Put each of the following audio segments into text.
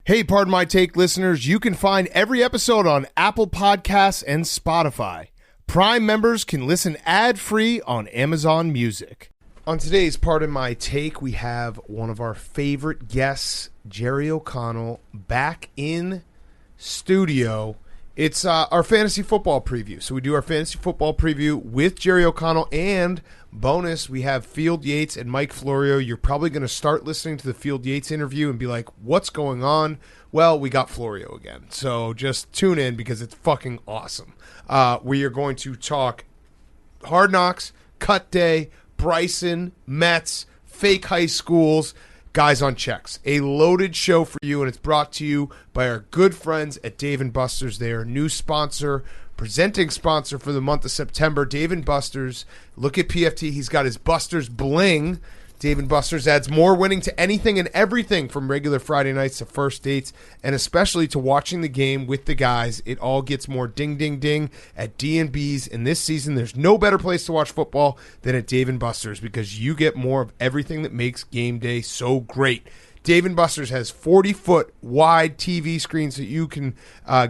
Hey, Pardon My Take listeners, you can find every episode on Apple Podcasts and Spotify. Prime members can listen ad-free on Amazon Music. On today's Pardon My Take, we have one of our favorite guests, Jerry O'Connell, back in studio. It's our fantasy football preview. So we do our fantasy football preview with Jerry O'Connell, and bonus, we have Field Yates and Mike Florio. You're probably going to start listening to the Field Yates interview and be like, what's going on? Well, we got Florio again. So just tune in because it's fucking awesome. We are going to talk Hard Knocks, Cut Day, Bryson, Mets, fake high schools, guys on checks. A loaded show for you, and it's brought to you by our good friends at Dave & Buster's. They are a new sponsor, presenting sponsor for the month of September. Dave & Buster's. Look at PFT. He's got his Buster's bling. Dave & Buster's adds more winning to anything and everything, from regular Friday nights to first dates, and especially to watching the game with the guys. It all gets more ding, ding, ding at D&B's. And this season, there's no better place to watch football than at Dave & Buster's, because you get more of everything that makes game day so great. Dave & Buster's has 40-foot wide TV screens so you can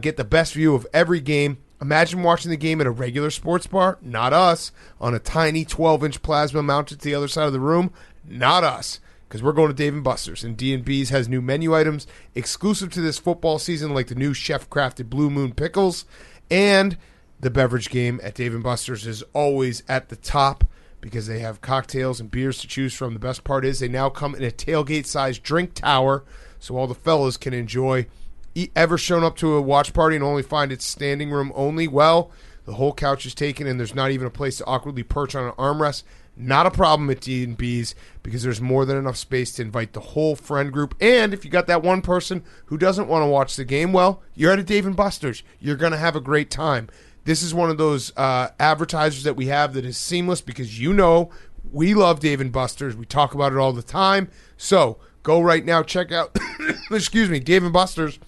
get the best view of every game. Imagine watching the game at a regular sports bar. Not us. On a tiny 12-inch plasma mounted to the other side of the room. Not us, because we're going to Dave & Buster's. And D&B's has new menu items exclusive to this football season, like the new chef-crafted Blue Moon pickles. And the beverage game at Dave & Buster's is always at the top, because they have cocktails and beers to choose from. The best part is they now come in a tailgate-sized drink tower, so all the fellas can enjoy. Ever shown up to a watch party and only find it's standing room only? Well, the whole couch is taken, and there's not even a place to awkwardly perch on an armrest. Not a problem at D&B's, because there's more than enough space to invite the whole friend group. And if you got that one person who doesn't want to watch the game, well, you're at a Dave & Buster's. You're going to have a great time. This is one of those advertisers that we have that is seamless, because you know we love Dave & Buster's. We talk about it all the time. So go right now. Check out, excuse me, Dave & Buster's.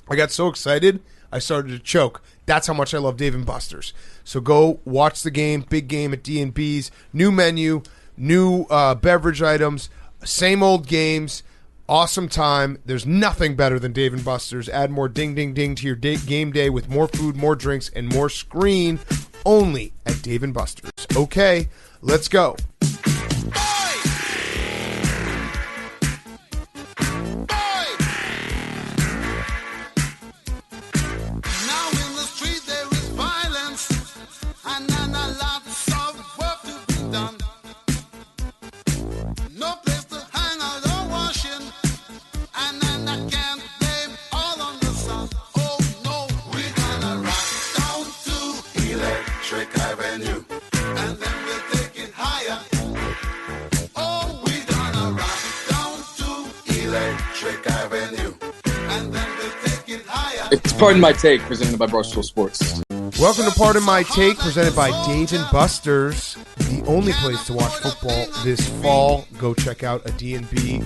I got so excited, I started to choke. That's how much I love Dave & Buster's. So go watch the game, big game at D&B's. New menu, new beverage items, same old games, awesome time. There's nothing better than Dave & Buster's. Add more ding, ding, ding to your game day with more food, more drinks, and more screen, only at Dave & Buster's. Okay, let's go. It's Pardon My Take, presented by Barstool Sports. Welcome to Pardon My Take, presented by Dave & Buster's, the only place to watch football this fall. Go check out a D&B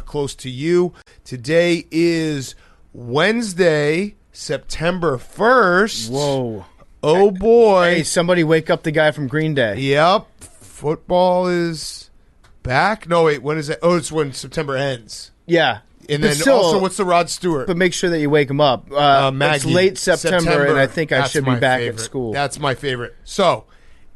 close to you. Today is Wednesday, September 1st. Whoa. Oh, boy. Hey, somebody wake up the guy from Green Day. Yep. Football is back. No, wait, when is it? Oh, it's when September ends. Yeah. And then still, also, what's the Rod Stewart? But make sure that you wake him up. It's late September, and I think I should be back at school. That's my favorite. So,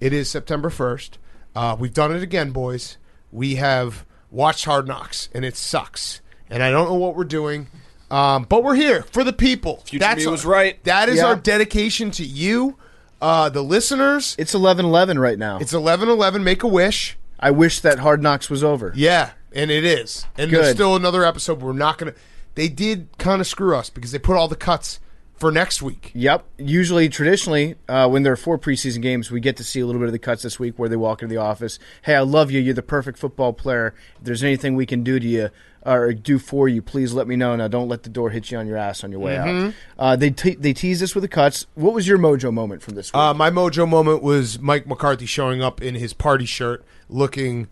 it is September 1st. We've done it again, boys. We have watched Hard Knocks, and it sucks. And I don't know what we're doing, but we're here for the people. Future was right. That is our dedication to you, the listeners. It's 11:11 right now. It's 11:11. Make a wish. I wish that Hard Knocks was over. Yeah. And it is. And Good. There's still another episode. We're not going to... They did kind of screw us because they put all the cuts for next week. Yep. Usually, traditionally, when there are 4 preseason games, we get to see a little bit of the cuts this week where they walk into the office. Hey, I love you. You're the perfect football player. If there's anything we can do to you or do for you, please let me know. Now, don't let the door hit you on your ass on your way out. They tease us with the cuts. What was your mojo moment from this week? My mojo moment was Mike McCarthy showing up in his party shirt looking...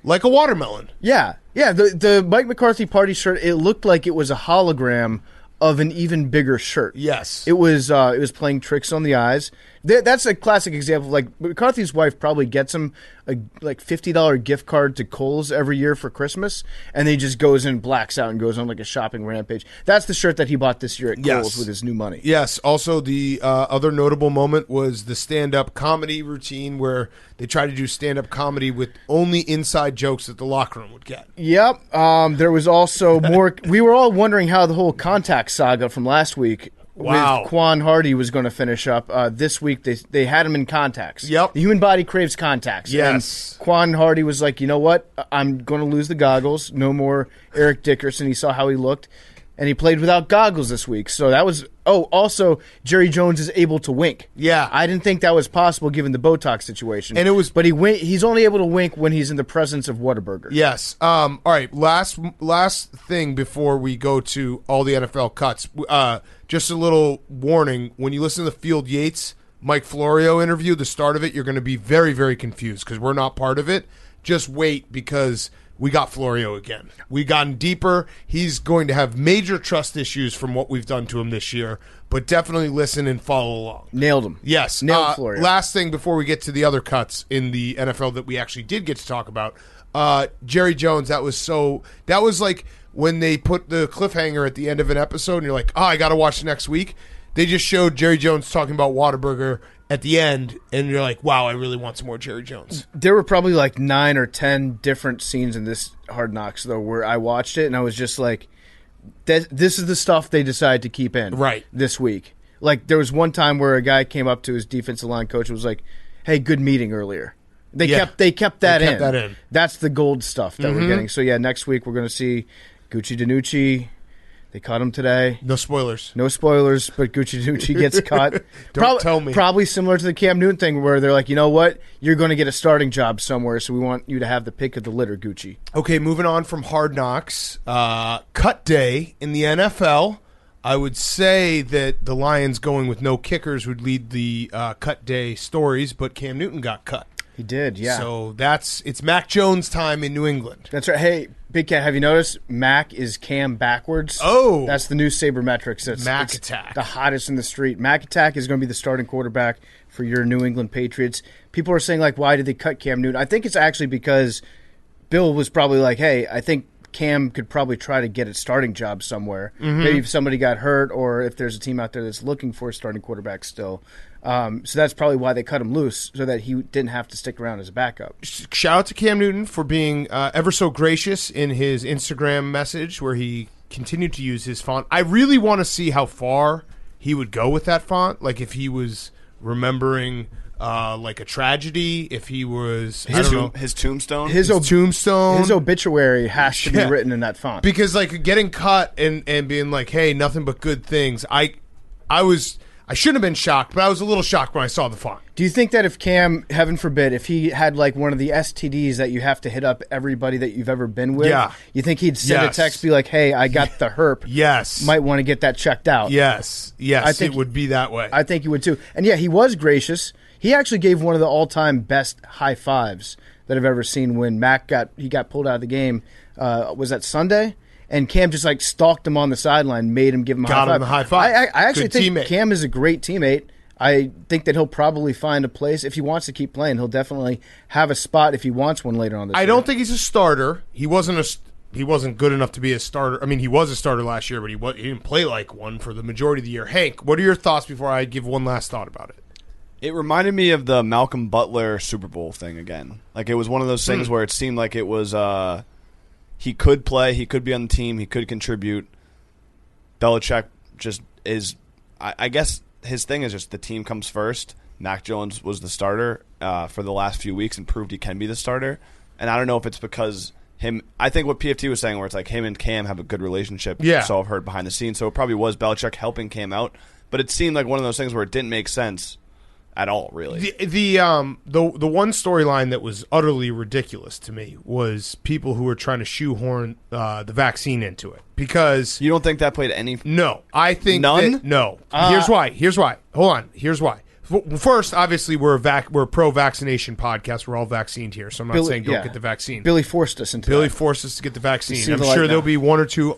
like a watermelon. Yeah. The Mike McCarthy party shirt, it looked like it was a hologram of an even bigger shirt. Yes. It was playing tricks on the eyes. That's a classic example. Like McCarthy's wife probably gets him a like $50 gift card to Kohl's every year for Christmas, and then he just goes and blacks out and goes on like a shopping rampage. That's the shirt that he bought this year at Kohl's with his new money. Yes. Also, the other notable moment was the stand-up comedy routine where they tried to do stand-up comedy with only inside jokes that the locker room would get. Yep. There was also more. We were all wondering how the whole contact saga from last week. Wow. With Quan Hardy was going to finish up. This week, they had him in contacts. Yep. The human body craves contacts. Yes. And Quan Hardy was like, you know what? I'm going to lose the goggles. No more Eric Dickerson. He saw how he looked. And he played without goggles this week. So that was... Oh, also, Jerry Jones is able to wink. Yeah. I didn't think that was possible given the Botox situation. And it was... But he's only able to wink when he's in the presence of Whataburger. Yes. All right. Last thing before we go to all the NFL cuts. Just a little warning. When you listen to the Field Yates, Mike Florio interview, the start of it, you're going to be very, very confused because we're not part of it. Just wait because... we got Florio again. We've gotten deeper. He's going to have major trust issues from what we've done to him this year, but definitely listen and follow along. Nailed him. Yes. Nailed Florio. Last thing before we get to the other cuts in the NFL that we actually did get to talk about, Jerry Jones, that was like when they put the cliffhanger at the end of an episode and you're like, I got to watch next week. They just showed Jerry Jones talking about Whataburger at the end, and you're like, wow, I really want some more Jerry Jones. There were probably like 9 or 10 different scenes in this Hard Knocks, though, where I watched it, and I was just like, this is the stuff they decided to keep in this week. Like, there was one time where a guy came up to his defensive line coach and was like, hey, good meeting earlier. They kept that in. That's the gold stuff that we're getting. So, next week we're going to see Gucci DiNucci. They cut him today. No spoilers. No spoilers, but Gucci DiNucci gets cut. Tell me. Probably similar to the Cam Newton thing where they're like, you know what? You're going to get a starting job somewhere, so we want you to have the pick of the litter, Gucci. Okay, moving on from Hard Knocks. Cut day in the NFL. I would say that the Lions going with no kickers would lead the cut day stories, but Cam Newton got cut. He did, yeah. So it's Mac Jones time in New England. That's right. Hey, Big Cat, have you noticed Mac is Cam backwards? Oh. That's the new sabermetrics. Mac Attack. The hottest in the street. Mac Attack is going to be the starting quarterback for your New England Patriots. People are saying, like, why did they cut Cam Newton? I think it's actually because Bill was probably like, hey, I think Cam could probably try to get a starting job somewhere. Maybe if somebody got hurt or if there's a team out there that's looking for a starting quarterback still. So that's probably why they cut him loose, so that he didn't have to stick around as a backup. Shout out to Cam Newton for being ever so gracious in his Instagram message where he continued to use his font. I really want to see how far he would go with that font, like if he was remembering like a tragedy, if he was his tombstone. His tombstone. His obituary has to be written in that font. Because like getting cut and being like, hey, nothing but good things. I shouldn't have been shocked, but I was a little shocked when I saw the font. Do you think that if Cam, heaven forbid, if he had like one of the STDs that you have to hit up everybody that you've ever been with, you think he'd send a text, be like, hey, I got the herp. Yes. Might want to get that checked out. Yes. I think it would be that way. I think he would too. And yeah, he was gracious. He actually gave one of the all-time best high fives that I've ever seen when Mac got pulled out of the game. Was that Sunday? And Cam just like stalked him on the sideline, made him give him a high five. Got him the high five. I actually Good think teammate. Cam is a great teammate. I think that he'll probably find a place. If he wants to keep playing, he'll definitely have a spot if he wants one later on this year. I don't think he's a starter. He wasn't good enough to be a starter. I mean, he was a starter last year, but he didn't play like one for the majority of the year. Hank, what are your thoughts before I give one last thought about it? It reminded me of the Malcolm Butler Super Bowl thing again. Like it was one of those things where it seemed like it was he could play, he could be on the team, he could contribute. Belichick just is I guess his thing is just the team comes first. Mac Jones was the starter for the last few weeks and proved he can be the starter. And I don't know if it's because I think what PFT was saying where it's like him and Cam have a good relationship. Yeah. So I've heard behind the scenes. So it probably was Belichick helping Cam out. But it seemed like one of those things where it didn't make sense at all, really. The one storyline that was utterly ridiculous to me was people who were trying to shoehorn the vaccine into it. Because you don't think that played any? No, I think none. No. Here's why. Hold on. Here's why. First, obviously, we're a pro-vaccination podcast. We're all vaccinated here, so I'm not saying don't get the vaccine. Billy forced us into that. Forced us to get the vaccine. I'm sure there'll be one or two.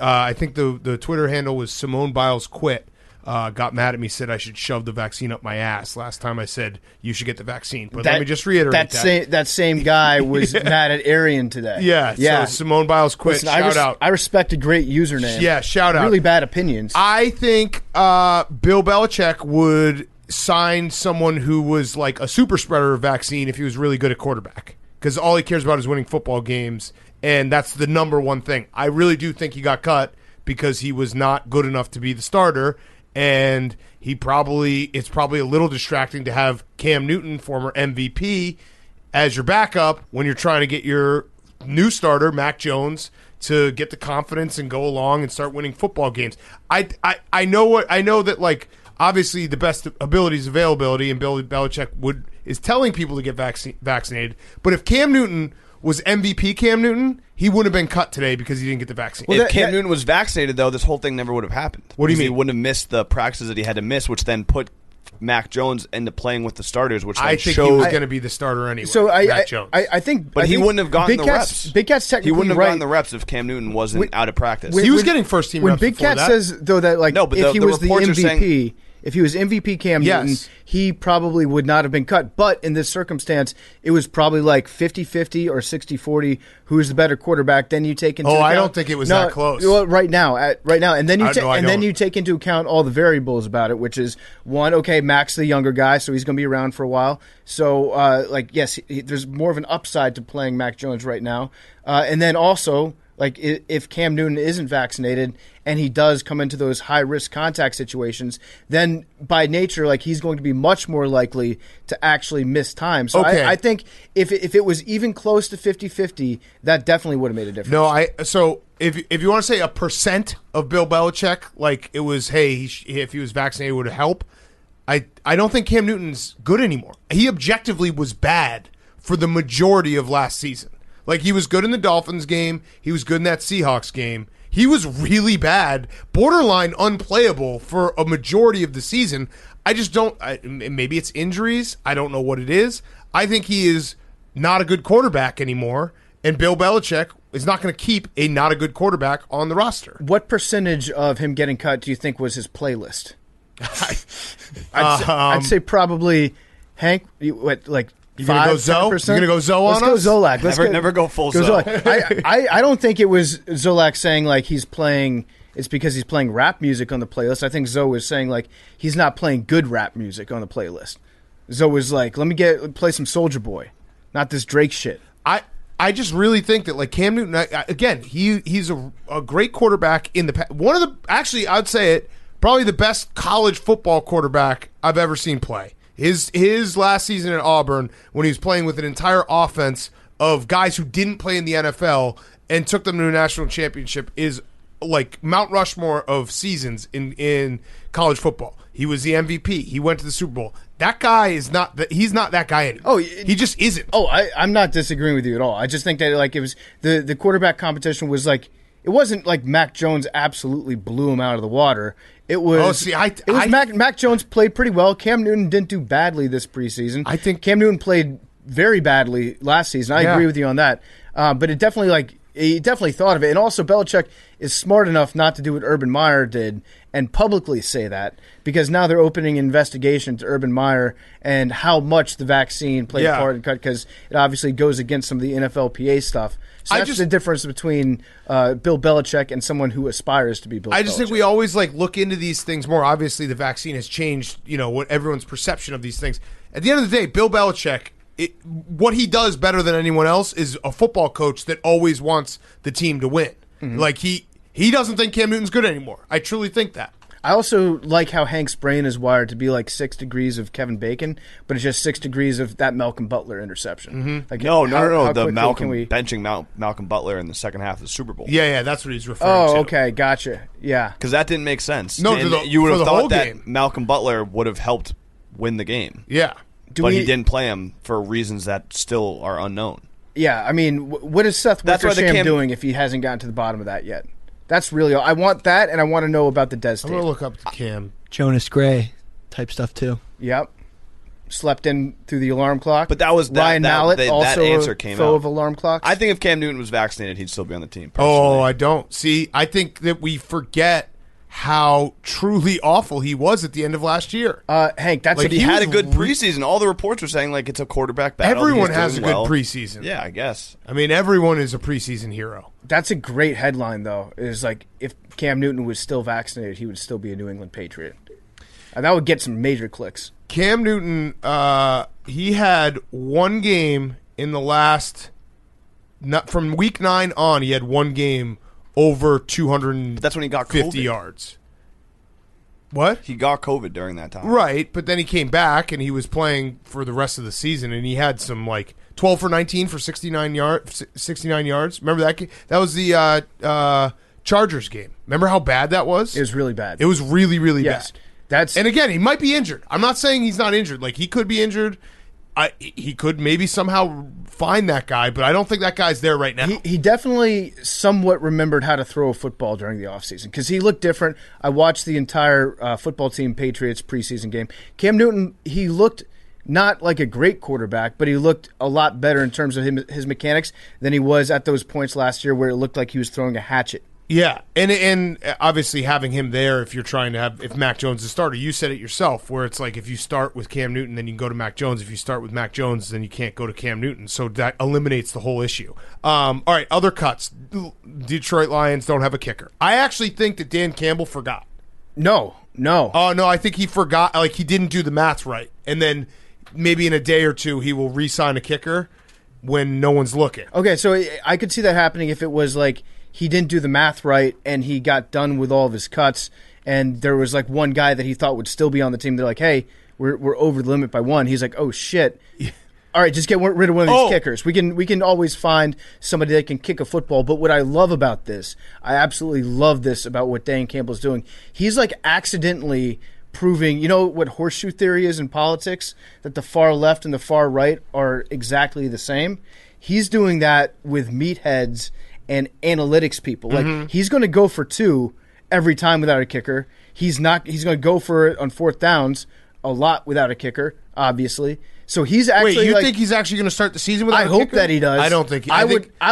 I think the Twitter handle was Simone Biles quit. got mad at me, said I should shove the vaccine up my ass last time I said you should get the vaccine. But let me just reiterate that same guy was mad at Arian today. Yeah. So Simone Biles quit. Listen, shout out. I respect a great username. Yeah, shout out. Really bad opinions. I think Bill Belichick would sign someone who was like a super spreader vaccine if he was really good at quarterback, because all he cares about is winning football games, and that's the number one thing. I really do think he got cut because he was not good enough to be the starter. And it's probably a little distracting to have Cam Newton, former MVP, as your backup when you're trying to get your new starter, Mac Jones, to get the confidence and go along and start winning football games. I know that, like, obviously the best ability is availability, and Bill Belichick is telling people to get vaccinated. But if Cam Newton was MVP Cam Newton, he wouldn't have been cut today because he didn't get the vaccine. Well, if Cam Newton was vaccinated, though, this whole thing never would have happened. What do you mean? He wouldn't have missed the practices that he had to miss, which then put Mac Jones into playing with the starters, which I think he was going to be the starter anyway. So Mac Jones. I think, but he wouldn't have gotten the reps. Big Cat's technically he wouldn't have right. gotten the reps if Cam Newton wasn't out of practice. He was getting first team reps. When Big Cat says though that, like, no, but if he was the MVP. Saying, if he was MVP Cam Newton, he probably would not have been cut. But in this circumstance, it was probably like 50-50 or 60-40 who is the better quarterback. Then you take into account, I don't think it was that close. Well, right now, and then you take into account all the variables about it, which is one, okay, Mac's the younger guy, so he's going to be around for a while. So, yes, there's more of an upside to playing Mac Jones right now, and then also, like, if Cam Newton isn't vaccinated and he does come into those high-risk contact situations, then by nature, like, he's going to be much more likely to actually miss time. So I think if it was even close to 50-50, that definitely would have made a difference. So if you want to say a percent of Bill Belichick, like it was, hey, if he was vaccinated, would help. I don't think Cam Newton's good anymore. He objectively was bad for the majority of last season. Like, he was good in the Dolphins game. He was good in that Seahawks game. He was really bad, borderline unplayable for a majority of the season. I just don't maybe it's injuries. I don't know what it is. I think he is not a good quarterback anymore, and Bill Belichick is not going to keep a not a good quarterback on the roster. What percentage of him getting cut do you think was his playlist? I'd say probably, Hank, like, you're going to go Zoe? You're going to go Zoe on us? Let's go Zolak. Never go full Zoe. I don't think it was Zolak saying, like, it's because he's playing rap music on the playlist. I think Zoe was saying, like, he's not playing good rap music on the playlist. Zoe was like, let me play some Soulja Boy, not this Drake shit. I just really think that, like, Cam Newton, again, he's a great quarterback in the past. One of the, actually, I'd say it, probably the best college football quarterback I've ever seen play. His last season at Auburn, when he was playing with an entire offense of guys who didn't play in the NFL and took them to a national championship, is like Mount Rushmore of seasons in college football. He was the MVP. He went to the Super Bowl. That guy is not. He's not that guy anymore. He just isn't. I'm not disagreeing with you at all. I just think that, like, it was the quarterback competition was like, it wasn't like Mac Jones absolutely blew him out of the water. It was. Mac Jones played pretty well. Cam Newton didn't do badly this preseason. I think Cam Newton played very badly last season. I agree with you on that. But he definitely thought of it. And also, Belichick is smart enough not to do what Urban Meyer did and publicly say that, because now they're opening an investigation to Urban Meyer and how much the vaccine played a part in cut, because it obviously goes against some of the NFLPA stuff. So that's the difference between Bill Belichick and someone who aspires to be Bill Belichick. I just think we always, like, look into these things more. Obviously, the vaccine has changed, what everyone's perception of these things. At the end of the day, Bill Belichick, what he does better than anyone else is a football coach that always wants the team to win. Mm-hmm. Like, he doesn't think Cam Newton's good anymore. I truly think that. I also like how Hank's brain is wired to be like 6 degrees of Kevin Bacon, but it's just 6 degrees of that Malcolm Butler interception. Mm-hmm. Like, no. The benching Malcolm Butler in the second half of the Super Bowl. Yeah, that's what he's referring to. Oh, okay, gotcha. Yeah. Because that didn't make sense. No, you would have thought that game. Malcolm Butler would have helped win the game. Yeah. But he didn't play him for reasons that still are unknown. Yeah, I mean, what is Seth Wickersham doing if he hasn't gotten to the bottom of that yet? That's really all. I want that, and I want to know about the Des tape. I'm going to look up Cam. Jonas Gray type stuff, too. Yep. Slept in through the alarm clock. But that was Ryan Mallett, also that answer came a foe out. of alarm clocks. I think if Cam Newton was vaccinated, he'd still be on the team. Oh, I don't. See, I think that we forget how truly awful he was at the end of last year. Hank, that's But what he had a was good preseason. All the reports were saying like it's a quarterback battle. Everyone He's has a doing good well. preseason. Yeah, I guess. I mean, everyone is a preseason hero. That's a great headline, though. Is like if Cam Newton was still vaccinated, he would still be a New England Patriot, and that would get some major clicks. Cam Newton, he had one game in the last, from week 9 on, he had one game over 250 That's when he got COVID. yards. What? He got COVID during that time. Right, but then he came back and he was playing for the rest of the season, and he had some like 12 for 19 for 69 yards. Remember that game? That was the Chargers game. Remember how bad that was? It was really bad. It was really, really yes, bad. And again, he might be injured. I'm not saying he's not injured. Like, he could be injured. He could maybe somehow find that guy, but I don't think that guy's there right now. He definitely somewhat remembered how to throw a football during the offseason because he looked different. I watched the entire football team Patriots preseason game. Cam Newton, he looked not like a great quarterback, but he looked a lot better in terms of his mechanics than he was at those points last year where it looked like he was throwing a hatchet. Yeah, and obviously having him there, if you're trying to have, if Mac Jones is a starter, you said it yourself, where it's like if you start with Cam Newton, then you can go to Mac Jones. If you start with Mac Jones, then you can't go to Cam Newton. So that eliminates the whole issue. All right, other cuts. Detroit Lions don't have a kicker. I actually think that Dan Campbell forgot. No. Oh, no, I think he forgot. Like, he didn't do the math right. And then maybe in a day or two, he will re-sign a kicker when no one's looking. Okay, so I could see that happening if it was like he didn't do the math right and he got done with all of his cuts and there was like one guy that he thought would still be on the team. They're like, hey, we're over the limit by one. He's like, oh, shit. All right, just get rid of one of these kickers. We can always find somebody that can kick a football. But what I love about this, I absolutely love this about what Dan Campbell's doing. He's like accidentally proving, you know what horseshoe theory is in politics? That the far left and the far right are exactly the same. He's doing that with meatheads and analytics people. Like, he's going to go for 2 every time without a kicker. He's going to go for it on 4th downs a lot without a kicker, obviously. So he's actually. Wait, you think he's actually going to start the season without a kicker? I hope that he does. I don't think. I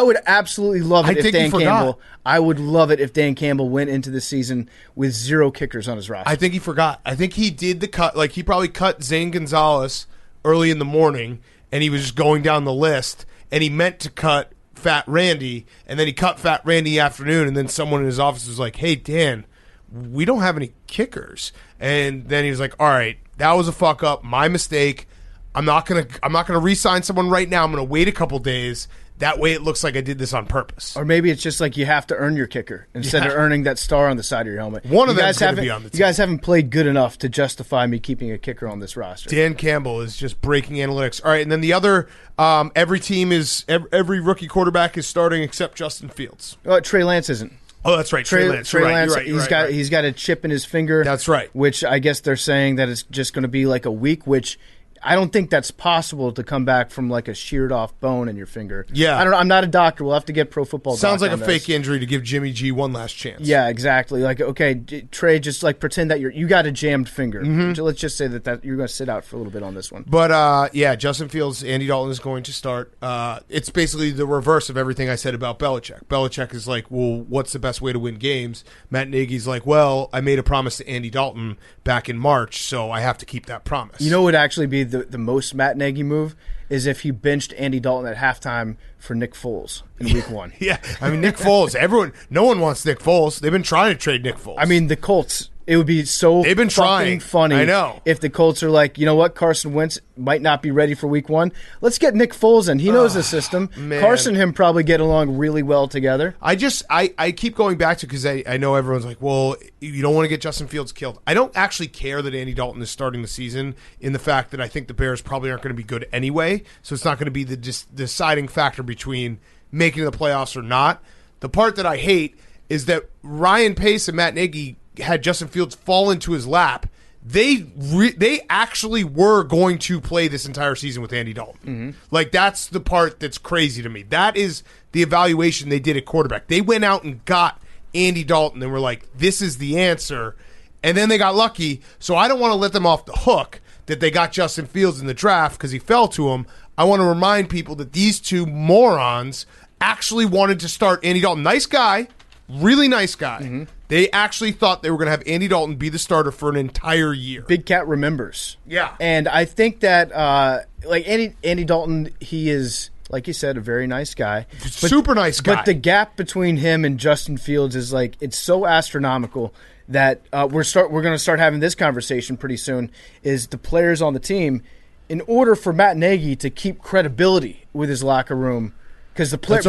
would absolutely love it if Dan Campbell. Forgot. I would love it if Dan Campbell went into the season with 0 kickers on his roster. I think he forgot. I think he did the cut. Like, he probably cut Zane Gonzalez early in the morning, and he was just going down the list, and he meant to cut Fat Randy, and then he cut Fat Randy afternoon, and then someone in his office was like, hey, Dan, we don't have any kickers. And then he was like, all right, that was a fuck up, my mistake. I'm not gonna re-sign someone right now. I'm gonna wait a couple days. That way it looks like I did this on purpose. Or maybe it's just like you have to earn your kicker instead of earning that star on the side of your helmet. One of them's going to be on the team. You guys haven't played good enough to justify me keeping a kicker on this roster. Dan Campbell is just breaking analytics. All right, and then the other, every rookie quarterback is starting except Justin Fields. Trey Lance isn't. Oh, that's right. Trey Lance. Trey Lance. You're right. He's got a chip in his finger. That's right. Which I guess they're saying that it's just going to be like a week, which I don't think that's possible to come back from like a sheared off bone in your finger. Yeah. I don't know. I'm not a doctor. We'll have to get Pro Football. Sounds Doc like on a this. fake injury to give Jimmy G one last chance. Yeah, exactly. Like, okay, Trey, just like pretend that you got a jammed finger. Let's just say that you're going to sit out for a little bit on this one. But yeah, Justin Fields, Andy Dalton is going to start. It's basically the reverse of everything I said about Belichick. Belichick is like, well, what's the best way to win games? Matt Nagy's like, well, I made a promise to Andy Dalton back in March, so I have to keep that promise. You know what would actually be the most Matt Nagy move is if he benched Andy Dalton at halftime for Nick Foles in week 1. Yeah, I mean, Nick Foles, no one wants Nick Foles. They've been trying to trade Nick Foles. I mean, the Colts, it would be so They've been fucking trying. funny I know. if the Colts are like, you know what, Carson Wentz might not be ready for week 1. Let's get Nick Foles in. He knows the system. Man. Carson and him probably get along really well together. I keep going back to, because I know everyone's like, well, you don't want to get Justin Fields killed. I don't actually care that Andy Dalton is starting the season, in the fact that I think the Bears probably aren't going to be good anyway, so it's not going to be the deciding factor between making the playoffs or not. The part that I hate is that Ryan Pace and Matt Nagy had Justin Fields fall into his lap. They actually were going to play this entire season with Andy Dalton. Like, that's the part that's crazy to me. That is the evaluation they did at quarterback. They went out and got Andy Dalton and were like, this is the answer. And then they got lucky. So I don't want to let them off the hook that they got Justin Fields in the draft because he fell to them. I want to remind people that these two morons actually wanted to start Andy Dalton. Nice guy. Really nice guy. They actually thought they were going to have Andy Dalton be the starter for an entire year. Big Cat remembers. Yeah. And I think that, Andy Dalton, he is, like you said, a very nice guy. Super nice guy. But the gap between him and Justin Fields is it's so astronomical that we're going to start having this conversation pretty soon, is the players on the team, in order for Matt Nagy to keep credibility with his locker room, because the player,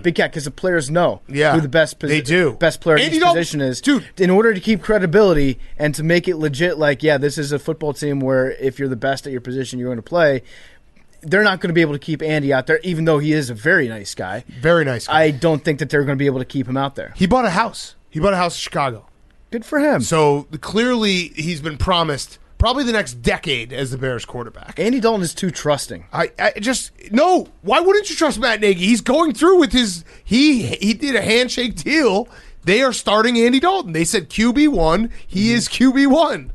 Big Cat, because the players know who the best player in each position is. Dude. In order to keep credibility and to make it legit, this is a football team where if you're the best at your position, you're going to play. They're not going to be able to keep Andy out there, even though he is a very nice guy. Very nice guy. I don't think that they're going to be able to keep him out there. He bought a house. He bought a house in Chicago. Good for him. So clearly he's been promised probably the next decade as the Bears quarterback. Andy Dalton is too trusting. I just no. Why wouldn't you trust Matt Nagy? He's going through with his. He did a handshake deal. They are starting Andy Dalton. They said QB1. He is QB1.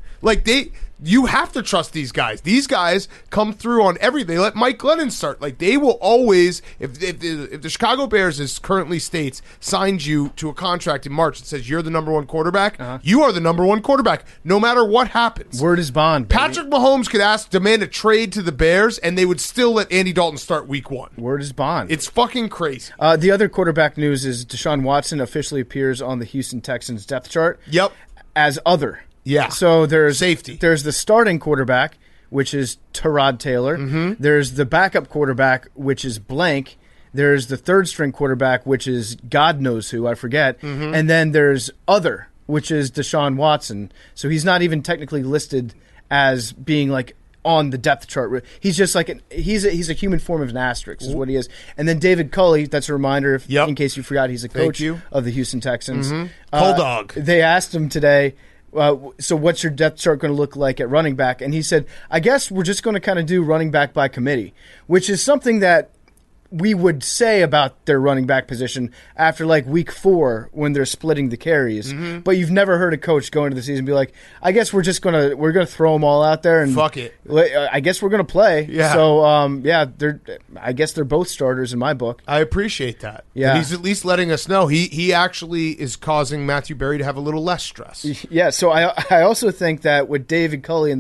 You have to trust these guys. These guys come through on everything. They let Mike Glennon start. They will always, if the Chicago Bears, as currently states, signed you to a contract in March that says you're the number one quarterback, you are the number one quarterback, no matter what happens. Word is bond, baby. Patrick Mahomes could demand a trade to the Bears, and they would still let Andy Dalton start week 1. Word is bond. It's fucking crazy. The other quarterback news is Deshaun Watson officially appears on the Houston Texans depth chart. Yep. As other. Yeah. So there's safety. There's the starting quarterback, which is Tyrod Taylor. Mm-hmm. There's the backup quarterback, which is blank. There's the third string quarterback, which is God knows who, I forget. Mm-hmm. And then there's other, which is Deshaun Watson. So he's not even technically listed as being on the depth chart. He's just he's a human form of an asterisk is what he is. And then David Culley, that's a reminder, in case you forgot, he's a coach of the Houston Texans. Mm-hmm. Cold dog. They asked him today, so what's your depth chart going to look like at running back? And he said, I guess we're just going to kind of do running back by committee, which is something that we would say about their running back position after week 4 when they're splitting the carries. Mm-hmm. But you've never heard a coach go into the season and be like, I guess we're gonna throw them all out there and fuck it. I guess we're gonna play. Yeah. So I guess they're both starters in my book. I appreciate that. Yeah. And he's at least letting us know he actually is causing Matthew Berry to have a little less stress. Yeah. So I also think that with David Culley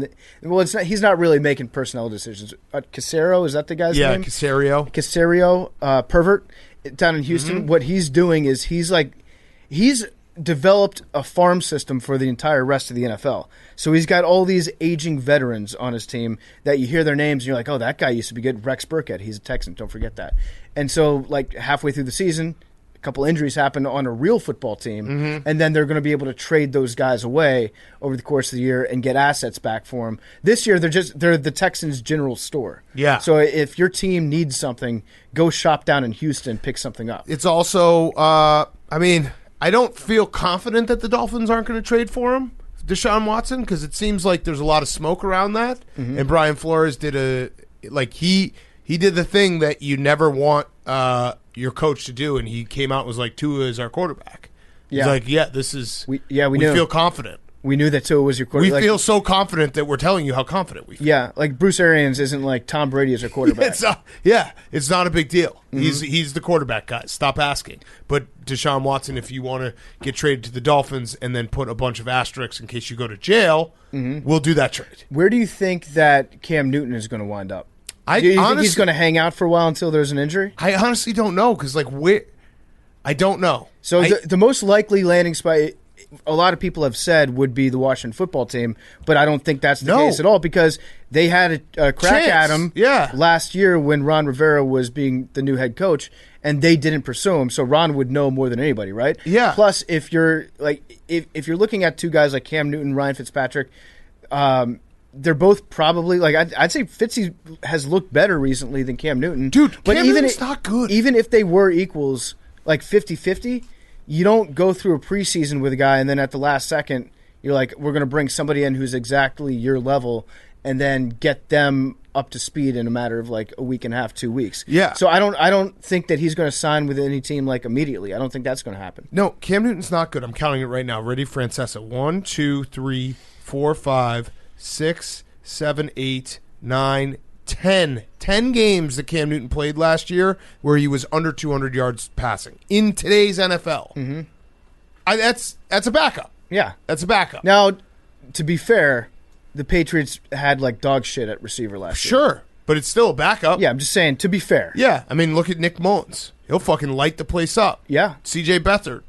he's not really making personnel decisions. Casero, is that the guy's name? Yeah, Caserio. Pervert down in Houston. Mm-hmm. What he's doing is he's developed a farm system for the entire rest of the NFL. So he's got all these aging veterans on his team that you hear their names and you're like, oh, that guy used to be good. Rex Burkhead, he's a Texan, don't forget that. And so halfway through the season, a couple injuries happen on a real football team, and then they're going to be able to trade those guys away over the course of the year and get assets back for them. This year, they're the Texans' general store. Yeah. So if your team needs something, go shop down in Houston, pick something up. It's also, I don't feel confident that the Dolphins aren't going to trade for him, Deshaun Watson, because it seems like there's a lot of smoke around that. Mm-hmm. And Brian Flores did he did the thing that you never want your coach to do, and he came out and was like, Tua is our quarterback. He's like, this is we knew. Feel confident. We knew that Tua was your quarterback. We feel so confident that we're telling you how confident we feel. Yeah, Bruce Arians isn't like Tom Brady as our quarterback. It's not a big deal. Mm-hmm. He's the quarterback, guys. Stop asking. But Deshaun Watson, if you want to get traded to the Dolphins and then put a bunch of asterisks in case you go to jail, we'll do that trade. Where do you think that Cam Newton is going to wind up? Do you think he's going to hang out for a while until there's an injury? I honestly don't know because, I don't know. So the most likely landing spot, a lot of people have said, would be the Washington football team, but I don't think that's the case at all because they had a crack at him last year when Ron Rivera was being the new head coach, and they didn't pursue him. So Ron would know more than anybody, right? Yeah. Plus, if you're if you're looking at two guys like Cam Newton, Ryan Fitzpatrick, they're both probably I'd say Fitzy has looked better recently than Cam Newton. Dude, but Cam Newton's not good. Even if they were equals, 50-50, you don't go through a preseason with a guy and then at the last second you're like, we're going to bring somebody in who's exactly your level and then get them up to speed in a matter of a week and a half, 2 weeks. Yeah. So I don't think that he's going to sign with any team immediately. I don't think that's going to happen. No, Cam Newton's not good. I'm counting it right now. Ready, Francesa? 1, 2, 3, 4, 5, 6, 7, 8, 9, 10. 10 games that Cam Newton played last year where he was under 200 yards passing in today's NFL. Mm-hmm. That's a backup. Yeah. That's a backup. Now, to be fair, the Patriots had like dog shit at receiver last year. Sure, but it's still a backup. Yeah, I'm just saying, to be fair. Yeah, I mean, look at Nick Mullins. He'll fucking light the place up. Yeah. C.J. Beathard.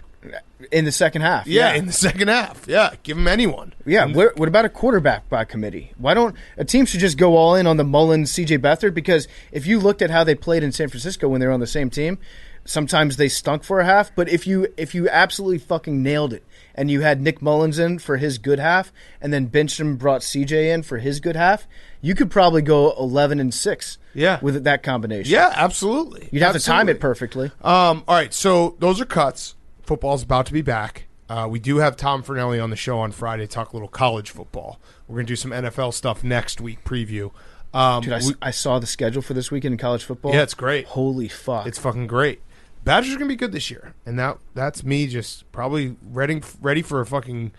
In the second half. Yeah, in the second half. Yeah, give him anyone. Yeah, what about a quarterback by committee? Why don't a team should just go all in on the Mullins, C.J. Beathard? Because if you looked at how they played in San Francisco when they were on the same team, sometimes they stunk for a half. But if you absolutely fucking nailed it and you had Nick Mullins in for his good half and then benched him, brought C.J. in for his good half, you could probably go 11-6. Yeah. With that combination. Yeah, absolutely. You'd have to time it perfectly. All right, so those are cuts. Football's about to be back. We do have Tom Fernelli on the show on Friday to talk a little college football. We're going to do some NFL stuff next week, preview. Dude, I saw the schedule for this weekend in college football. Yeah, it's great. Holy fuck. It's fucking great. Badgers are going to be good this year. And that's me just probably ready for a fucking,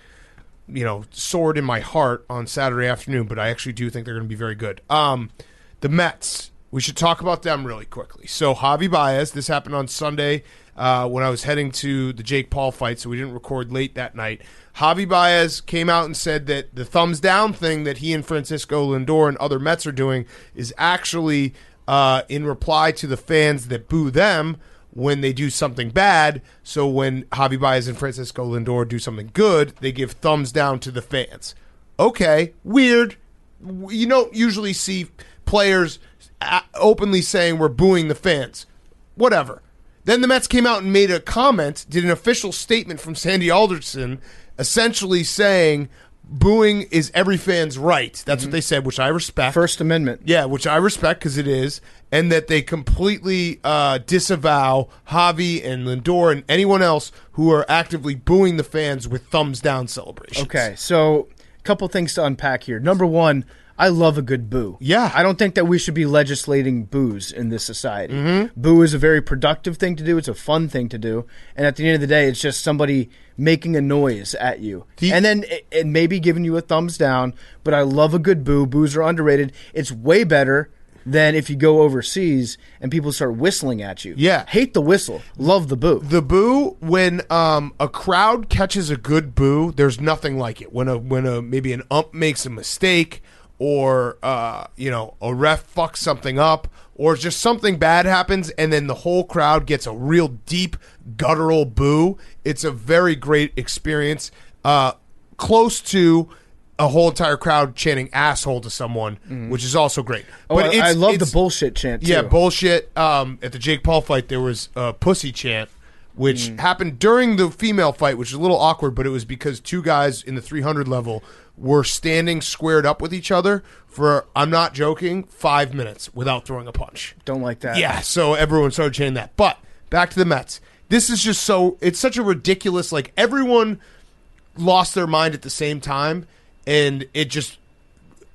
sword in my heart on Saturday afternoon, but I actually do think they're going to be very good. The Mets, we should talk about them really quickly. So Javy Baez, this happened on Sunday when I was heading to the Jake Paul fight, so we didn't record late that night. Javy Baez came out and said that the thumbs down thing that he and Francisco Lindor and other Mets are doing is actually in reply to the fans that boo them when they do something bad. So when Javy Baez and Francisco Lindor do something good, they give thumbs down to the fans. Okay, weird. You don't usually see players openly saying we're booing the fans. Whatever. Then the Mets came out and made a comment, did an official statement from Sandy Alderson, essentially saying booing is every fan's right. That's what they said, which I respect. First Amendment. Yeah, which I respect because it is. And that they completely disavow Javy and Lindor and anyone else who are actively booing the fans with thumbs down celebrations. Okay, so a couple things to unpack here. Number one, I love a good boo. Yeah. I don't think that we should be legislating boos in this society. Boo is a very productive thing to do. It's a fun thing to do. And at the end of the day, it's just somebody making a noise at you. And then it may be giving you a thumbs down, but I love a good boo. Boos are underrated. It's way better than if you go overseas and people start whistling at you. Yeah. Hate the whistle. Love the boo. The boo, when a crowd catches a good boo, there's nothing like it. When a maybe an ump makes a mistake, or a ref fucks something up, or just something bad happens, and then the whole crowd gets a real deep, guttural boo. It's a very great experience, close to a whole entire crowd chanting "asshole" to someone, which is also great. But I love the bullshit chant, too. Yeah, bullshit. At the Jake Paul fight, there was a pussy chant, which happened during the female fight, which is a little awkward, but it was because two guys in the 300 level were standing squared up with each other for, I'm not joking, 5 minutes without throwing a punch. Don't like that. Yeah, so everyone started chanting that. But back to the Mets. This is just it's such a ridiculous, like, everyone lost their mind at the same time, and it just,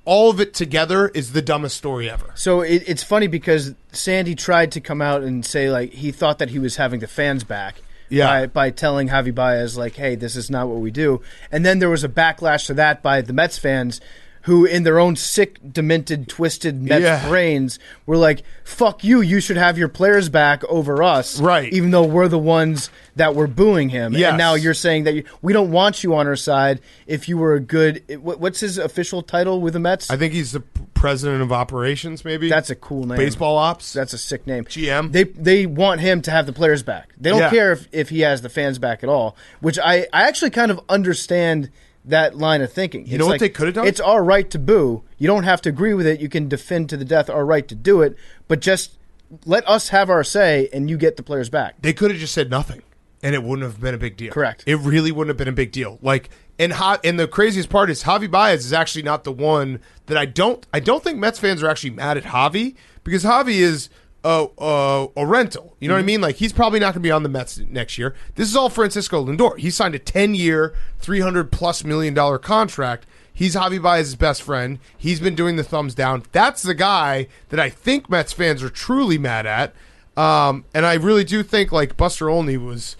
all of it together is the dumbest story ever. So it's funny because Sandy tried to come out and say, like, he thought that he was having the fans back. Yeah. By telling Javy Baez, like, hey, this is not what we do. And then there was a backlash to that by the Mets fans who, in their own sick, demented, twisted Mets brains, were like, fuck you, you should have your players back over us. Right. Even though we're the ones that were booing him. Yes. And now you're saying that we don't want you on our side if you were a good – what's his official title with the Mets? I think he's the president of operations, maybe. That's a cool name. Baseball ops. That's a sick name. GM. They want him to have the players back. They don't care if he has the fans back at all, which I actually kind of understand that line of thinking. You know what they could have done? It's our right to boo. You don't have to agree with it. You can defend to the death our right to do it, but just let us have our say and you get the players back. They could have just said nothing, and it wouldn't have been a big deal. Correct. It really wouldn't have been a big deal. Like, and the craziest part is Javy Baez is actually not the one that I don't think Mets fans are actually mad at Javy, because Javy is a rental. You know what I mean? Like, he's probably not going to be on the Mets next year. This is all Francisco Lindor. He signed a 10-year, $300+ million contract. He's Javy Baez's best friend. He's been doing the thumbs down. That's the guy that I think Mets fans are truly mad at. And I really do think, like, Buster Olney was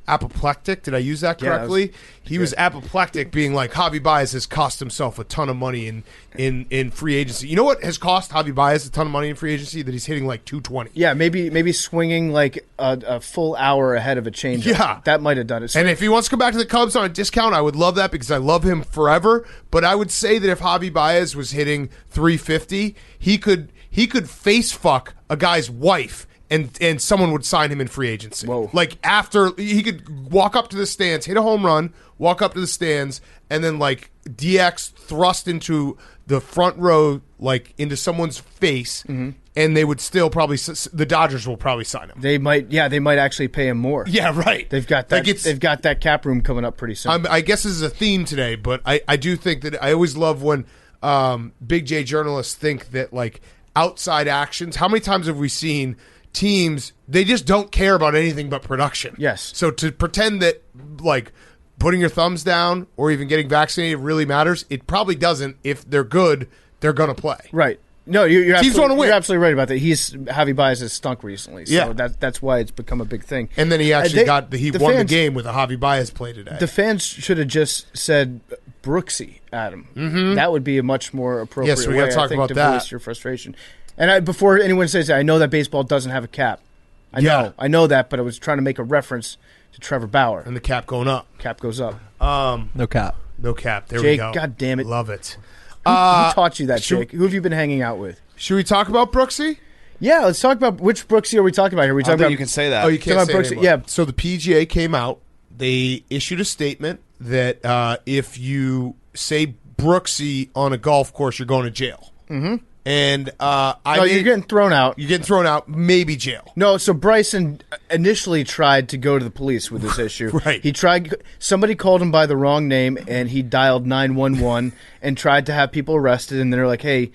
apoplectic. Did I use that correctly? He was apoplectic, being like, Javy Baez has cost himself a ton of money in free agency. You know what has cost Javy Baez a ton of money in free agency? That he's hitting like 220. Yeah, maybe swinging like a full hour ahead of a changeup. Yeah, that might have done it. And if he wants to come back to the Cubs on a discount, I would love that because I love him forever. But I would say that if Javy Baez was hitting 350, he could face fuck a guy's wife. And someone would sign him in free agency. Whoa. Like after he could walk up to the stands, hit a home run, walk up to the stands, and then like DX thrust into the front row, like into someone's face, and they would still probably the Dodgers will probably sign him. They might actually pay him more. Yeah, right. They've got that. Like they've got that cap room coming up pretty soon. I guess this is a theme today, but I do think that I always love when Big J journalists think that like outside actions. How many times have we seen teams, they just don't care about anything but production? Yes. So to pretend that like putting your thumbs down or even getting vaccinated really matters, it probably doesn't. If they're good, they're going to play. Right. No, you're absolutely right about that. Javy Baez has stunk recently, so that's why it's become a big thing. And then he actually won the game with a Javy Baez play today. The fans should have just said Brooksy, Adam. Mm-hmm. That would be a much more appropriate way, I think, to voice your frustration. And before anyone says that, I know that baseball doesn't have a cap. I know that, but I was trying to make a reference to Trevor Bauer. And the cap going up. Cap goes up. No cap. No cap. There Jake, we go. God damn it. Love it. Who taught you that, Jake? Who have you been hanging out with? Should we talk about Brooksy? Yeah, let's talk about which Brooksy are we talking about here? You can say that. Oh, you can't say Brooksy. Yeah. So the PGA came out. They issued a statement that if you say Brooksy on a golf course, you're going to jail. Mm-hmm. And you're getting thrown out. You're getting thrown out, maybe jail. No, so Bryson initially tried to go to the police with this issue. Right. Somebody called him by the wrong name, and he dialed 911 and tried to have people arrested, and they're like, hey,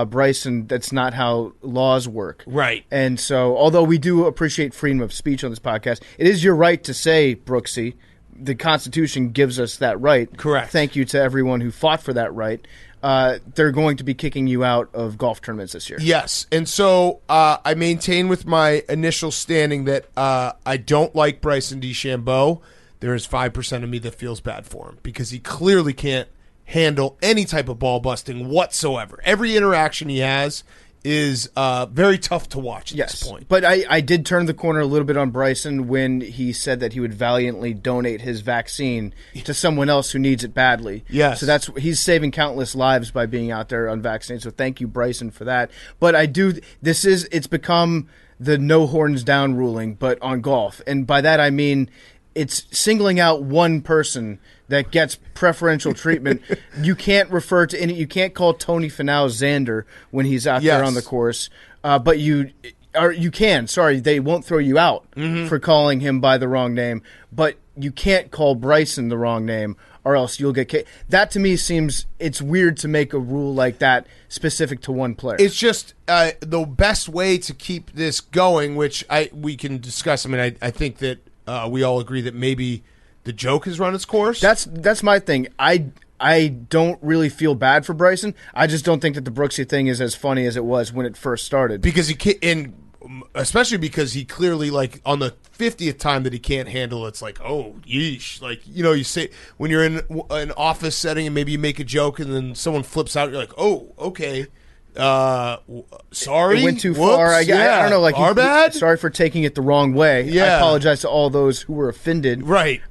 Bryson, that's not how laws work. Right. And so, although we do appreciate freedom of speech on this podcast, it is your right to say Brooksy. The Constitution gives us that right. Correct. Thank you to everyone who fought for that right. They're going to be kicking you out of golf tournaments this year. Yes, and so I maintain with my initial standing that I don't like Bryson DeChambeau. There is 5% of me that feels bad for him because he clearly can't handle any type of ball busting whatsoever. Every interaction he has is very tough to watch at this point. But I did turn the corner a little bit on Bryson when he said that he would valiantly donate his vaccine to someone else who needs it badly. Yes. So he's saving countless lives by being out there unvaccinated. So thank you, Bryson, for that. But it's become the no horns down ruling, but on golf. And by that I mean it's singling out one person that gets preferential treatment. You can't refer to you can't call Tony Finau Xander when he's out there on the course, but you can. Sorry, they won't throw you out for calling him by the wrong name, but you can't call Bryson the wrong name, or else you'll get. That to me seems it's weird to make a rule like that specific to one player. It's just the best way to keep this going, which we can discuss. I mean, I think that we all agree that maybe the joke has run its course. That's my thing. I don't really feel bad for Bryson. I just don't think that the Brooksy thing is as funny as it was when it first started. Because especially because he clearly, like, on the 50th time that he can't handle it's like, oh, yeesh. Like, you say when you're in an office setting and maybe you make a joke and then someone flips out, you're like, oh, okay. Sorry, it went too far. I don't know. Like, our bad. Sorry for taking it the wrong way. Yeah. I apologize to all those who were offended. Right.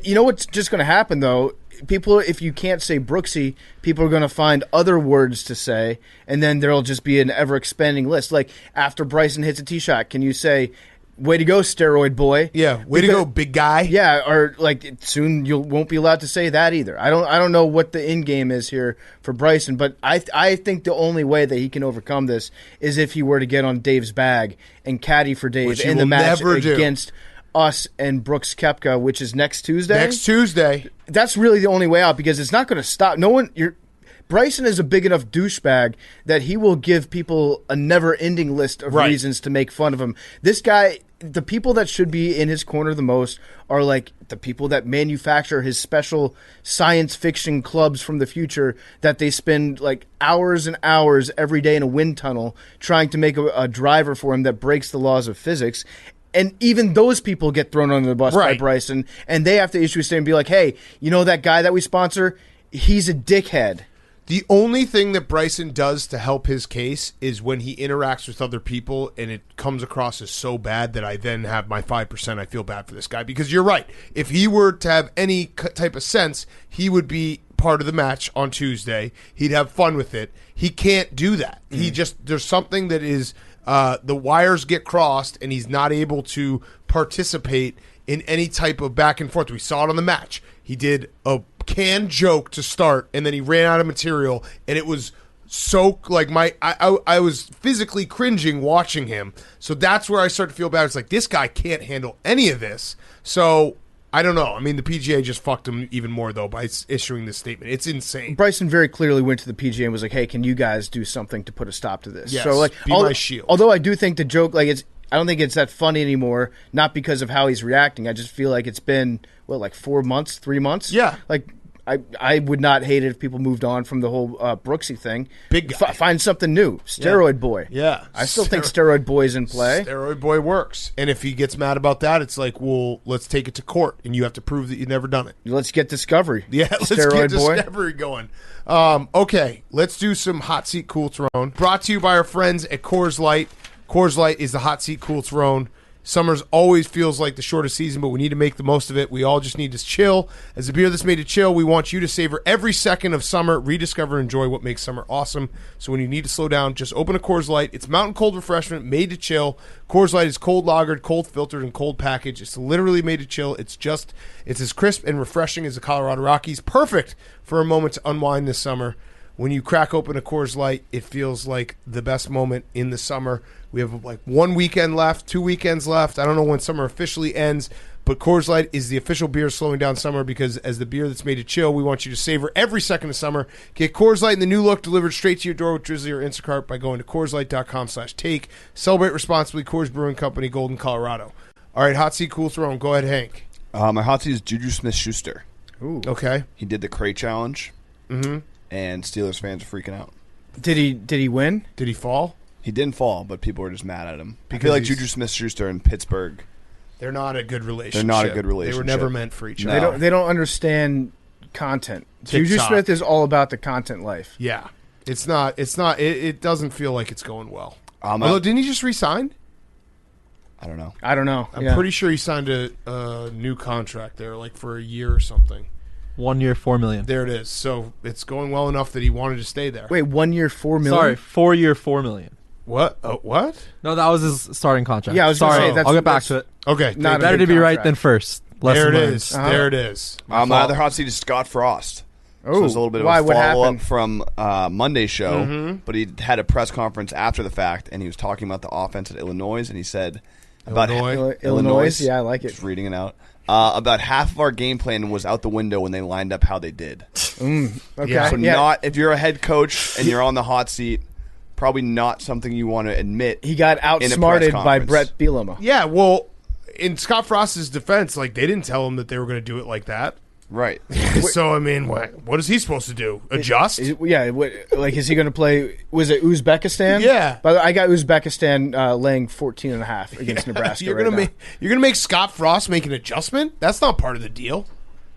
You know what's just going to happen though? People, if you can't say Brooksy, people are going to find other words to say, and then there'll just be an ever expanding list. Like after Bryson hits a tee shot, can you say, "Way to go, steroid boy"? Yeah, way to go, big guy. Yeah, or like soon you won't be allowed to say that either. I don't know what the end game is here for Bryson, but I think the only way that he can overcome this is if he were to get on Dave's bag and caddy for Dave in the match against us and Brooks Koepka, which is next Tuesday. Next Tuesday. That's really the only way out because it's not going to stop. Bryson is a big enough douchebag that he will give people a never-ending list of reasons to make fun of him. This guy, the people that should be in his corner the most are like the people that manufacture his special science fiction clubs from the future that they spend like hours and hours every day in a wind tunnel trying to make a driver for him that breaks the laws of physics. And even those people get thrown under the bus by Bryson, and they have to issue a statement and be like, hey, you know that guy that we sponsor? He's a dickhead. The only thing that Bryson does to help his case is when he interacts with other people and it comes across as so bad that I then have my 5% I feel bad for this guy. Because you're right. If he were to have any type of sense, he would be part of the match on Tuesday. He'd have fun with it. He can't do that. He just, there's something that is, the wires get crossed and he's not able to participate in any type of back and forth. We saw it on the match. He did a canned joke to start, and then he ran out of material, and it was so like I was physically cringing watching him. So that's where I start to feel bad. It's like this guy can't handle any of this. So I don't know. I mean, the PGA just fucked him even more though by issuing this statement. It's insane. Bryson very clearly went to the PGA and was like, "Hey, can you guys do something to put a stop to this?" Yes, so like, be my shield. Although I do think the joke, like I don't think it's that funny anymore. Not because of how he's reacting. I just feel like it's been like 4 months, 3 months. Yeah, like. I would not hate it if people moved on from the whole Brooksy thing. Big guy. Find something new. Steroid boy. Yeah. I still think Steroid boy's in play. Steroid boy works. And if he gets mad about that, it's like, well, let's take it to court, and you have to prove that you've never done it. Let's get Discovery. Yeah, let's Steroid get Discovery going. Okay, let's do some Hot Seat Cool Throne. Brought to you by our friends at Coors Light. Coors Light is the Hot Seat Cool Throne. Summer's always feels like the shortest season, but we need to make the most of it. We all just need to chill. As a beer that's made to chill, we want you to savor every second of summer, rediscover and enjoy what makes summer awesome. So when you need to slow down, just open a Coors Light. It's mountain cold refreshment made to chill. Coors Light is cold lagered, cold filtered, and cold packaged. It's literally made to chill. It's as crisp and refreshing as the Colorado Rockies. Perfect for a moment to unwind this summer. When you crack open a Coors Light, it feels like the best moment in the summer. We have like 1 weekend left, 2 weekends left. I don't know when summer officially ends, but Coors Light is the official beer slowing down summer because as the beer that's made to chill, we want you to savor every second of summer. Get Coors Light in the new look delivered straight to your door with Drizzly or Instacart by going to CoorsLight.com/take. Celebrate responsibly. Coors Brewing Company, Golden, Colorado. All right, Hot Seat Cool Throne. Go ahead, Hank. My hot seat is Juju Smith-Schuster. Ooh. Okay. He did the crate challenge, Mm-hmm. and Steelers fans are freaking out. Did he win? Did he fall? He didn't fall, but people were just mad at him. Because I feel like he's- Juju Smith-Schuster and Pittsburgh, They're not a good relationship. They're not a good They were relationship. never meant for each No. other. They don't understand content. Juju TikTok. Smith is all about the content life. Yeah. It's not. It doesn't feel like it's going well. I'm Although, out. didn't he just resign? I don't know. I don't know. I'm pretty sure he signed a new contract there, like for a year or something. 1 year, $4 million. There it is. So it's going well enough that he wanted to stay there. Wait, 1 year, $4 million? Sorry, 4 year, $4 million. What? What? No, that was his starting contract. Yeah, I was gonna sorry. say, that's- I'll get back that's- to it. Okay. Not a Better big to be right contract. than first. There Lesson it learned. is. There it is. My other hot seat is Scott Frost. Oh, So there's a little bit of why? a What follow-up happened? from Monday's show, Mm-hmm. but he had a press conference after the fact, and he was talking about the offense at Illinois, and he said about Illinois? Yeah, I like it. Just reading it out. About half of our game plan was out the window when they lined up how they did. Okay. Yeah. So Yeah. not if you're a head coach and you're on the hot seat, probably not something you want to admit. He got in a press outsmarted by conference. Brett Bielema. Yeah. Well, in Scott Frost's defense, like they didn't tell him that they were going to do it like that. Right. So I mean, what is he supposed to do? Adjust? Is he going to play? Was it Uzbekistan? Yeah. But I got Uzbekistan laying 14.5 against Nebraska. You're right gonna now. you're gonna make Scott Frost make an adjustment? That's not part of the deal.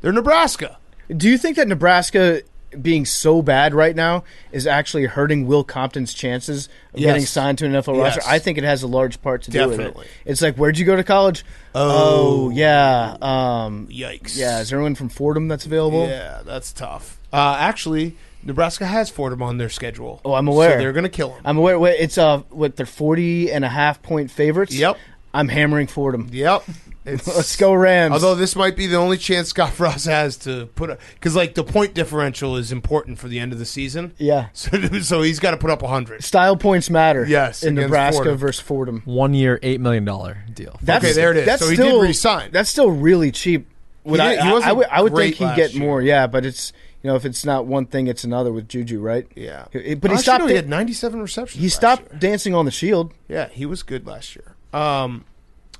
They're Nebraska. Do you think that Nebraska being so bad right now is actually hurting Will Compton's chances of Yes. getting signed to an NFL Yes. roster? I think it has a large part to do with Definitely. it. It's like, where'd you go to college? Oh. Yeah. Yikes. Yeah. Is there anyone from Fordham that's available? Yeah, that's tough. Actually, Nebraska has Fordham on their schedule. Oh, I'm aware. So they're going to kill him. I'm aware. It's they're 40.5-point favorites. Yep. I'm hammering Fordham. Yep. Let's go Rams. Although this might be the only chance Scott Frost has to put because like the point differential is important for the end of the season. Yeah. So he's got to put up 100. Style points matter. Yes, in against Nebraska Fordham. versus Fordham. 1 year, $8 million deal. Okay, there it is. That's So he still, did re-sign. That's still really cheap. He wasn't I would great think he'd last get year. more. Yeah, but it's if it's not one thing, it's another with Juju, right? Yeah. But he Actually, stopped. no, he had 97 receptions. He last stopped year. dancing on the shield. Yeah, he was good last year. All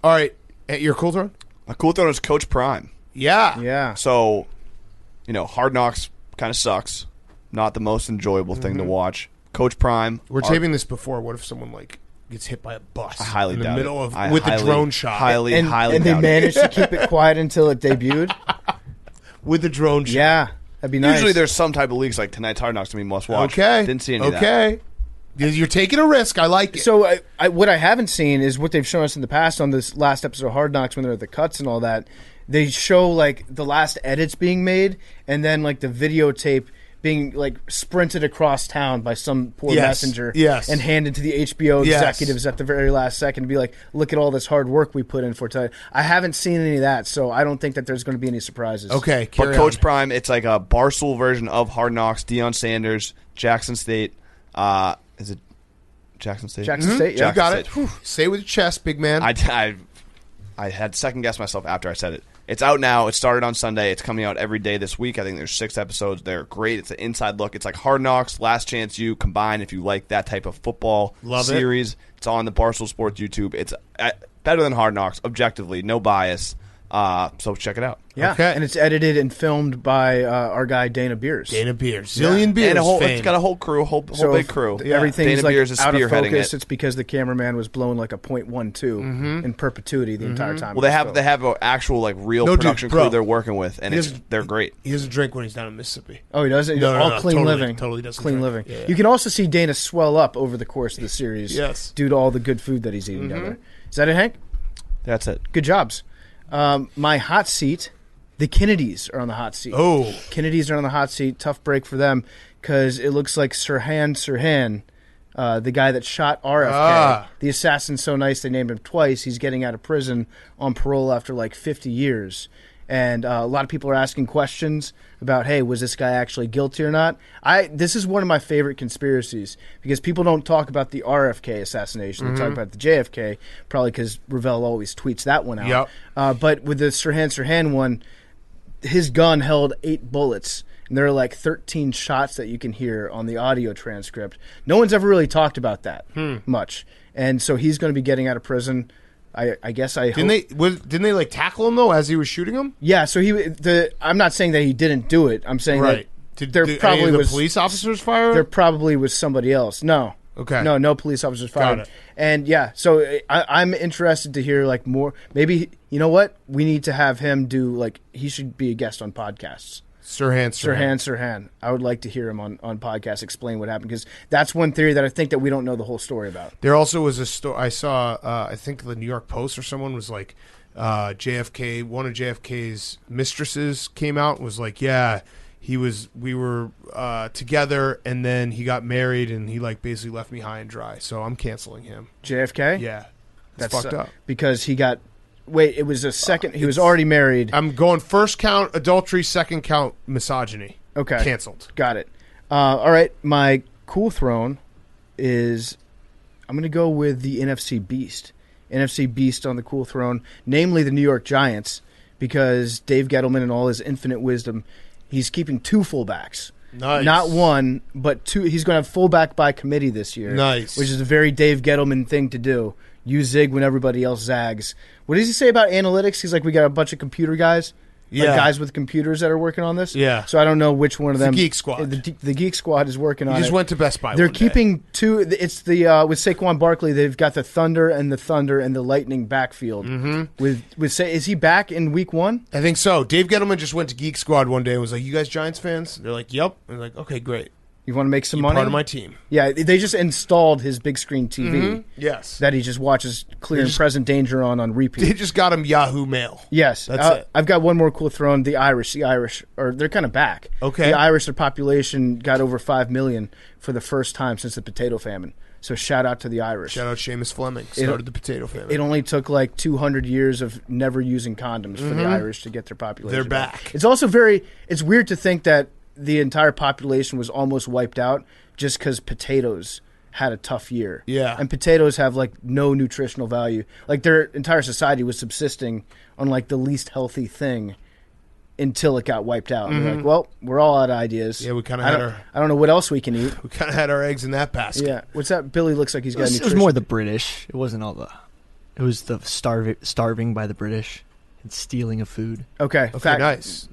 right, your cool turn. A cool throw is Coach Prime. Yeah. Yeah. So, Hard Knocks kind of sucks. Not the most enjoyable thing to watch. Coach Prime. We're taping this before. What if someone like gets hit by a bus. I highly in the doubt middle it. of with the drone shot. Highly And they doubt it. managed to keep it quiet until it debuted. With the drone shot. Yeah, that'd be nice. Usually there's some type of leaks like tonight's Hard Knocks to be must watch. Okay. Didn't see any of that. Okay. You're taking a risk. I like it. So what I haven't seen is what they've shown us in the past on this last episode of Hard Knocks when they're at the cuts and all that. They show like the last edits being made and then like the videotape being like sprinted across town by some poor messenger and handed to the HBO executives at the very last second to be like, look at all this hard work we put in for tonight. I haven't seen any of that, so I don't think that there's going to be any surprises. Okay, But Coach Prime, it's like a Barstool version of Hard Knocks. Deion Sanders, Jackson State. Is it Jackson State? Jackson State, yeah. You got it. Say it with your chest, big man. I had second guessed myself after I said it. It's out now. It started on Sunday. It's coming out every day this week. I think there's 6 episodes. They're great. It's an inside look. It's like Hard Knocks, Last Chance U combined if you like that type of football series. It's on the Barstool Sports YouTube. It's better than Hard Knocks, objectively. No bias. So check it out. Yeah, okay. And it's edited and filmed by our guy Dana Beers. Dana Beers. Zillion Beers. And it's got a whole crew, whole big crew. Everything's Dana like Beers is out of spearheading focus. it. It's because the cameraman was blowing like a .12 in perpetuity the entire time. Well, they have an actual like real production crew they're working with, and they're great. He doesn't drink when he's down in Mississippi. Oh, he doesn't? No, all clean totally, living. Totally doesn't clean drink. living. Yeah. You can also see Dana swell up over the course of the series Yes. due to all the good food that he's eating down there. Is that it, Hank? That's it. Good jobs. My hot seat, the Kennedys are on the hot seat. Oh. Kennedys are on the hot seat. Tough break for them because it looks like Sirhan, the guy that shot RFK, the assassin so nice they named him twice. He's getting out of prison on parole after like 50 years. And a lot of people are asking questions about, hey, was this guy actually guilty or not? This is one of my favorite conspiracies because people don't talk about the RFK assassination. They talk about the JFK, probably because Ravel always tweets that one out. Yep. But with the Sirhan one, his gun held 8 bullets. And there are like 13 shots that you can hear on the audio transcript. No one's ever really talked about that much. And so he's going to be getting out of prison. I guess I didn't they like tackle him though as he was shooting him? Yeah, so I'm not saying that he didn't do it. I'm saying that Did probably any of was the police officers fire? There probably was somebody else. No. Okay. No police officers fired. Got it. And yeah, so I'm interested to hear like more. Maybe you know what we need to have him do. Like he should be a guest on podcasts. Sirhan. I would like to hear him on podcasts explain what happened because that's one theory that I think that we don't know the whole story about. There also was a story I saw. I think the New York Post or someone was like, JFK. One of JFK's mistresses came out and was like, yeah, we were together and then he got married and he like basically left me high and dry. So I'm canceling him. JFK. Yeah, that's fucked up because he got. Wait, it was a second. He was already married. I'm going first count adultery, second count misogyny. Okay. Canceled. Got it. All right. My cool throne is I'm going to go with the NFC Beast. NFC Beast on the cool throne, namely the New York Giants, because Dave Gettleman, in all his infinite wisdom, he's keeping 2 fullbacks. Nice. Not 1, but 2. He's going to have fullback by committee this year. Nice. Which is a very Dave Gettleman thing to do. You zig when everybody else zags. What does he say about analytics? He's like, we got a bunch of computer guys. Yeah. Like guys with computers that are working on this. Yeah. So I don't know which one of them. The Geek Squad. The Geek Squad is working on it. He just went to Best Buy. They're one day. keeping 2. It's the with Saquon Barkley. They've got the Thunder and the Lightning backfield. Mm-hmm. Is he back in week 1? I think so. Dave Gettleman just went to Geek Squad one day and was like, "You guys Giants fans?" They're like, "Yep." And they're like, "Okay, great. You want to make some You're money?" part of my team. Yeah, they just installed his big screen TV. Yes. That he just watches Clear and Present Danger on repeat. They just got him Yahoo Mail. Yes. That's it. I've got one more cool throne. The Irish, they're kind of back. Okay. The Irish, their population got over 5 million for the first time since the potato famine. So shout out to the Irish. Shout out Seamus Fleming. Started the potato famine. It only took like 200 years of never using condoms for the Irish to get their population. They're back. It's also it's weird to think that the entire population was almost wiped out just because potatoes had a tough year. Yeah. And potatoes have like no nutritional value. Like their entire society was subsisting on like the least healthy thing until it got wiped out. And they're like, well, we're all out of ideas. Yeah, we kind of had I don't know what else we can eat. we kind of had our eggs in that basket. Yeah. What's that? Billy looks like he's got It was more the British. It wasn't all the. It was the starving by the British and stealing of food. Okay. Okay, nice.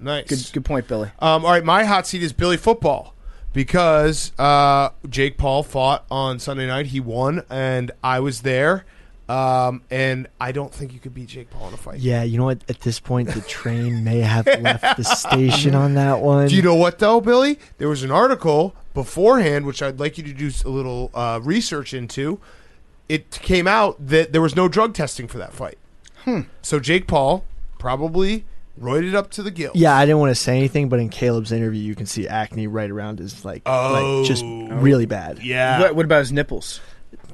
Good point, Billy. All right, my hot seat is Billy Football. because Jake Paul fought on Sunday night. He won, and I was there. And I don't think you could beat Jake Paul in a fight. Yeah, you know what? At this point, the train may have left the station on that one. Do you know what, though, Billy? There was an article beforehand, which I'd like you to do a little research into. It came out that there was no drug testing for that fight. So Jake Paul probably roided up to the gills. Yeah, I didn't want to say anything, but in Caleb's interview, you can see acne right around his, like just really bad. Yeah. What about his nipples?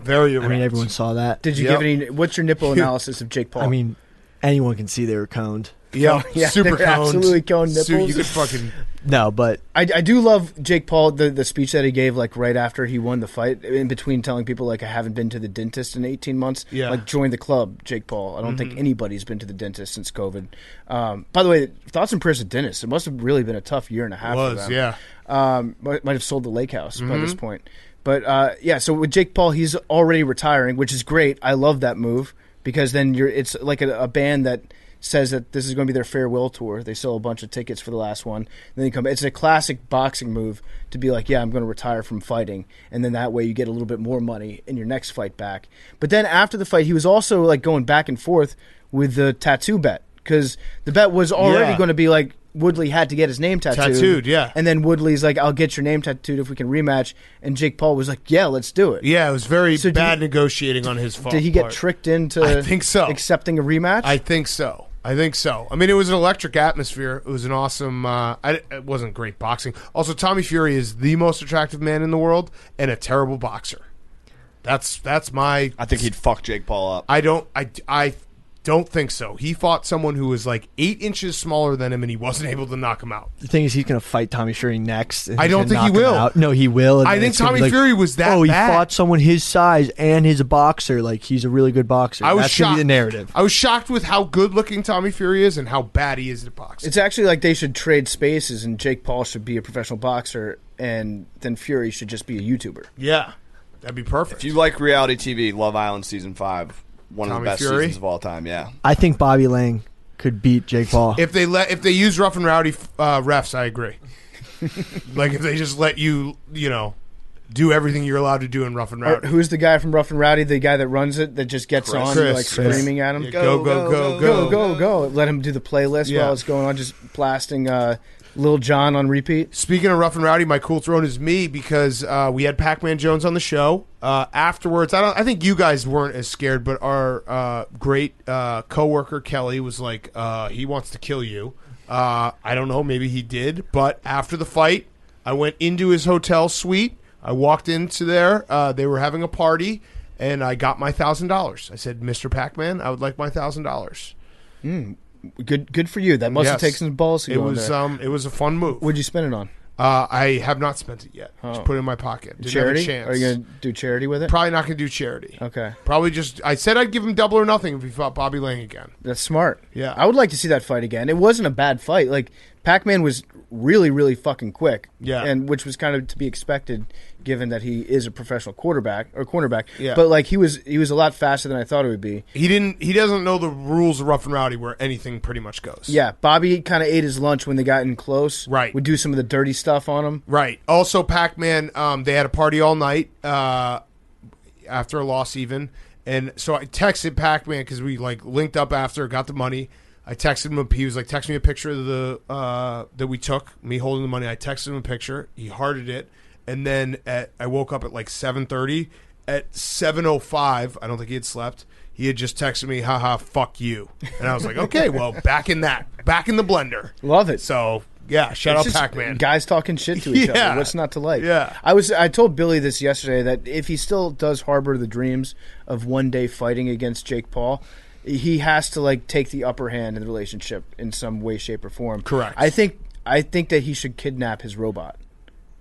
Very erect. I mean, everyone saw that. Did you give any? What's your nipple analysis of Jake Paul? I mean, anyone can see they were coned. Yeah, super they're coned. absolutely coned nipples. You could fucking... No, but I do love Jake Paul, the speech that he gave like right after he won the fight, in between telling people like I haven't been to the dentist in 18 months. Yeah. Like join the club, Jake Paul. I don't think anybody's been to the dentist since COVID. By the way, thoughts and prayers to dentists. It must have really been a tough year and a half for them. Yeah. Might have sold the lake house by this point. But yeah, so with Jake Paul, he's already retiring, which is great. I love that move because then it's like a band that says that this is going to be their farewell tour. They sell a bunch of tickets for the last one. And then they come. It's a classic boxing move to be like, yeah, I'm going to retire from fighting, and then that way you get a little bit more money in your next fight back. But then after the fight, he was also like going back and forth with the tattoo bet because the bet was already going to be like Woodley had to get his name tattooed. Yeah. And then Woodley's like, I'll get your name tattooed if we can rematch. And Jake Paul was like, yeah, let's do it. Yeah, it was very bad negotiating on his part. Did he get tricked into I think so. accepting a rematch? I think so. I mean, it was an electric atmosphere. It was an awesome... it wasn't great boxing. Also, Tommy Fury is the most attractive man in the world and a terrible boxer. That's my... I think he'd fuck Jake Paul up. I don't think so. He fought someone who was like 8 inches smaller than him, and he wasn't able to knock him out. the thing is, he's going to fight Tommy Fury next. And I he's don't gonna think he knock him will. out. No, he will. And I then think it's gonna be Tommy Fury was that he bad. fought someone his size and he's a boxer. Like, he's a really good boxer. I was That's going to shocked. be the narrative. I was shocked with how good-looking Tommy Fury is and how bad he is at boxing. It's actually like they should trade spaces, and Jake Paul should be a professional boxer, and then Fury should just be a YouTuber. Yeah, that'd be perfect. If you like reality TV, Love Island Season 5, one of Tommy the best Fury? seasons of all time, yeah. I think Bobby Lang could beat Jake Paul. If they use rough and rowdy refs, I agree. Like if they just let you do everything you're allowed to do in rough and rowdy. Who's the guy from Rough and Rowdy, the guy that runs it, that just gets on Chris. like screaming at him? Yeah, go. Let him do the playlist Yeah. while it's going on, just blasting Lil Jon on repeat. Speaking of rough and rowdy, my cool throne is me because we had Pac-Man Jones on the show. Afterwards, I think you guys weren't as scared, but our great coworker Kelly was like, he wants to kill you. I don't know, maybe he did. But after the fight, I went into his hotel suite. I walked into there. They were having a party, and I got my $1,000. I said, Mr. Pac-Man, I would like my $1,000. Good for you. That must have taken some balls to It go in was there. it was a fun move. What'd you spend it on? I have not spent it yet. Just put it in my pocket. Didn't have a Charity? chance. Are you going to do charity with it? Probably not going to do charity. Okay. Probably just... I said I'd give him double or nothing if he fought Bobby Lang again. That's smart. Yeah. I would like to see that fight again. It wasn't a bad fight. Like, Pac-Man was really, really fucking quick. Yeah. And which was kind of to be expected given that he is a professional cornerback. Yeah. But like he was a lot faster than I thought it would be. He doesn't know the rules of rough and rowdy where anything pretty much goes. Yeah. Bobby kind of ate his lunch when they got in close. Right. Would do some of the dirty stuff on him. Right. Also, Pac-Man, they had a party all night after a loss even. And so I texted Pac-Man because we like linked up after, got the money. I texted him. He was like, text me a picture of the that we took, me holding the money. I texted him a picture. He hearted it. And then I woke up at like 7:30. At 7:05, I don't think he had slept. He had just texted me, haha, fuck you. And I was like, okay, well, back in the blender. Love it. So, yeah, shout out It's just Pac-Man. Guys talking shit to each Yeah. other. What's not to like? Yeah. I told Billy this yesterday that if he still does harbor the dreams of one day fighting against Jake Paul, he has to like take the upper hand in the relationship in some way, shape, or form. Correct. I think that he should kidnap his robot.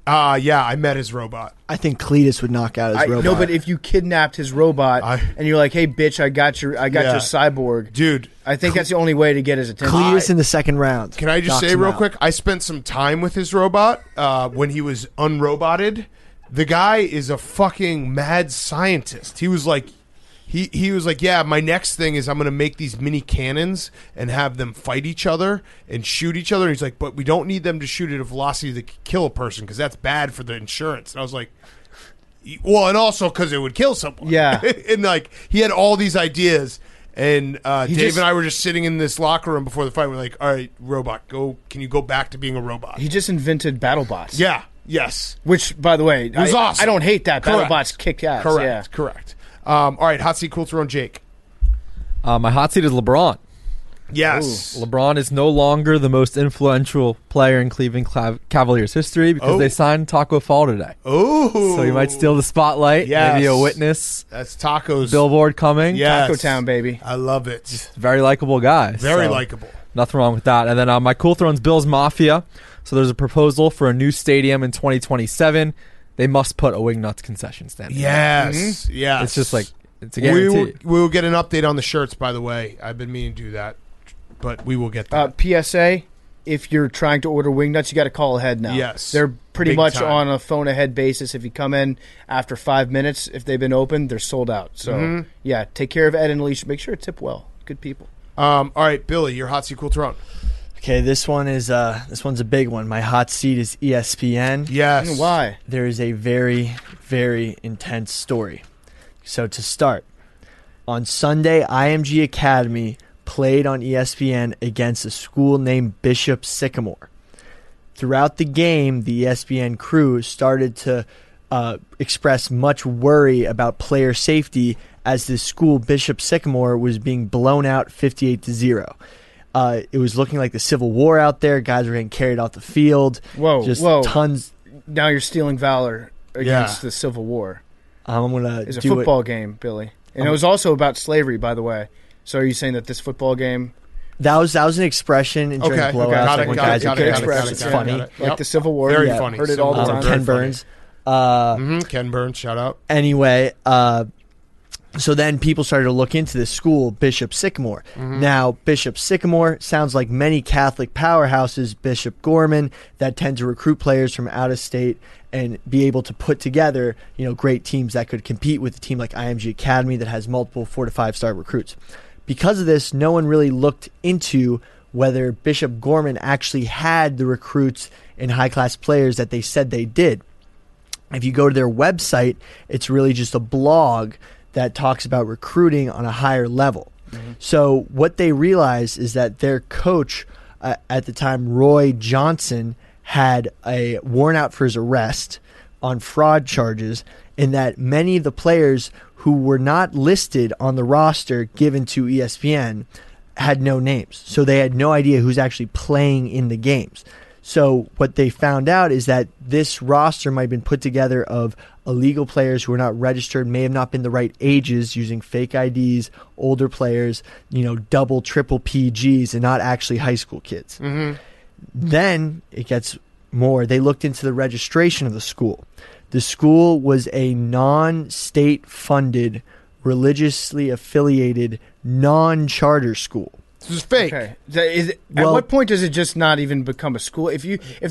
Yeah, I met his robot. I think Cletus would knock out his robot. No, but if you kidnapped his robot and you're like, "Hey, bitch, I got your cyborg," Dude, I think that's the only way to get his attention. Cletus in the second round. Can I just knocks say him real out. quick? I spent some time with his robot when he was unroboted. The guy is a fucking mad scientist. He was like, he was like, yeah, my next thing is I'm going to make these mini cannons and have them fight each other and shoot each other. And he's like, but we don't need them to shoot at a velocity that could kill a person because that's bad for the insurance. And I was like, well, and also because it would kill someone. Yeah. And like he had all these ideas. And Dave and I were just sitting in this locker room before the fight. We're like, all right, robot, go. Can you go back to being a robot? He just invented BattleBots. Yeah. Yes. Which, by the way, was awesome. I don't hate that. Correct. BattleBots kick ass. Correct. Yeah. Correct. All right, hot seat, cool throne, Jake. My hot seat is LeBron. Yes. LeBron is no longer the most influential player in Cleveland Cavaliers history because they signed Taco Fall today. Oh. So he might steal the spotlight. Yes. Maybe a witness. That's Tacos. Billboard coming. Yes. Taco Town, baby. I love it. Very likable guy. Very so likable. Nothing wrong with that. And then my cool throne's Bills Mafia. So there's a proposal for a new stadium in 2027. They must put a Wingnuts concession stand. Yes. Yes. It's just like, it's a guarantee. We will get an update on the shirts, by the way. I've been meaning to do that, but we will get that. PSA, if you're trying to order Wingnuts, you got to call ahead now. Yes. They're pretty Big much time. on a phone ahead basis. If you come in after 5 minutes, if they've been open, they're sold out. So, yeah, take care of Ed and Alicia. Make sure to tip well. Good people. All right, Billy, your hot seat, cool throne. Okay, this one's a big one. My hot seat is ESPN. Yes. Why? There is a very, very intense story. So to start, on Sunday, IMG Academy played on ESPN against a school named Bishop Sycamore. Throughout the game, the ESPN crew started to express much worry about player safety as the school, Bishop Sycamore, was being blown out 58-0. It was looking like the Civil War out there. Guys were getting carried off the field. Whoa. Tons. Now you're stealing valor against the Civil War. I'm going to It's a football game, Billy. And it was also about slavery, by the way. So are you saying that this football game... That was an expression in during blowouts. Got like it, when got it, guys got would it, get got it, expressed. got it, It's got it, funny. got it. Like Yep. the Civil War. Very Yeah, funny. Heard it all the Civil War, time. very Ken funny. Burns. Ken Burns, shout out. Anyway, so then people started to look into this school, Bishop Sycamore. Now, Bishop Sycamore sounds like many Catholic powerhouses, Bishop Gorman, that tend to recruit players from out of state and be able to put together, great teams that could compete with a team like IMG Academy that has multiple 4 to 5 star recruits. Because of this, no one really looked into whether Bishop Gorman actually had the recruits and high-class players that they said they did. If you go to their website, it's really just a blog that talks about recruiting on a higher level. So what they realized is that their coach at the time, Roy Johnson, had a warrant out for his arrest on fraud charges, and that many of the players who were not listed on the roster given to ESPN had no names. So they had no idea who's actually playing in the games. So what they found out is that this roster might have been put together of illegal players who were not registered, may have not been the right ages, using fake IDs, older players, double, triple PGs, and not actually high school kids. Then it gets more. They looked into the registration of the school. The school was a non-state funded, religiously affiliated, non-charter school. This is fake. Okay. At what point does it just not even become a school? If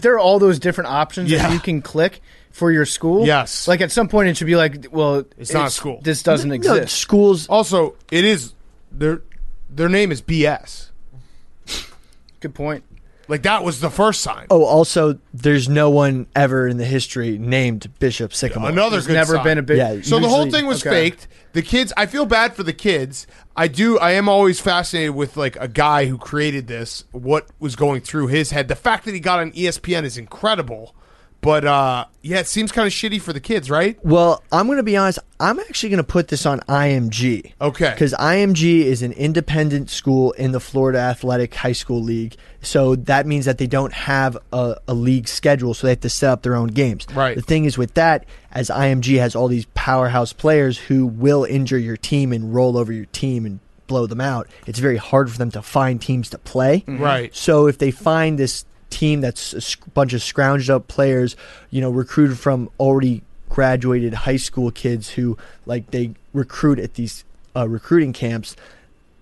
there are all those different options that you can click for your school, Yes. like at some point it should be like, well, It's not a school. This doesn't No, exist. schools. Also, it is their name is BS. Good point. Like that was the first sign. Oh, also, there's no one ever in the history named Bishop Sycamore. Another There's good never sign. been a big. Yeah. So the whole Usually- thing was okay. faked. The kids, I feel bad for the kids. I am always fascinated with like a guy who created this, what was going through his head. The fact that he got on ESPN is incredible. But it seems kind of shitty for the kids, right? Well, I'm going to be honest. I'm actually going to put this on IMG. Okay. Because IMG is an independent school in the Florida Athletic High School League. So that means that they don't have a league schedule, so they have to set up their own games. Right. The thing is with that, as IMG has all these powerhouse players who will injure your team and roll over your team and blow them out, it's very hard for them to find teams to play. Right. So if they find this team that's a bunch of scrounged up players, recruited from already graduated high school kids who they recruit at these recruiting camps,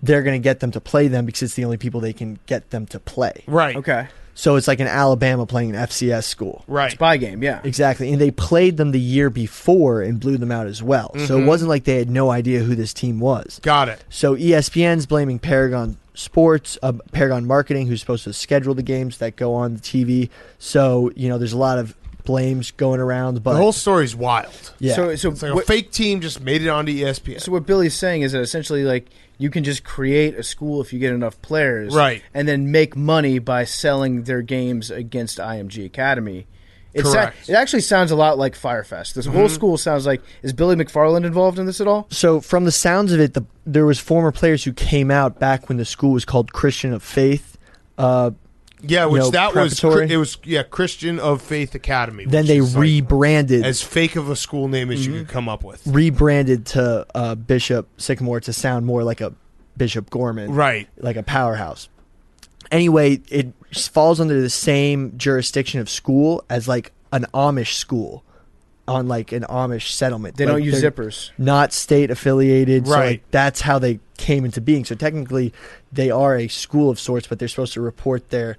they're going to get them to play them because it's the only people they can get them to play. Right. Okay. So it's like an Alabama playing an FCS school. Right. Spy game, yeah. Exactly. And they played them the year before and blew them out as well. So it wasn't like they had no idea who this team was. Got it. So ESPN's blaming Paragon Sports, Paragon Marketing, who's supposed to schedule the games that go on the TV. So, there's a lot of blames going around. But The whole story's wild. yeah. So It's like a fake team just made it onto ESPN. So what Billy's saying is that essentially, like, you can just create a school if you get enough players, Right. and then make money by selling their games against IMG Academy. Correct. It actually sounds a lot like Firefest. This whole school sounds like. Is Billy McFarland involved in this at all? So from the sounds of it, there was former players who came out back when the school was called Christian of Faith. Yeah, which that was preparatory. it was Christian of Faith Academy. Then which they is, like, rebranded as fake of a school name as you could come up with. rebranded to Bishop Sycamore to sound more like a Bishop Gorman, Right. like a powerhouse. Anyway, it falls under the same jurisdiction of school as like an Amish school on like an Amish settlement. They Like, don't use they're zippers. Not state affiliated, so Right. like, that's how they came into being. So technically, they are a school of sorts, but they're supposed to report their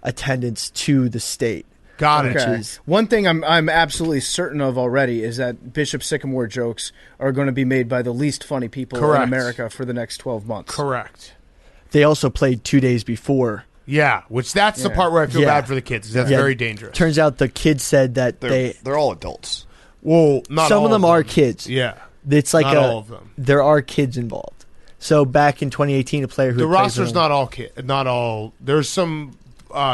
attendance to the state. Got it. Okay. is- One thing I'm absolutely certain of already is that Bishop Sycamore jokes are going to be made by the least funny people Correct. in America for the next 12 months. Correct. They also played 2 days before. Yeah, which that's the Yeah. part where I feel Yeah. bad for the kids. That's Yeah. very dangerous. Turns out the kids said that They're all adults. Well, not some all of them are kids. Yeah. It's like Not all of them. there are kids involved. So back in 2018, a player who The had played roster's for- not all not all. There's some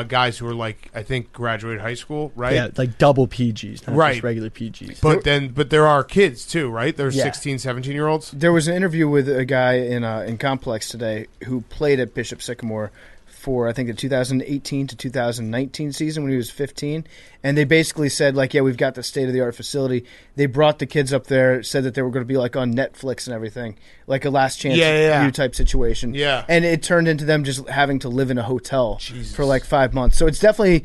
guys who are like I think graduated high school, right? yeah, like double PGs, not Right. just regular PGs. But there are kids too, right? There's Yeah. 16, 17-year-olds. There was an interview with a guy in Complex today who played at Bishop Sycamore for, I think, the 2018 to 2019 season when he was 15. And they basically said, like, yeah, we've got the state-of-the-art facility. They brought the kids up there, said that they were going to be, like, on Netflix and everything, like a Last Chance U type situation. Yeah. And it turned into them just having to live in a hotel Jesus. for, like, 5 months. So it's definitely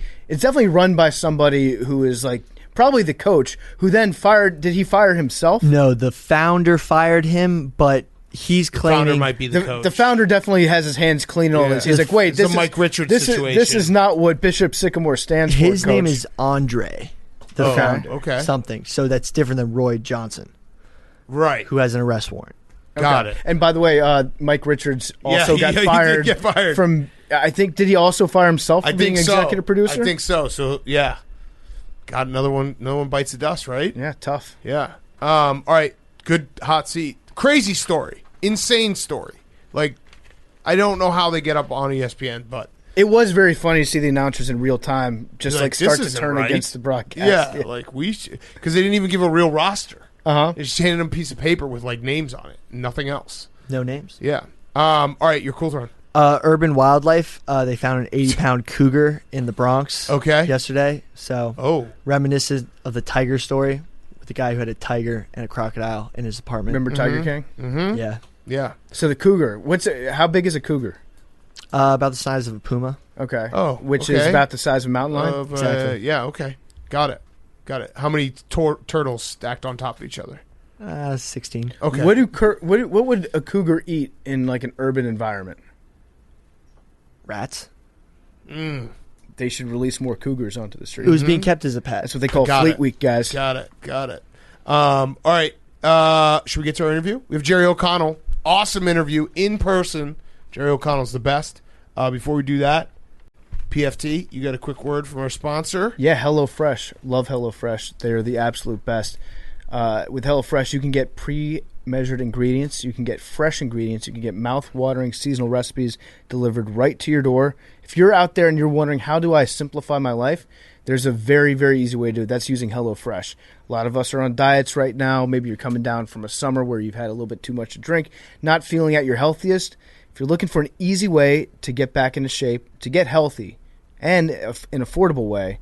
run by somebody who is, like, probably the coach, who then fired – did he fire himself? No, the founder fired him, but he's Founder claiming might be the coach. The founder definitely has his hands clean and all Yeah. this. He's like, wait, It's a this is Mike Richards this situation. This is not what Bishop Sycamore stands for. his name Coach. is Andre, the Oh, founder. okay. Something. So that's different than Roy Johnson, right. who has an arrest warrant. Got it. And by the way, Mike Richards also Yeah, got he did fired. get fired. From. I think did he also fire himself for I being think so. executive producer? I think so. So yeah, got another one. No one bites the dust, right? Yeah, tough. Yeah. All right. Good hot seat. Crazy story. Insane story. Like, I don't know how they get up on ESPN, but It was very funny to see the announcers in real time just Like, like start this to isn't turn right. against the broadcast. yeah, like because they didn't even give a real roster. Uh-huh. They just handed them a piece of paper with like names on it, nothing else. No names. Yeah. All right, your cool throne. Urban Wildlife, they found an 80-pound cougar in the Bronx Okay. yesterday. So Oh, reminiscent of the tiger story with the guy who had a tiger and a crocodile in his apartment. Remember Tiger King? mm-hmm. Yeah. Yeah. So the cougar. How big is a cougar? About the size of a puma. Okay. Oh, Which is okay. about the size of a mountain lion. Exactly. Yeah. Okay. Got it. How many turtles stacked on top of each other? 16. Okay. What would a cougar eat in like an urban environment? Rats. They should release more cougars onto the street. It was being kept as a pet. That's what they call Got Fleet it. Week, guys. Got it. All right. Should we get to our interview? We have Jerry O'Connell. Awesome interview in person. Jerry O'Connell's the best. Before we do that, PFT, you got a quick word from our sponsor? Yeah, HelloFresh. Love HelloFresh. They're the absolute best. With HelloFresh, you can get pre-measured ingredients. You can get fresh ingredients. You can get mouth-watering seasonal recipes delivered right to your door. If you're out there and you're wondering, how do I simplify my life? There's a very, very easy way to do it. That's using HelloFresh. A lot of us are on diets right now. Maybe you're coming down from a summer where you've had a little bit too much to drink, not feeling at your healthiest. If you're looking for an easy way to get back into shape, to get healthy, and an affordable way,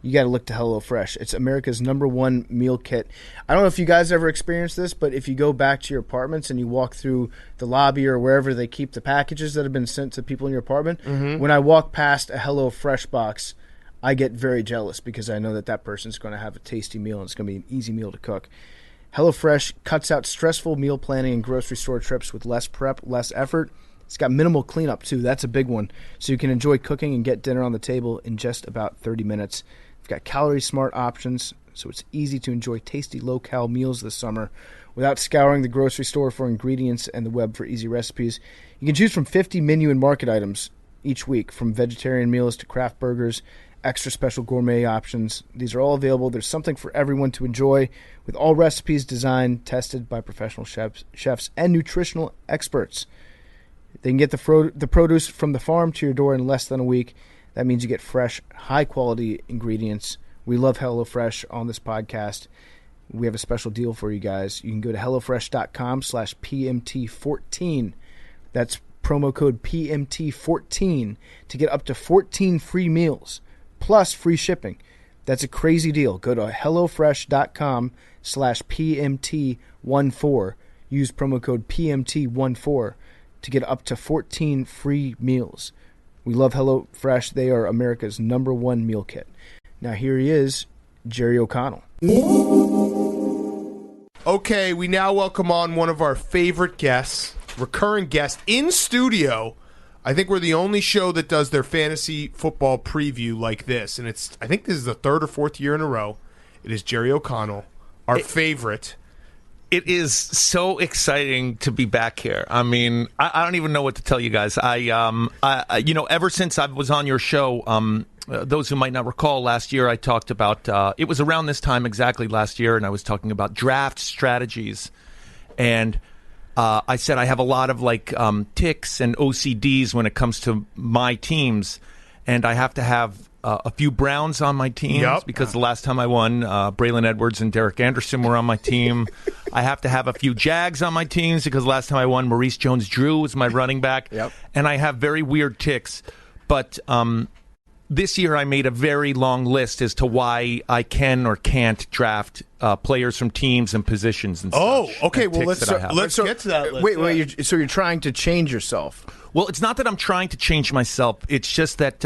you got to look to HelloFresh. It's America's #1 meal kit. I don't know if you guys ever experienced this, but if you go back to your apartments and you walk through the lobby or wherever they keep the packages that have been sent to people in your apartment, when I walk past a HelloFresh box, I get very jealous because I know that person's going to have a tasty meal and it's going to be an easy meal to cook. HelloFresh cuts out stressful meal planning and grocery store trips with less prep, less effort. It's got minimal cleanup, too. That's a big one. So you can enjoy cooking and get dinner on the table in just about 30 minutes. It's got calorie-smart options, so it's easy to enjoy tasty, low-cal meals this summer without scouring the grocery store for ingredients and the web for easy recipes. You can choose from 50 menu and market items each week, from vegetarian meals to craft burgers, extra special gourmet options. These are all available. There's something for everyone to enjoy, with all recipes designed, tested by professional chefs and nutritional experts. They can get the produce from the farm to your door in less than a week. That means you get fresh, high-quality ingredients. We love HelloFresh on this podcast. We have a special deal for you guys. You can go to HelloFresh.com/PMT14. That's promo code PMT14 to get up to 14 free meals, plus free shipping. That's a crazy deal. Go to HelloFresh.com/PMT14. Use promo code PMT14 to get up to 14 free meals. We love HelloFresh. They are America's #1 meal kit. Now here he is, Jerry O'Connell. Okay, we now welcome on one of our favorite guests, recurring guest in studio. I think we're the only show that does their fantasy football preview like this, and I think this is the 3rd or 4th year in a row. It is Jerry O'Connell, our favorite. It is so exciting to be back here. I mean, I don't even know what to tell you guys. Ever since I was on your show, those who might not recall, last year I talked about, it was around this time exactly last year, and I was talking about draft strategies. And I said I have a lot of tics and OCDs when it comes to my teams, and I have to have a few Browns on my team because the last time I won, Braylon Edwards and Derek Anderson were on my team. I have to have a few Jags on my teams because the last time I won, Maurice Jones-Drew was my running back. And I have very weird tics. But this year I made a very long list as to why I can or can't draft players from teams and positions and such. Okay. Well, let's get to that list. Wait. So you're trying to change yourself? Well, it's not that I'm trying to change myself. It's just that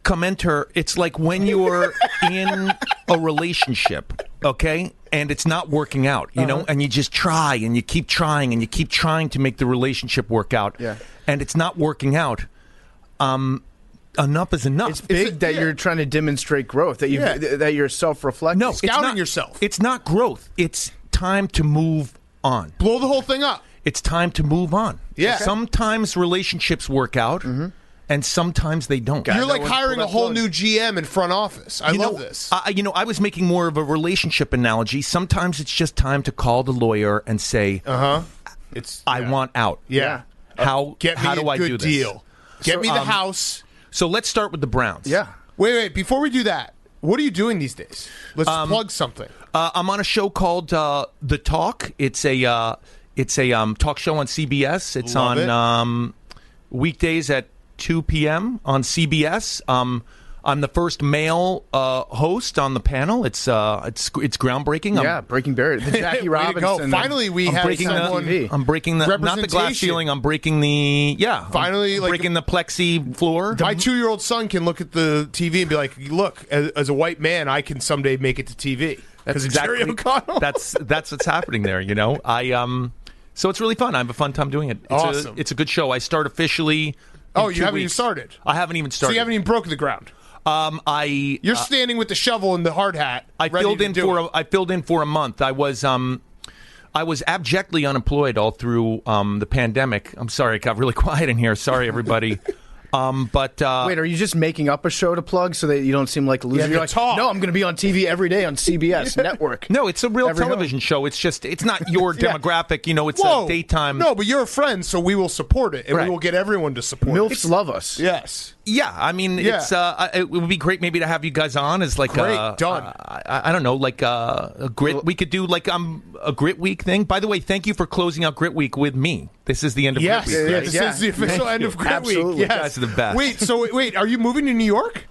commenter, it's like when you're in a relationship, okay, and it's not working out, you know, and you just try and you keep trying and you keep trying to make the relationship work out, and it's not working out. Enough is enough. It's big that you're trying to demonstrate growth, that you're self-reflecting. No, scouting yourself. It's not growth. It's time to move on. Blow the whole thing up. It's time to move on. Yeah. Sometimes relationships work out. And sometimes they don't. You're like hiring a whole new GM in front office. I love this. I was making more of a relationship analogy. Sometimes it's just time to call the lawyer and say, I want out. Yeah. How do I do this? Deal. Get me the house. So let's start with the Browns. Yeah. Wait. Before we do that, what are you doing these days? Let's plug something. I'm on a show called The Talk. It's a talk show on CBS. It's on weekdays at 2 p.m. on CBS. I'm the first male host on the panel. It's groundbreaking. Breaking barriers. The Jackie Robinson. Finally, we have someone. I'm breaking the not the glass ceiling. I'm breaking the Finally, breaking the plexi floor. My 2-year-old son can look at the TV and be like, "Look, as a white man, I can someday make it to TV." That's exactly. That's what's happening there. You know, so it's really fun. I have a fun time doing it. It's awesome. It's a good show. I start officially. Oh, you haven't even started? I haven't even started. So you haven't even broken the ground? You're standing with the shovel and the hard hat. I filled in for a month. I was abjectly unemployed all through the pandemic. I'm sorry, it got really quiet in here. Sorry, everybody. Wait, are you just making up a show to plug so that you don't seem like a loser? You're like, no, I'm going to be on TV every day on CBS Network. No, it's a real television show. It's just, it's not your demographic. You know, it's a daytime. No, but you're a friend, so we will support it, and we will get everyone to support it. MILFs love us. Yes. Yeah, I mean, it's it would be great maybe to have you guys on as like done. I don't know, like a grit. We could do like a Grit Week thing. By the way, thank you for closing out Grit Week with me. This is the end of Grit Week. This is the official end of Grit Week. Yes. You guys are the best. Wait, are you moving to New York?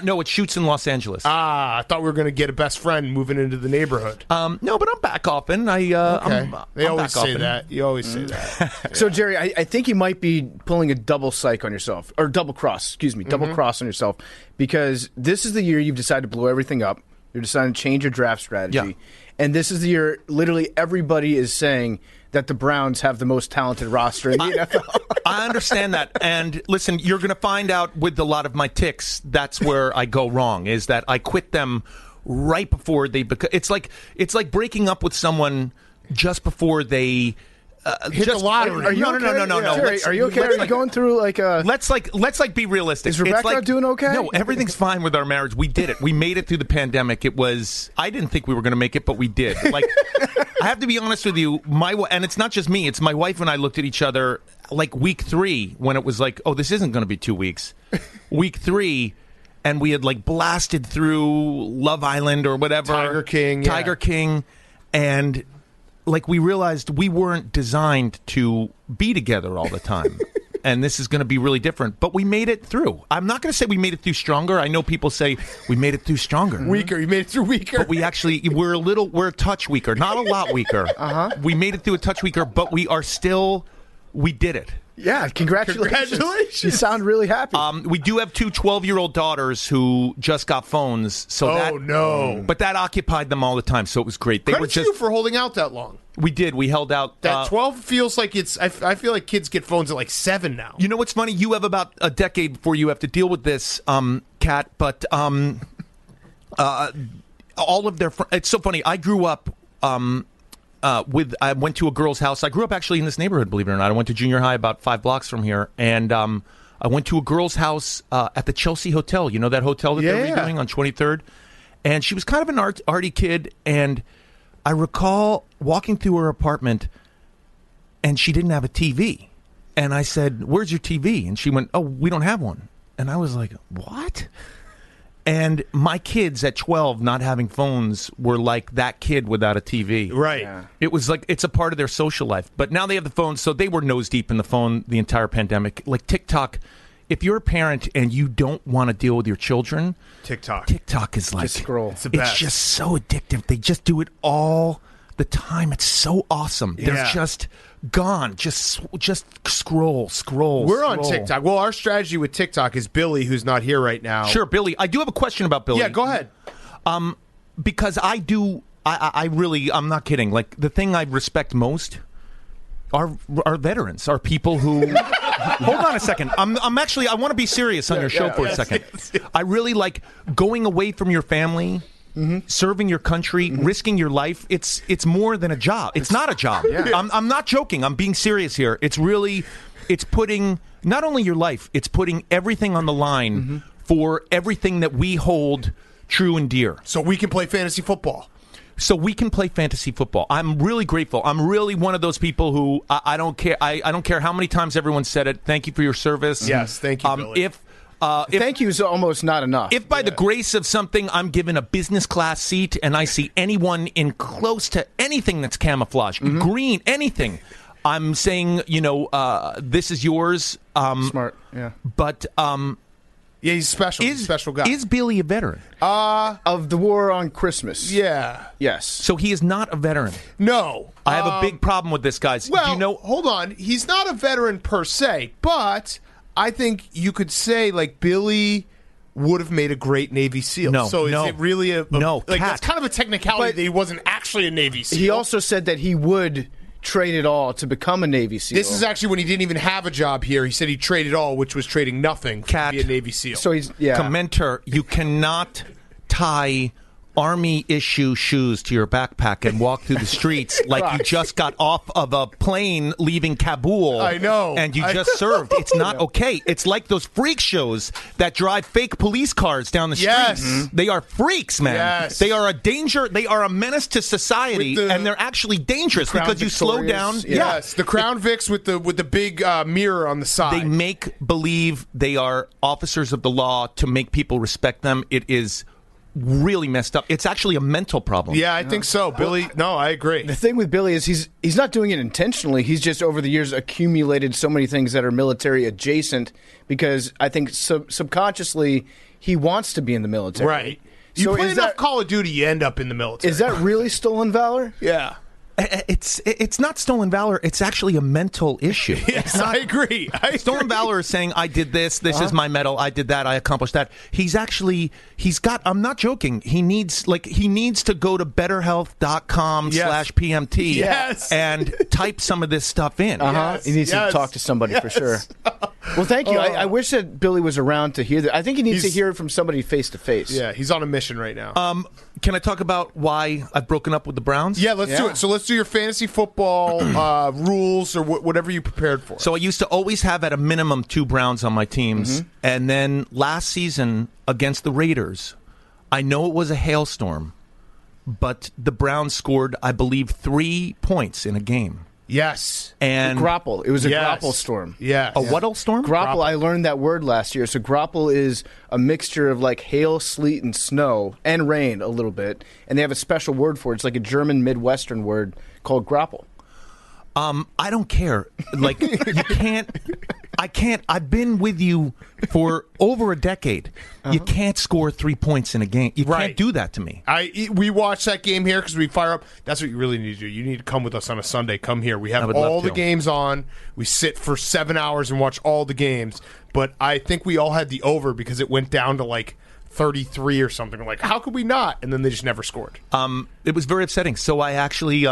No, it shoots in Los Angeles. I thought we were going to get a best friend moving into the neighborhood. No, but I'm back often. They always say that. You always say that. So, Jerry, I think you might be pulling a double psych on yourself, or double cross on yourself, because this is the year you've decided to blow everything up. You're deciding to change your draft strategy. Yeah. And this is the year literally everybody is saying that the Browns have the most talented roster in the NFL. I understand that. And listen, you're going to find out with a lot of my ticks, that's where I go wrong, is that I quit them right before they it's like breaking up with someone just before they hit the lottery. Are you no. Jerry, are you okay? Are you going through like a... Let's be realistic. Is Rebecca doing okay? No, everything's fine with our marriage. We did it. We made it through the pandemic. I didn't think we were going to make it, but we did. Like, I have to be honest with you. And it's not just me. It's my wife and I looked at each other like week 3 when it was like, oh, this isn't going to be 2 weeks. Week 3, and we had like blasted through Love Island or whatever, Tiger King, and like we realized we weren't designed to be together all the time. And this is going to be really different. But we made it through. I'm not going to say we made it through stronger. I know people say we made it through stronger. Weaker. You made it through weaker. But we're a touch weaker. Not a lot weaker. We made it through a touch weaker, but we did it. Yeah, congratulations. You sound really happy. We do have 2 12-year-old daughters who just got phones. So no. But that occupied them all the time, so it was great. They Credit were to just you for holding out that long. We did. We held out. That 12 feels like it's... I feel like kids get phones at like 7 now. You know what's funny? You have about a decade before you have to deal with this, Kat, but all of their... It's so funny. I grew up... I went to a girl's house. I grew up actually in this neighborhood, believe it or not. I went to junior high about 5 blocks from here, and I went to a girl's house at the Chelsea Hotel. You know that hotel that they're redoing on 23rd? And she was kind of an arty kid, and I recall walking through her apartment, and she didn't have a TV. And I said, "Where's your TV?" And she went, "Oh, we don't have one." And I was like, "What?" And my kids at 12 not having phones were like that kid without a TV. Right. Yeah. It was like it's a part of their social life. But now they have the phones, so they were nose deep in the phone the entire pandemic. Like TikTok, if you're a parent and you don't want to deal with your children, TikTok is like... Just scroll. It's the best. It's just so addictive. They just do it all the time. It's so awesome. Yeah. They're just gone. Just scroll. We're on TikTok. Well, our strategy with TikTok is Billy, who's not here right now. Sure, Billy. I do have a question about Billy. Yeah, go ahead. Because I really, I'm not kidding. Like, the thing I respect most are veterans, are people who... Hold on a second. I'm actually, I want to be serious on your show for a second. I really like going away from your family... serving your country, risking your life. It's more than a job. It's not a job. Yeah. I'm not joking. I'm being serious here. It's putting not only your life, it's putting everything on the line for everything that we hold true and dear. So we can play fantasy football. I'm really grateful. I'm really one of those people who I don't care. I don't care how many times everyone said it. Thank you for your service. Yes, thank you, Billy. If thank you is almost not enough. If by the grace of something I'm given a business class seat and I see anyone in close to anything that's camouflage, green, anything, I'm saying, this is yours. Smart, yeah. But yeah, he's special. He's a special guy. Is Billy a veteran? Of the war on Christmas. Yeah. Yes. So he is not a veteran. No. I have a big problem with this, guys. Well, hold on. He's not a veteran per se, but I think you could say, like, Billy would have made a great Navy SEAL. No, so is it really no, like, Kat. that's kind of a technicality that he wasn't actually a Navy SEAL. He also said that he would trade it all to become a Navy SEAL. This is actually when he didn't even have a job here. He said he traded all, which was trading nothing Kat. to be a Navy SEAL. So he's, yeah. Commenter, you cannot tie Army issue shoes to your backpack and walk through the streets like you just got off of a plane leaving Kabul. I know. And you just served. It's not okay. It's like those freak shows that drive fake police cars down the street. Yes. They are freaks, man. Yes. They are a danger. They are a menace to society, and they're actually dangerous because you slow down. Yes, the Crown Vics with the big mirror on the side. They make believe they are officers of the law to make people respect them. It is really messed up. It's actually a mental problem. Yeah, I think so, Billy. No, I agree. The thing with Billy is he's not doing it intentionally. He's just over the years accumulated so many things that are military adjacent because I think subconsciously he wants to be in the military. Right. You play enough Call of Duty, you end up in the military. Is that really stolen valor? Yeah. It's not stolen valor. It's actually a mental issue. Yes, I agree. Stolen valor is saying, I did this. This is my medal. I did that. I accomplished that. He's got, I'm not joking. He needs to go to betterhealth.com/PMT Yes. and type some of this stuff in. Yes. He needs to talk to somebody for sure. Well, thank you. I wish that Billy was around to hear that. I think he needs to hear it from somebody face to face. Yeah, he's on a mission right now. Can I talk about why I've broken up with the Browns? Yeah, let's do it. So let's do your fantasy football rules or whatever you prepared for. So I used to always have at a minimum 2 Browns on my teams. And then last season against the Raiders, I know it was a hailstorm, but the Browns scored, I believe, 3 points in a game. Yes. And Grapple. It was a grapple storm. Yes. A what storm? Grapple. I learned that word last year. So grapple is a mixture of like hail, sleet, and snow, and rain a little bit. And they have a special word for it. It's like a German Midwestern word called grapple. I don't care. Like, I can't. I've been with you for over a decade. You can't score 3 points in a game. You can't do that to me. We watch that game here because we fire up. That's what you really need to do. You need to come with us on a Sunday. Come here. We have all the games on. We sit for 7 hours and watch all the games. But I think we all had the over because it went down to like 33 or something. Like, how could we not? And then they just never scored. It was very upsetting. So I actually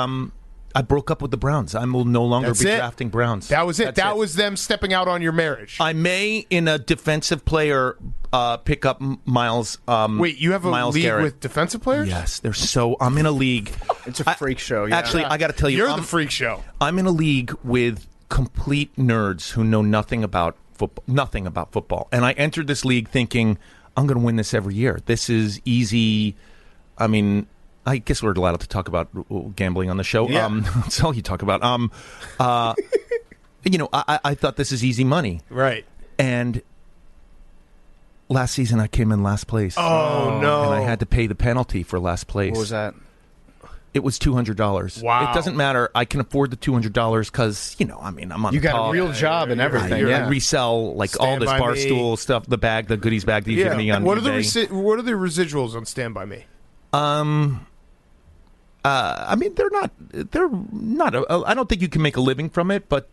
I broke up with the Browns. I will no longer be drafting Browns. That was it. That was them stepping out on your marriage. I may, in a defensive player, pick up Miles. Wait, you have a Myles league Garrett. with defensive players? Yes, they're so. I'm in a league. It's a freak show. Yeah. Actually, I got to tell you, You're the freak show. I'm in a league with complete nerds who know nothing about football. And I entered this league thinking I'm going to win this every year. This is easy. I mean, I guess we're allowed to talk about gambling on the show. Yeah. That's all you talk about. I thought this is easy money. Right. And last season I came in last place. Oh, no. And I had to pay the penalty for last place. What was that? It was $200. Wow. It doesn't matter. I can afford the $200 because, I'm on You the got call. a real job and everything. I resell all Stand this By Barstool Me. stuff, the goodies bag that you give me on What eBay. are the residuals on Stand By Me? I mean, they're not. I don't think you can make a living from it, but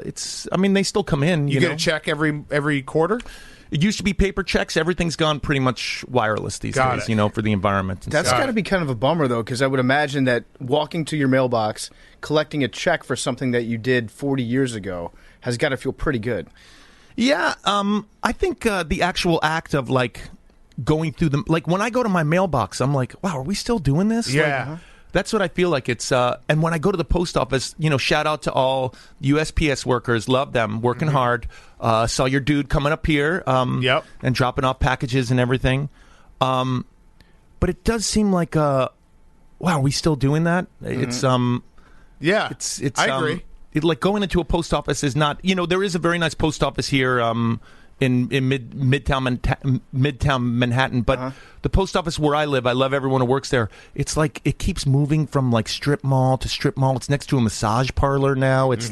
it's. I mean, they still come in. You get a check every quarter? It used to be paper checks. Everything's gone pretty much wireless these days. For the environment. And That's stuff. got to be kind of a bummer, though, because I would imagine that walking to your mailbox, collecting a check for something that you did 40 years ago has got to feel pretty good. Yeah, I think the actual act of going through them, when I go to my mailbox, I'm like, wow, are we still doing this? Yeah. That's what I feel like. It's and when I go to the post office, shout out to all USPS workers, love them, working hard. Saw your dude coming up here, and dropping off packages and everything. But it does seem like, wow, are we still doing that? It's Yeah, it's I agree. Going into a post office is not. There is a very nice post office here. In Midtown Manhattan, but the post office where I live, I love everyone who works there. It's like it keeps moving from strip mall to strip mall. It's next to a massage parlor now. It's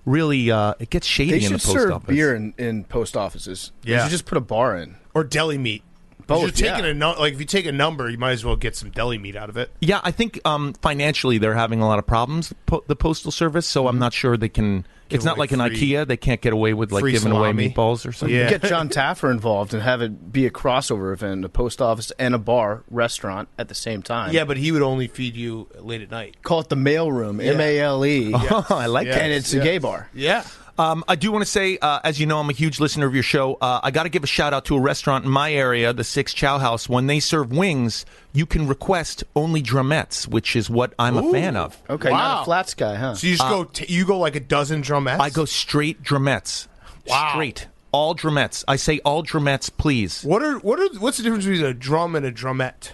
really it gets shady They in the should post serve office. beer in post offices. Yeah. They should just put a bar in. Or deli meat. Both, You're taking if you take a number, you might as well get some deli meat out of it. Yeah, I think financially they're having a lot of problems. The postal service, so I'm not sure they can. It's not like an free- IKEA; they can't get away with free giving away salami. meatballs or something. Yeah. Get John Taffer involved and have it be a crossover event, a post office and a bar restaurant at the same time. Yeah, but he would only feed you late at night. Call it the mail room, MALE. Oh, I like that. And it's a gay bar. Yeah. I do want to say, as you know, I'm a huge listener of your show. I got to give a shout out to a restaurant in my area, the Six Chow House. When they serve wings, you can request only drumettes, which is what I'm a fan of. Okay, Wow. not a flats guy, huh? So you just go. You go like a dozen drumettes. I go straight drumettes. Wow. Straight. All drumettes. I say all drumettes, please. What's the difference between a drum and a drumette?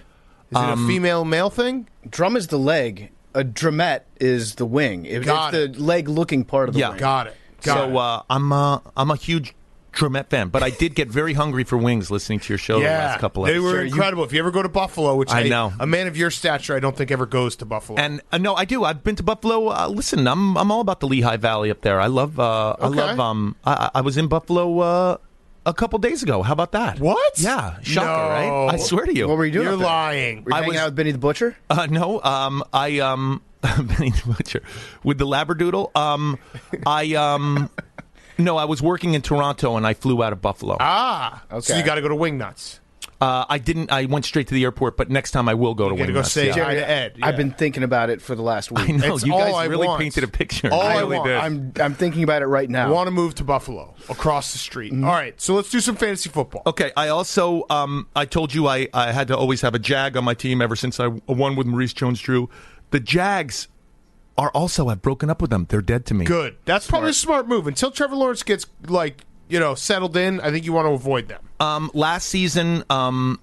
Is it a female male thing? Drum is the leg. A drumette is the wing. It's the leg-looking part of the wing. Got it. I'm a huge drumette fan, but I did get very hungry for wings listening to your show the last couple of they were incredible. If you ever go to Buffalo, which I know. a man of your stature, I don't think ever goes to Buffalo. And no, I do. I've been to Buffalo. Listen, I'm all about the Lehigh Valley up there. I love. I was in Buffalo a couple days ago. How about that? What? Yeah, shocker, No. right? I swear to you. What were you doing? You're up there? lying. Were you hanging out with Benny the Butcher? No, Benny the Butcher with the Labradoodle. No, I was working in Toronto and I flew out of Buffalo. Okay. So you got to go to Wingnuts. I didn't. I went straight to the airport, but next time I will go to You got to go Wingnuts. say Yeah. hi to Ed. Yeah. I've been thinking about it for the last week. I know It's you all guys I really want. painted a picture. All I I really want. did. I'm thinking about it right now. I want to move to Buffalo, across the street. All right, so let's do some fantasy football. Okay, I also I told you I had to always have a Jag on my team ever since I won with Maurice Jones-Drew. The Jags are also, I've broken up with them. They're dead to me. Good. That's probably a smart move. Until Trevor Lawrence gets, settled in, I think you want to avoid them. Last season, I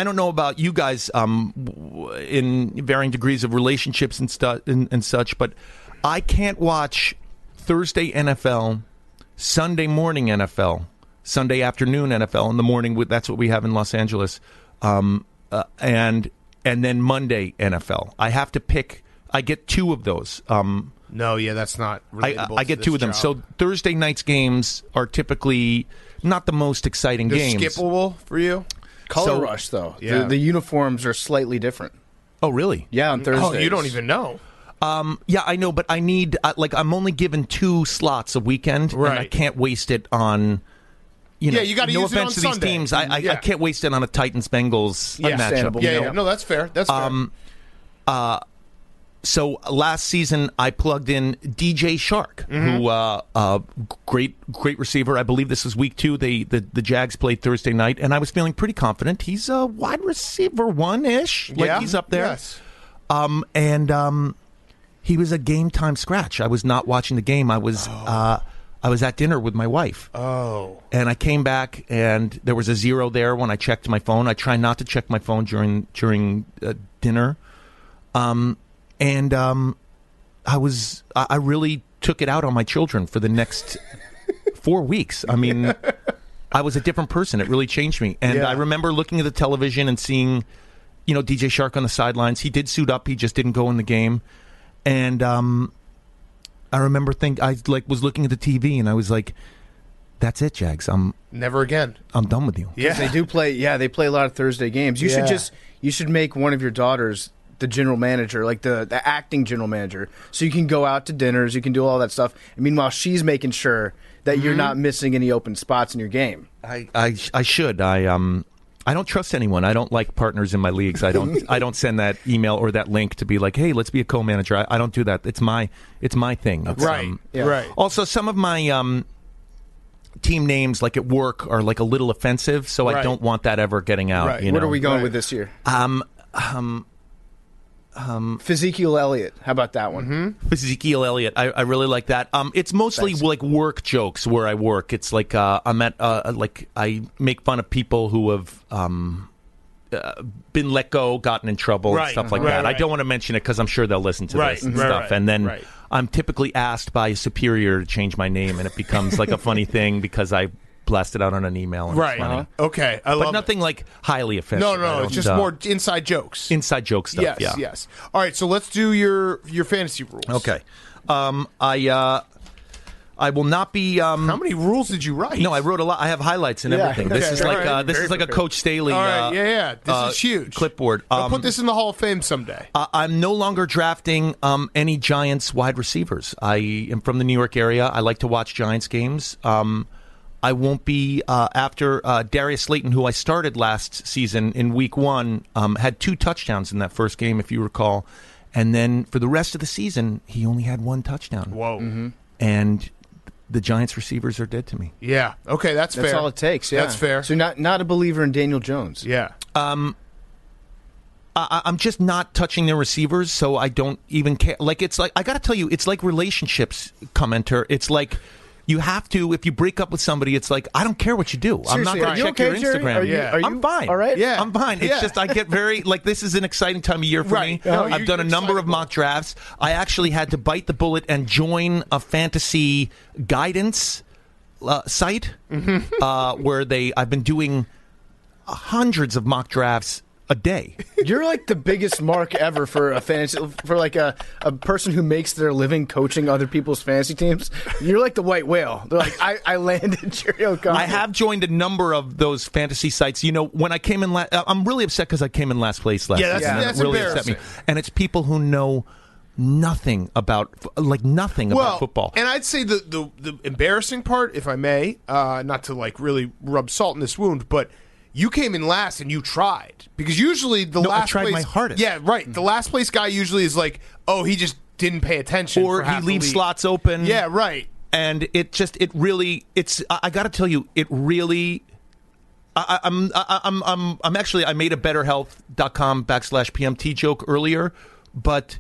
don't know about you guys in varying degrees of relationships and such, but I can't watch Thursday NFL, Sunday morning NFL, Sunday afternoon NFL in the morning. That's what we have in Los Angeles, and then Monday NFL. I have to pick. I get two of those. No, that's not relatable I get two of them. job. So Thursday night's games are typically not the most exciting They're games. skippable for you? Color rush, though. Yeah. The uniforms are slightly different. Oh, really? Yeah, on Thursdays. Oh, you don't even know. Yeah, I know, but I need I'm only given 2 slots a weekend, and I Right. can't waste it on. You you gotta no use it on offense to these Sunday. teams, I Yeah. can't waste it on a Titans Bengals matchup. understandable. you Yeah, know? no, that's fair. That's fair. So last season, I plugged in DJ Shark, who great receiver. I believe this was week 2. The Jags played Thursday night, and I was feeling pretty confident. He's a wide receiver 1-ish, like he's up there. Yes. He was a game time scratch. I was not watching the game. I was at dinner with my wife. Oh. And I came back, and there was a 0 there when I checked my phone. I try not to check my phone during dinner. I really took it out on my children for the next 4 weeks. I mean, I was a different person. It really changed me. And Yeah. I remember looking at the television and seeing, DJ Shark on the sidelines. He did suit up. He just didn't go in the game. And I remember I was looking at the TV and I was like, "That's it, Jags. Never again. I'm done with you." Yeah. They do play. Yeah, they play a lot of Thursday games. You should make one of your daughters the general manager, like the acting general manager, so you can go out to dinners, you can do all that stuff. And meanwhile, she's making sure that you're not missing any open spots in your game. I should. I don't trust anyone. I don't like partners in my leagues. I don't send that email or that link to be like, "Hey, let's be a co-manager." I don't do that. It's my thing. It's, Right. Right. Also, some of my team names, like at work, are like a little offensive, so I Right. don't want that ever getting out. Right. You What know? are we going Right. with this year? Ezekiel Elliott. How about that one? Ezekiel Elliott. I really like that. It's mostly like work jokes where I work. It's like I'm at like I make fun of people who have been let go, gotten in trouble, and Right. stuff like Right, that. I right. don't want to mention it because I'm sure they'll listen to Right. this and Right, stuff. right. And then Right. I'm typically asked by a superior to change my name, and it becomes like a funny thing because I blasted out on an email. And Right. It's funny. Okay. I But love nothing like highly offensive. No, I no, it's don't, just more inside jokes. inside joke stuff. Yes, yeah. yes. All right, so let's do your fantasy rules. Okay. I will not be. How many rules did you write? No, I wrote a lot. I have highlights and everything. This okay. is All like right. this is like a Coach Staley. All right, yeah. This is huge. Clipboard. I'll put this in the Hall of Fame someday. I'm no longer drafting any Giants wide receivers. I am from the New York area. I like to watch Giants games. I won't be after Darius Slayton, who I started last season in Week 1, had 2 touchdowns in that first game, if you recall, and then for the rest of the season, he only had 1 touchdown. Whoa. And the Giants receivers are dead to me. Yeah. Okay, that's fair. That's all it takes. Yeah, That's fair. So not a believer in Daniel Jones. Yeah. I'm just not touching their receivers, so I don't even care. Like, it's like, I got to tell you, it's like relationships, commenter. It's like, you have to, if you break up with somebody, it's like, I don't care what you do. I'm not Seriously, going are to you check okay, your Jerry? Instagram. Are you- Yeah. are you I'm fine. all right? Yeah. I'm fine. It's Yeah. just, I get very, like, this is an exciting time of year for Right. me. No, I've done a you're number of excitable. mock drafts. I actually had to bite the bullet and join a fantasy guidance site where I've been doing hundreds of mock drafts a day. You're like the biggest mark ever for a fantasy, for like a person who makes their living coaching other people's fantasy teams. You're like the white whale. They're like, I landed Jerry O'Connell. I have joined a number of those fantasy sites. You know, when I came in, I'm really upset because I came in last place last season. That's It really embarrassing. upset me. And it's people who know nothing about about football. And I'd say the embarrassing part, if I may, not to like really rub salt in this wound, but you came in last and you tried, because usually I tried my hardest. Yeah, right. The last place guy usually is like, oh, he just didn't pay attention, or for he half the leaves league. slots open. Yeah, right. And I got to tell you, it really. I made a betterhealth.com/PMT joke earlier, but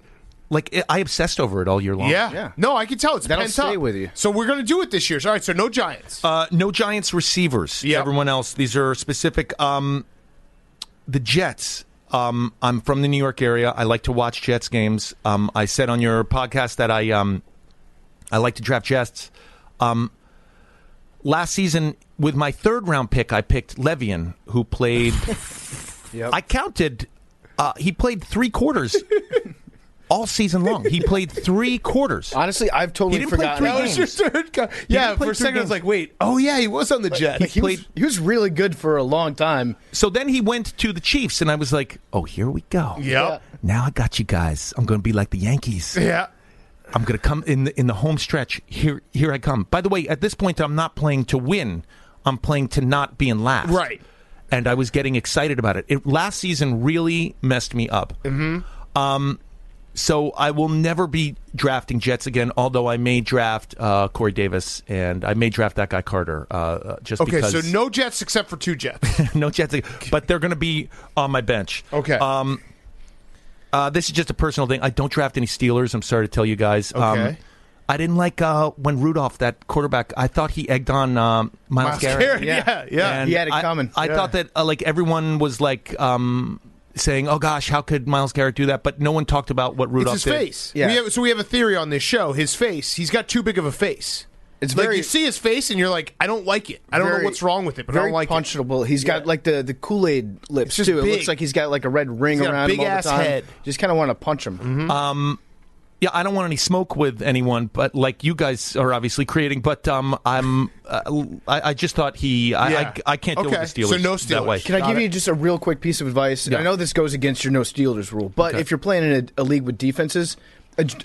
I obsessed over it all year long. Yeah. No, I can tell it's That'll pent stay up. with you. So we're going to do it this year. All right, so no Giants. No Giants receivers. Yep. Everyone else, these are specific. The Jets. I'm from the New York area. I like to watch Jets games. I said on your podcast that I like to draft Jets. Last season, with my third round pick, I picked Le'Veon, who played. Yep. I counted. He played 3 quarters. All season long, he played 3 quarters. Honestly, I've totally He didn't play forgotten. 3 That was games. your third guy. Yeah, didn't play for a 3 second I was games. like, wait, oh yeah, he was on the Jets. He played. He was really good for a long time. So then he went to the Chiefs, and I was like, "Oh, here we go. Yep. Now I got you guys. I'm going to be like the Yankees. Yeah. I'm going to come in the home stretch. Here I come. By the way, at this point, I'm not playing to win. I'm playing to not be in last. Right. And I was getting excited about it. Last season really messed me up. Mm-hmm. So I will never be drafting Jets again, although I may draft Corey Davis, and I may draft that guy Carter. Just Okay, because. so no Jets except for 2 Jets. No Jets, but they're going to be on my bench. Okay. This is just a personal thing. I don't draft any Steelers. I'm sorry to tell you guys. Okay. I didn't like when Rudolph, that quarterback, I thought he egged on Myles Garrett. Yeah. And He had it coming. I thought that everyone was saying, "Oh gosh, how could Myles Garrett do that?" But no one talked about what Rudolph It's his did. face. Yeah. We have a theory on this show. His face. He's got too big of a face. It's Like, very you see his face and you're like, I don't like it. I don't know what's wrong with it, but I very don't like it. punchable. He's got like the Kool-Aid lips just too. It big. looks like he's got like a red ring He's got a around him all big-ass the time. head. Just kind of want to punch him. Yeah, I don't want any smoke with anyone, but like you guys are obviously creating. But I just thought I can't deal Okay, with the Steelers so no that way. Steelers. Can I give you just a real quick piece of advice? Yeah. I know this goes against your no Steelers rule, but Okay. if you're playing in a league with defenses,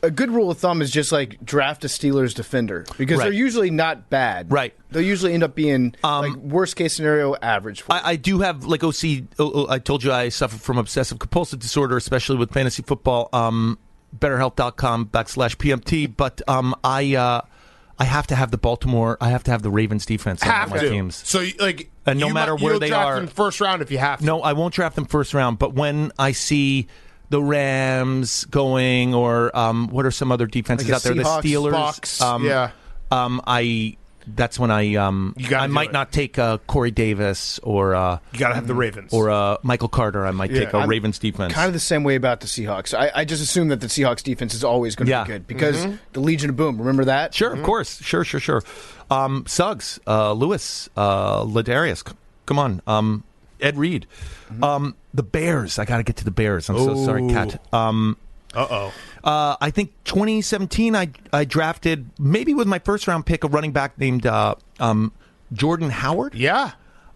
a good rule of thumb is just like draft a Steelers defender because Right. they're usually not bad. Right. They'll usually end up being like worst case scenario average. For I do have like OC. I told you I suffer from obsessive compulsive disorder, especially with fantasy football. Betterhelp.com/PMT. But I have to have the Baltimore. I have to have the Ravens defense on Have my to. teams. So, like, And no matter where you'll they draft are- them first round if you have to. No, I won't draft them first round. But when I see the Rams going, or what are some other defenses Like out there? Seahawks, The Steelers. Bucks, yeah. That's when I gotta do might it. not take Corey Davis or You got to have the Ravens. or Michael Carter. I might take a I'm Ravens defense. kind of the same way about the Seahawks. I just assume that the Seahawks defense is always going to Yeah. be good because the Legion of Boom. Remember that? Sure, of course. Sure. Suggs, Lewis, Ladarius. Come on. Ed Reed. The Bears. I got to get to the Bears. I'm so sorry, Kat. Uh-oh. I think 2017 I drafted, maybe with my first round pick, a running back named Jordan Howard. Yeah.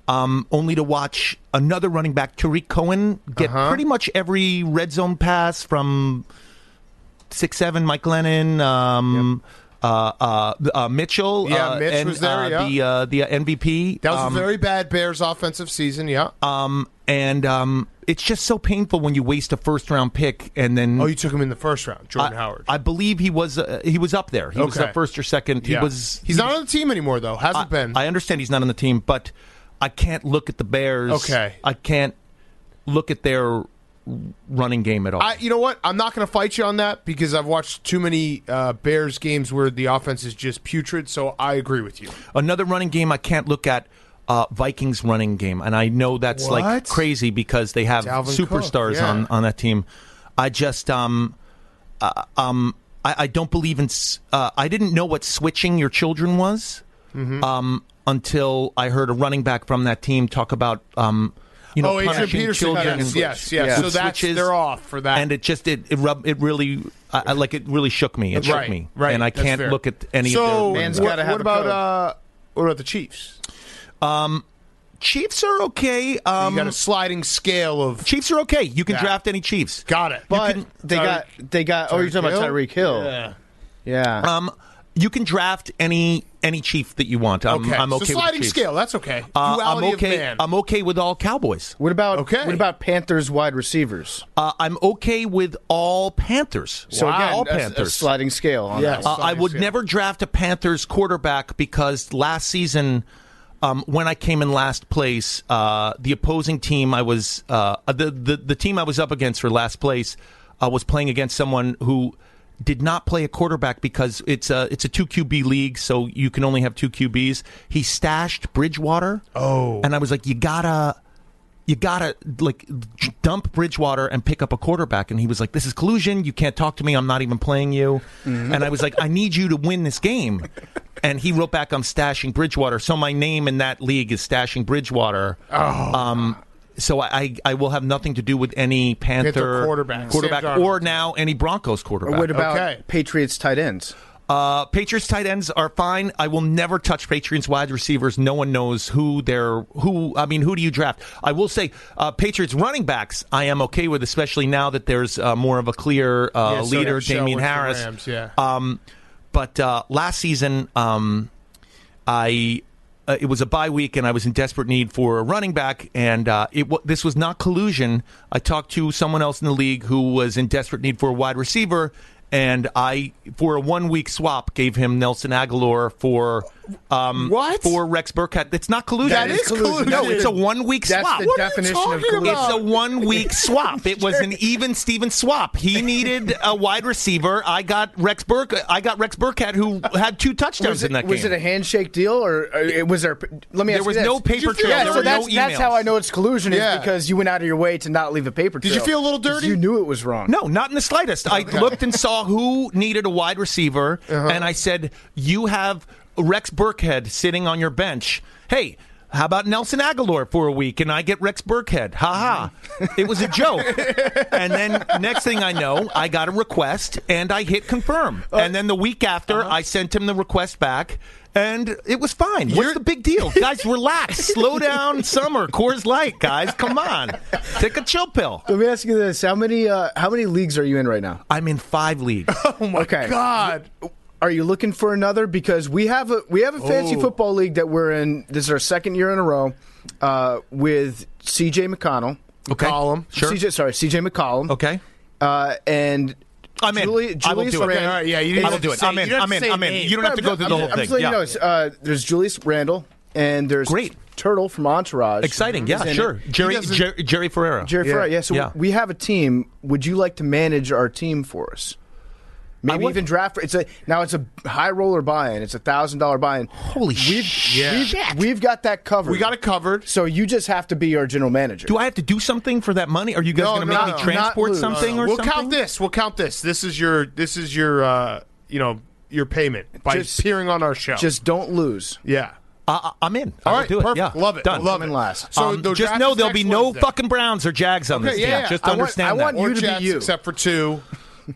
Only to watch another running back, Tariq Cohen, get pretty much every red zone pass from 6'7", Mike Glennon, Mitchell. Yeah, Mitch and, was there, the MVP. That was a very bad Bears offensive season, yeah. And it's just so painful when you waste a first round pick and then. Oh, you took him in the first round, Jordan Howard. I believe he was up there. He was Okay. first or second. Yeah. He's not on the team anymore, though. Hasn't been. I understand he's not on the team, but I can't look at the Bears. Okay. I can't look at their running game at all. You know what? I'm not going to fight you on that because I've watched too many Bears games where the offense is just putrid, so I agree with you. Another running game I can't look at, Vikings running game, and I know that's like What? crazy because they have Dalvin superstars Cook, yeah. on that team. I just I don't believe in. I didn't know what switching your children was until I heard a running back from that team talk about. Adrian punishing Peterson. children. Yes. Yeah. So that's Switches. they're off for that. And it really shook me. It shook me. Right. And I That's can't fair. look at any so of their Man's running gotta backs. have what about the Chiefs? Chiefs are okay. You got a sliding scale of. Chiefs are okay. You can Yeah. draft any Chiefs. Got it. But You they got. Oh, you're talking about Tyreek Hill. Yeah. You can draft any Chief that you want. I'm okay so with sliding the Chiefs. scale. That's okay. I'm Duality okay. of man. I'm okay with all Cowboys. What about Okay. What about Panthers wide receivers? I'm okay with all Panthers. So Wow. again, all a Panthers. sliding scale. On Yes. that. I would never draft a Panthers quarterback because last season, when I came in last place, the opposing team I was the team I was up against for last place was playing against someone who did not play a quarterback because it's a 2 QB league, so you can only have 2 QBs. He stashed Bridgewater. Oh, and I was like, you gotta like dump Bridgewater and pick up a quarterback. And he was like, this is collusion. You can't talk to me. I'm not even playing you. And I was like, I need you to win this game. And he wrote back, I'm stashing Bridgewater. So my name in that league is Stashing Bridgewater. So I will have nothing to do with any Panther quarterback. or now any Broncos quarterback. What about Okay. Patriots tight ends? Patriots tight ends are fine. I will never touch Patriots wide receivers. No one knows who do you draft? I will say Patriots running backs I am okay with, especially now that there's more of a clear leader, Damian Harris. Rams, yeah. But last season, it was a bye week, and I was in desperate need for a running back, and this was not collusion. I talked to someone else in the league who was in desperate need for a wide receiver, and I, for a 1 week swap, gave him Nelson Aguilar for What? for Rex Burkhead. It's not collusion. That is collusion. No, it's a 1 week That's swap. the definition of talking collusion. about? It's a 1 week swap. It was an even Steven swap. He needed a wide receiver. I got Rex Burkhead, who had 2 touchdowns in that game. Was it a handshake deal, or was there? Let me ask There was you this. no paper trail. Yeah, There so were no that's how emails. I know it's collusion. Yeah. Is because you went out of your way to not leave a paper trail. Did you feel a little 'Cause dirty? You knew it was wrong. No, not in the slightest. I looked and saw who needed a wide receiver, and I said, you have Rex Burkhead sitting on your bench. Hey, how about Nelson Aguilar for a week, and I get Rex Burkhead? Ha ha. It was a joke. And then next thing I know, I got a request, and I hit confirm. And then the week after, I sent him the request back, and it was fine. What's the big deal? Guys, relax. Slow down. Summer. Coors Light, guys. Come on. Take a chill pill. Let me ask you this: How many leagues are you in right now? I'm in 5 leagues. Oh my God. Are you looking for another? Because we have a fantasy football league that we're in. This is our second year in a row with CJ McConnell. Okay. McCollum. Sure. CJ McCollum. Okay. And I'm in. I will Julius do it. Randle. Okay, all right, yeah, you I will do it. I'm in. I'm in. You don't have to go through the whole I'm thing. just letting Yeah. you know, there's Julius Randle and there's Great. Turtle from Entourage. Exciting. He's Yeah, in sure. it. Jerry Ferrera. Jerry Ferrara. Yeah, so Yeah. we have a team. Would you like to manage our team for us? Maybe would. even draft. It's a high roller buy-in. It's $1,000 buy-in. Holy shit. We've got that covered. We got it covered. So you just have to be our general manager. Do I have to do something for that money? Are you guys going to make me no, transport not lose. something or We'll something? count this. We'll count this. This is your your payment by Just- appearing on our show. Just don't lose. yeah. I'm in. All I will right, do it. perfect. Yeah. Love it. Done. Love Come it. in last. So the just draft know is there'll be next no Wednesday. fucking Browns or Jags on this Okay, team. yeah. Just I want- understand I want that. you Or to be Jets, you. except for 2.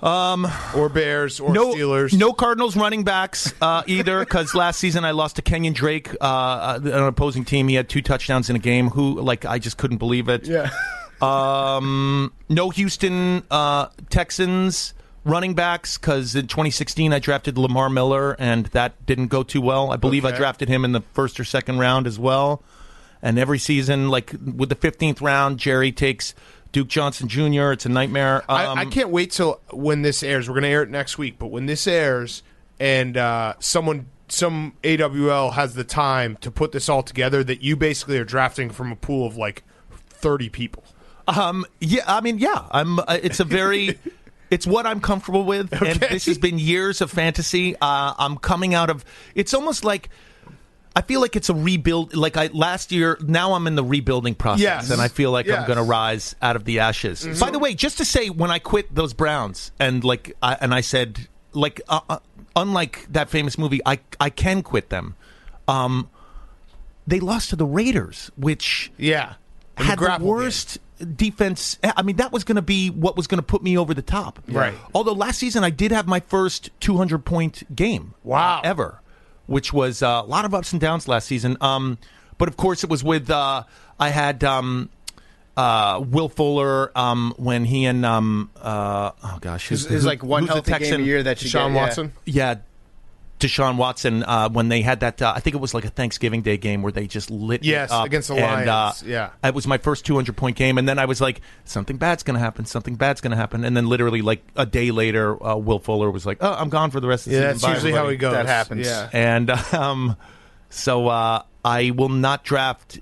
Or Bears or no, Steelers. No Cardinals running backs either, because last season I lost to Kenyon Drake, an opposing team. He had 2 touchdowns in a game. I just couldn't believe it. Yeah. No Houston Texans running backs, because in 2016 I drafted Lamar Miller, and that didn't go too well. I believe I Okay. drafted him in the 1st or 2nd round as well. And every season, like with the 15th round, Jerry takes Duke Johnson Jr. It's a nightmare. I can't wait till when this airs. We're going to air it next week, but when this airs and some AWL has the time to put this all together, that you basically are drafting from a pool of like 30 people. Yeah, I mean, yeah. It's a very. It's what I'm comfortable with, and this has been years of fantasy. I'm coming out of. It's almost like. I feel like it's a rebuild. Like last year, now I'm in the rebuilding process, Yes. and I feel like Yes. I'm going to rise out of the ashes. By the way, just to say, when I quit those Browns, and I said, unlike that famous movie, I can quit them. They lost to the Raiders, which had the worst defense. I mean, that was going to be what was going to put me over the top. Right. Although last season I did have my first 200-point game. Wow. Ever, which was a lot of ups and downs last season. But of course it was with I had Will Fuller when he and It's like one healthy game a year that you Deshaun get. Watson. Yeah, Deshaun Watson when they had that. I think it was like a Thanksgiving Day game where they just lit me up. Against the And, Lions. Yeah, it was my first 200-point game, and then I was like, something bad's going to happen. Something bad's going to happen, and then literally like a day later, Will Fuller was like, "Oh, I'm gone for the rest of the season." that's Bye, usually everybody. how he goes. That happens. Yeah. And so I will not draft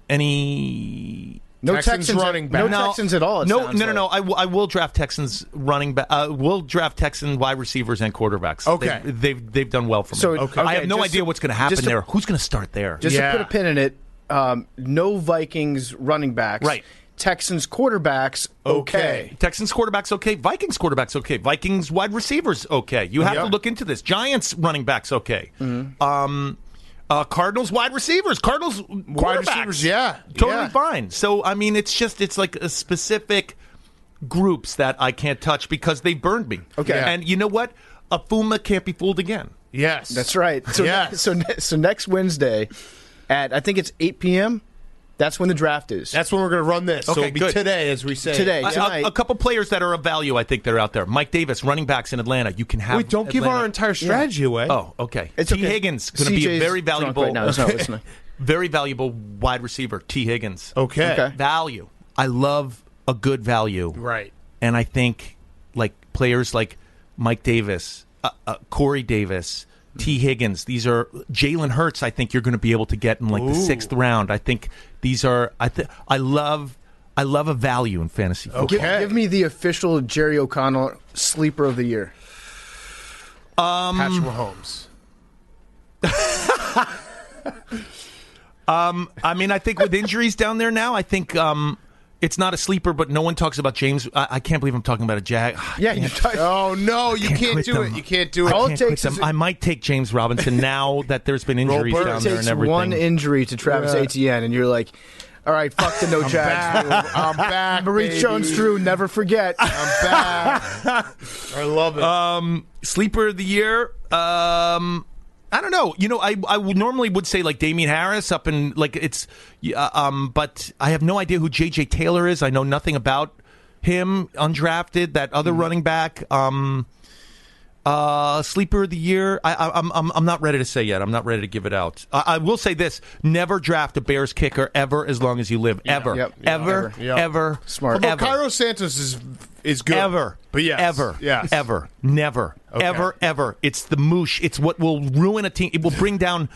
any. No Texans Texans running back. No No. Texans at all. it No. sounds like. I will draft Texans running back. We'll draft Texan wide receivers and quarterbacks. Okay. They've done well for me. So, Okay. I have no just idea to- what's going to happen just to- there. Who's going to start there? Just Yeah. to put a pin in it, no Vikings running backs. Right. Texans quarterbacks. Okay. Texans quarterbacks okay. Vikings quarterbacks okay. Vikings wide receivers okay. You have Yeah. to look into this. Giants running backs okay. Mm-hmm. Cardinals wide receivers. Cardinals Wide quarterbacks. receivers, yeah. Totally Yeah. fine. So I mean, it's like a specific groups that I can't touch because they burned me. Okay. Yeah. And you know what? Afuma can't be fooled again. Yes. That's right. So, Yes. so next Wednesday at, I think it's 8 p.m., that's when the draft is. That's when we're going to run this. So Okay, it'll be good. today, as we say. Today. A couple players that are of value, I think, that are out there. Mike Davis, running backs in Atlanta. You can have. Wait, don't give Atlanta. our entire strategy away. Oh, okay. It's T. okay. Higgins going to be a CJ's very drunk valuable, right now. He's not listening. very valuable wide receiver. T. Higgins. Okay. Okay. Value. I love a good value. Right. And I think like players like Mike Davis, Corey Davis, T. Higgins. These are Jalen Hurts. I think you're going to be able to get in like the 6th round. I think these are. I love a value in fantasy football. Okay. Give me the official Jerry O'Connell sleeper of the year. Patrick Mahomes. I mean, I think with injuries down there now, I think it's not a sleeper, but no one talks about James. I can't believe I'm talking about a Jag. Yeah, you Oh, no, you can't quit do them. it. You can't do it. All Can't it quit takes them. is I might take James Robinson now that there's been injuries Bird. down it there takes and everything. one injury to Travis Etienne, and you're like, all right, fuck the no Jags. rule. I'm back, Maurice baby. Jones-Drew, never forget. I'm back. I love it. Sleeper of the year. I don't know. You know, I would normally would say like Damian Harris up in like it's, but I have no idea who J.J. Taylor is. I know nothing about him. Undrafted, that other running back. Sleeper of the year. I'm not ready to say yet. I'm not ready to give it out. I will say this: never draft a Bears kicker ever, as long as you live. Ever, Yep. ever, Yep. ever. Smart. Ever. Cairo Santos is good. Ever. But yes. Ever. Yes. Ever. Never. Okay. Ever. It's the moosh. It's what will ruin a team. It will bring down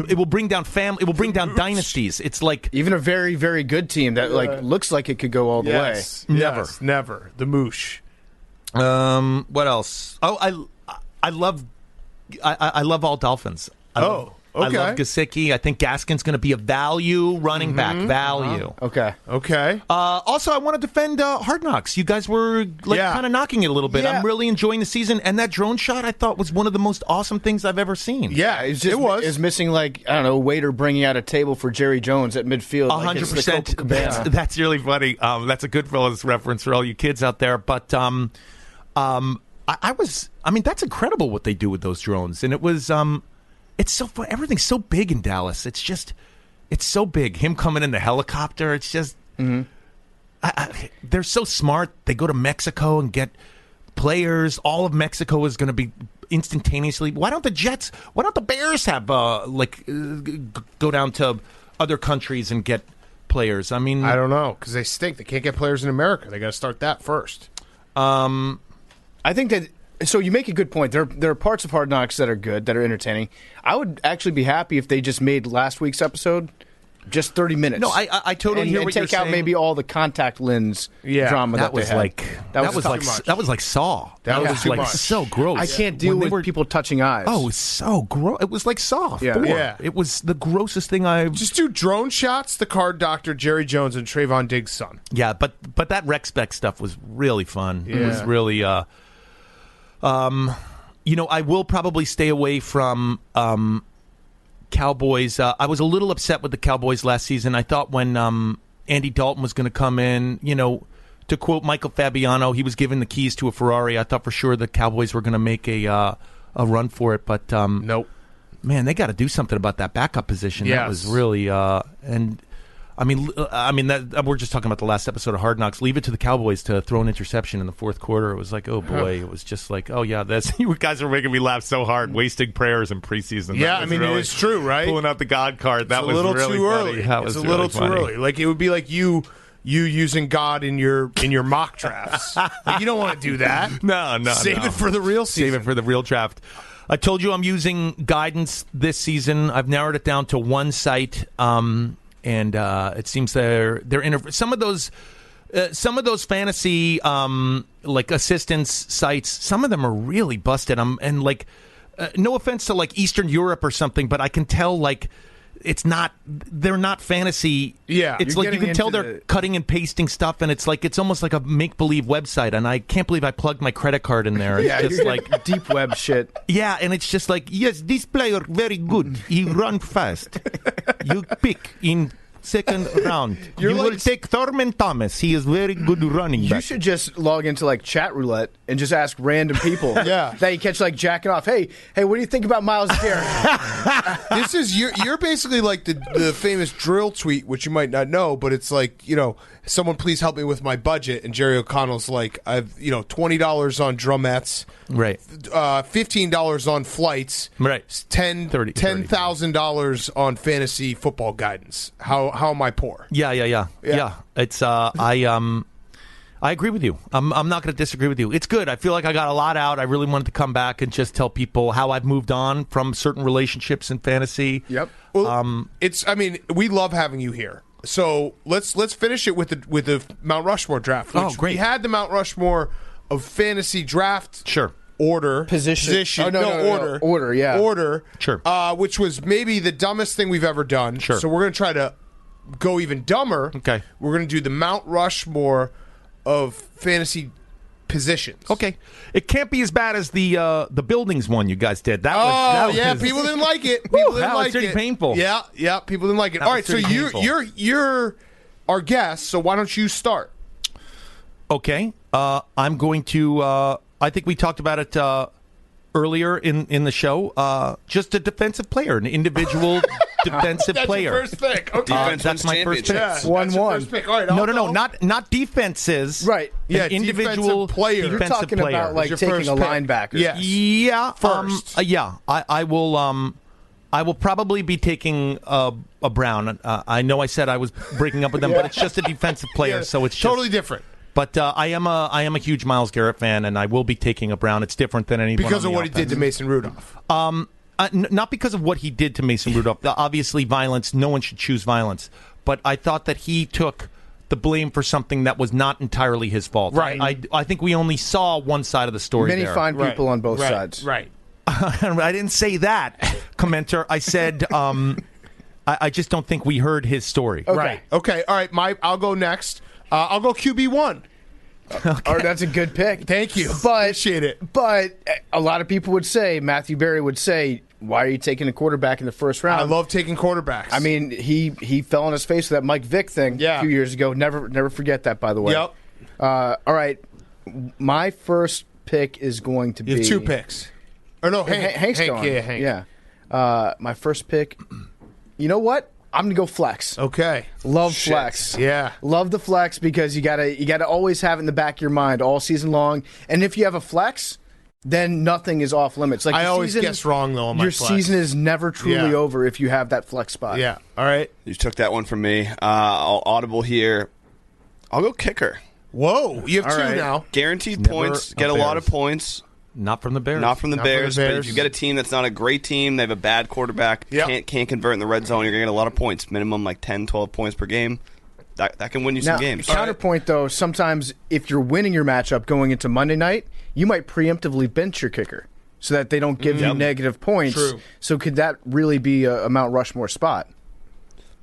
it will bring down it will bring down dynasties. It's like Even a very, very good team that like looks like it could go all the Yes. way. Never. Yes, never. The moosh. what else? Oh, I love all Dolphins. I love Gesicki. I think Gaskin's going to be a value running back. Value. Okay. Okay. Also, I want to defend Hard Knocks. You guys were kind of knocking it a little bit. Yeah. I'm really enjoying the season, and that drone shot I thought was one of the most awesome things I've ever seen. Yeah, It's just, it was. It's missing like I don't know, a waiter bringing out a table for Jerry Jones at midfield. Like it's the 100%. Copacabana. That's really funny. That's a Goodfellas reference for all you kids out there. But I mean, that's incredible what they do with those drones, and it was it's so fun. Everything's so big in Dallas. It's so big. Him coming in the helicopter. It's just they're so smart. They go to Mexico and get players. All of Mexico is going to be instantaneously. Why don't the Bears have go down to other countries and get players? I mean, I don't know because they stink. They can't get players in America. They got to start that first. I think that. So you make a good point. There are parts of Hard Knocks that are good, that are entertaining. I would actually be happy if they just made last week's episode just 30 minutes. No, I totally hear and what take you're out saying. maybe all the contact lens drama that they was had. like that was like Saw. That was too like much. so gross. I can't deal When they with were- people touching eyes. Oh, it was so gross. It was like Saw. Yeah. 4. Yeah. It was the grossest thing I've. Just do drone shots. The card doctor, Jerry Jones, and Trayvon Diggs' son. Yeah, but that Rec Spec stuff was really fun. It was Yeah. really. I will probably stay away from Cowboys. I was a little upset with the Cowboys last season. I thought when Andy Dalton was going to come in. To quote Michael Fabiano, he was given the keys to a Ferrari. I thought for sure the Cowboys were going to make a run for it, but nope. Man, they got to do something about that backup position. Yes. That was really we're just talking about the last episode of Hard Knocks. Leave it to the Cowboys to throw an interception in the fourth quarter. It was like, oh boy, it was just like, oh yeah, you guys are making me laugh so hard, wasting prayers in preseason. Yeah, I mean, really, it's true, right? Pulling out the God card, that it's was a little really too funny. early. That It's was a little really too funny. early. Like it would be like you using God in your mock drafts. Like, you don't want to do that. No. Save it for the real season. Save it for the real draft. I told you I'm using guidance this season. I've narrowed it down to one site, and it seems they're some of those fantasy like assistance sites. Some of them are really busted. No offense to like Eastern Europe or something, but I can tell like they're not fantasy. Yeah, it's like you can tell they're cutting and pasting stuff, and it's almost like a make believe website. And I can't believe I plugged my credit card in there. It's just like deep web shit. Yeah, and it's just like, yes, this player very good. He run fast. You pick in second round. You will take Thurman Thomas. He is very good running back. You should just log into like chat roulette and just ask random people. Yeah, that you catch like jacking off. Hey, what do you think about Myles Garrett? This is you're basically like the famous drill tweet, which you might not know, but it's like, someone please help me with my budget, and Jerry O'Connell's like, I've $20 on drumettes, right? $15 on flights, right? $10,000 on fantasy football guidance. How am I poor? Yeah. It's I agree with you. I'm not going to disagree with you. It's good. I feel like I got a lot out. I really wanted to come back and just tell people how I've moved on from certain relationships in fantasy. Yep. Well, we love having you here. So let's finish it with the Mount Rushmore draft. Oh, great. We had the Mount Rushmore of fantasy draft. Sure. Order. Position. Oh, no, order. Order, yeah. Order. Sure. Which was maybe the dumbest thing we've ever done. Sure. So we're going to try to go even dumber. Okay. We're going to do the Mount Rushmore of fantasy positions. Okay. It can't be as bad as the buildings one you guys did. That was people didn't like it. People didn't that was like pretty it. painful. Yeah, people didn't like it. That All was right, so pretty painful. you're our guest, so why don't you start? Okay. I'm going to I think we talked about it earlier in the show. Just a defensive player, an individual defensive That's player. your first pick. Okay. That's my first pick. Yeah, 1-1. that's your first pick. All right, No, not defenses. Right. Yeah, An individual defensive player. You're defensive talking player. about like your taking first a pick. linebacker. Yeah. Yeah. First. I will. I will probably be taking a Brown. I know I said I was breaking up with them, but it's just a defensive player, Yeah, so it's totally just, different. But I am a huge Myles Garrett fan, and I will be taking a Brown. It's different than anyone Because on of the what he did to Mason Rudolph. not because of what he did to Mason Rudolph. Obviously, violence. No one should choose violence. But I thought that he took the blame for something that was not entirely his fault. Right. I think we only saw one side of the story. Many there. fine people on both sides. Right. I didn't say that, commenter. I said I just don't think we heard his story. Okay. Right. Okay. All right. I'll go next. I'll go QB1. All right, that's a good pick. Thank you. But, Appreciate it. But a lot of people would say, Matthew Berry would say, why are you taking a quarterback in the first round? I love taking quarterbacks. I mean, he fell on his face with that Mike Vick thing a few years ago. Never forget that, by the way. Yep. All right. My first pick is going to be... You have two picks. Or no, Hank's gone. Yeah, Hank. Yeah. My first pick, you know what? I'm gonna go flex. Okay. Love flex. Yeah. Love the flex because you gotta always have it in the back of your mind all season long. And if you have a flex, then nothing is off limits. Like I always guess wrong though on my your flex. season is never truly Yeah. over if you have that flex spot. Yeah. All right. You took that one from me. I'll audible here. I'll go kicker. Whoa. You have All two right. now. Guaranteed Never points. a Get a lot of Bears. points. Not from the Bears. Not from the Not from the Bears. But Bears. if you get a team that's not a great team, they have a bad quarterback, Yep. can't convert in the red zone, you're going to get a lot of points. Minimum like 10, 12 points per game. That can win you Now, some games. counterpoint though, sometimes if you're winning your matchup going into Monday night, you might preemptively bench your kicker so that they don't give you negative points. True. So could that really be a Mount Rushmore spot?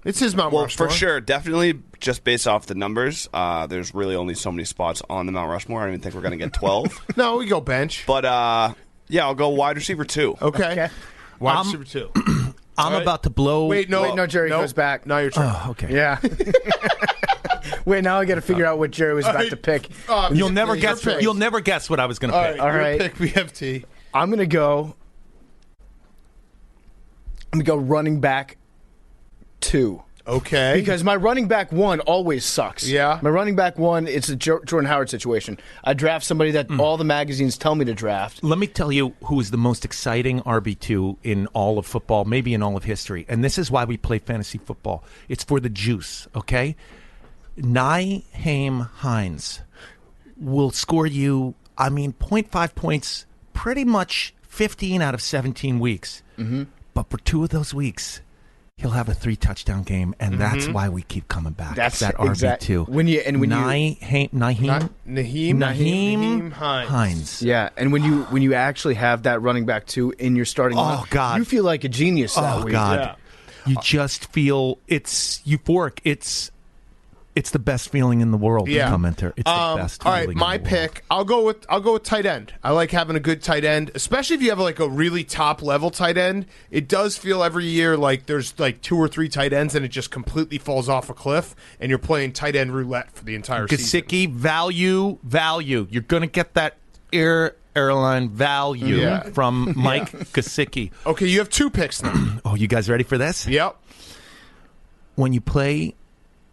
It's his Mount Well, Rushmore. for sure. Definitely just based off the numbers, there's really only so many spots on the Mount Rushmore. I don't even think we're going to get 12. No, we go bench. But, yeah, I'll go wide receiver 2. Okay. Wide receiver 2. I'm about to blow. Wait, no, Jerry goes back. Now your turn. Oh, okay. Yeah. Wait, now I got to figure out what Jerry was about to pick. You'll never your guess. pick. You'll never guess what I was going to pick. All right. Your pick, BFT. I'm going to go running back 2. Okay. Because my running back 1 always sucks. Yeah. My running back 1, it's a Jordan Howard situation. I draft somebody that all the magazines tell me to draft. Let me tell you who is the most exciting RB2 in all of football, maybe in all of history. And this is why we play fantasy football. It's for the juice, okay? Nyheim Hines will score you, 0.5 points pretty much 15 out of 17 weeks. Mm-hmm. But for 2 of those weeks, he'll have a 3-touchdown game, and that's why we keep coming back. That's that RB2. Nyheim Hines. Yeah, and when you actually have that running back 2 in your starting lineup, God. you feel like a genius that week. God. Yeah. You just feel it's euphoric. It's the best feeling in the world, commenter. It's the best all feeling right, in my the world. pick. I'll go with tight end. I like having a good tight end, especially if you have like a really top level tight end. It does feel every year like there's like 2 or 3 tight ends and it just completely falls off a cliff, and you're playing tight end roulette for the entire season. Gesicki, value. You're going to get that airline value from Mike Gesicki. Okay, you have 2 picks now. Oh, you guys ready for this? Yep. When you play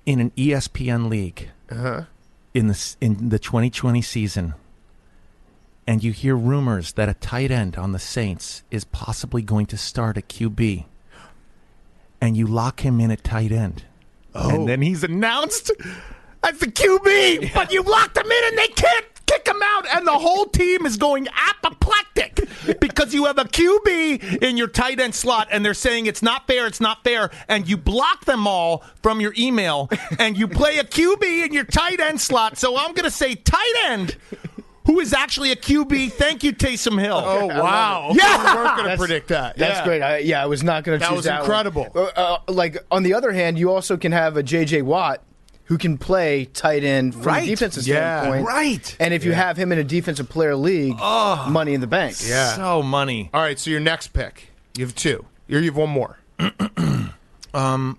in an ESPN league in the 2020 season, and you hear rumors that a tight end on the Saints is possibly going to start at QB, and you lock him in at tight end, and then he's announced as the QB, but you locked him in and they can't kick him out, and the whole team is going apoplectic because you have a QB in your tight end slot, and they're saying it's not fair, and you block them all from your email, and you play a QB in your tight end slot. So I'm going to say tight end, who is actually a QB. Thank you, Taysom Hill. Oh, wow. Yeah. We weren't going to predict that. That's great. I was not going to choose that. That was incredible. Like, on the other hand, you also can have a J.J. Watt who can play tight end from a defensive standpoint. Right. And if you have him in a defensive player leag, money in the bank. Yeah. So money. All right, so your next pick. You have 2. You have one more. I'm going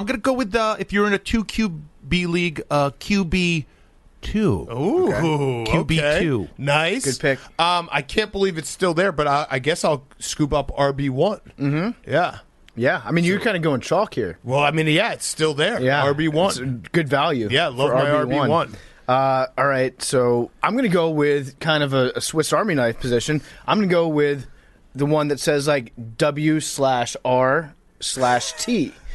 to go with, if you're in a 2 QB league, QB 2. Ooh, QB2. Okay. Nice. Good pick. I can't believe it's still there, but I guess I'll scoop up RB1. Mm-hmm. Yeah. Yeah, you're kind of going chalk here. Well, it's still there. Yeah, RB1. It's good value. Yeah, love my RB1. All right, so I'm going to go with kind of a Swiss Army knife position. I'm going to go with the one that says like W/R/T.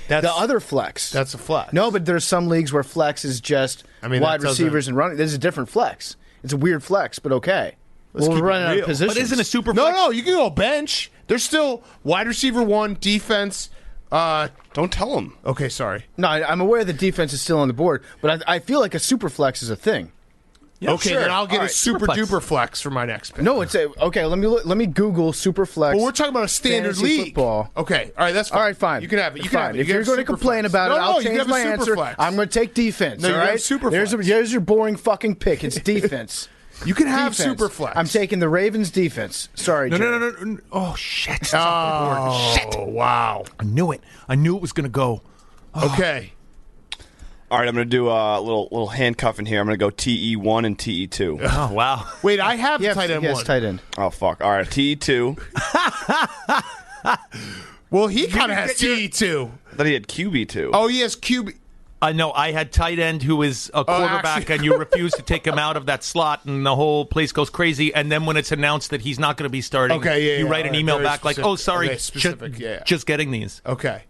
That's the other flex. That's a flex. No, but there's some leagues where flex is just wide receivers and running. This is a different flex. It's a weird flex, but okay. We're running out of positions. But isn't a super No, flex? no, you can go bench. There's still wide receiver 1, defense. Don't tell him. Okay, sorry. No, I'm aware the defense is still on the board, but I feel like a super flex is a thing. Yeah, okay, sure. then I'll get All a right, super Superflex. duper flex for my next pick. No, it's okay. Let me Google super flex. But we're talking about a standard fantasy league. Football. Okay, all right, that's fine. All right, fine. You can have it. You can Fine. have it. If you're going to complain about it, I'll change my answer. I'm going to take defense. No, all you right? have super There's flex. your boring fucking pick. It's defense. You can have Defense. super flex. I'm taking the Ravens defense. Sorry, No. Jerry. Oh, shit. It's off the board. Shit. Wow. I knew it. I knew it was going to go. Okay. All right, I'm going to do a little handcuffing here. I'm going to go TE1 and TE2. Oh, wow. Wait, I have Yes, tight end yes, 1. tight end. Oh, fuck. All right, TE2. Well, he kind of has TE2. I thought he had QB2. Oh, he has QB. I know. I had tight end who is a quarterback, actually- and you refuse to take him out of that slot, and the whole place goes crazy. And then when it's announced that he's not going to be starting, Okay, you write an email very back like, specific. "Oh, sorry, Okay, specific, just getting these." Okay.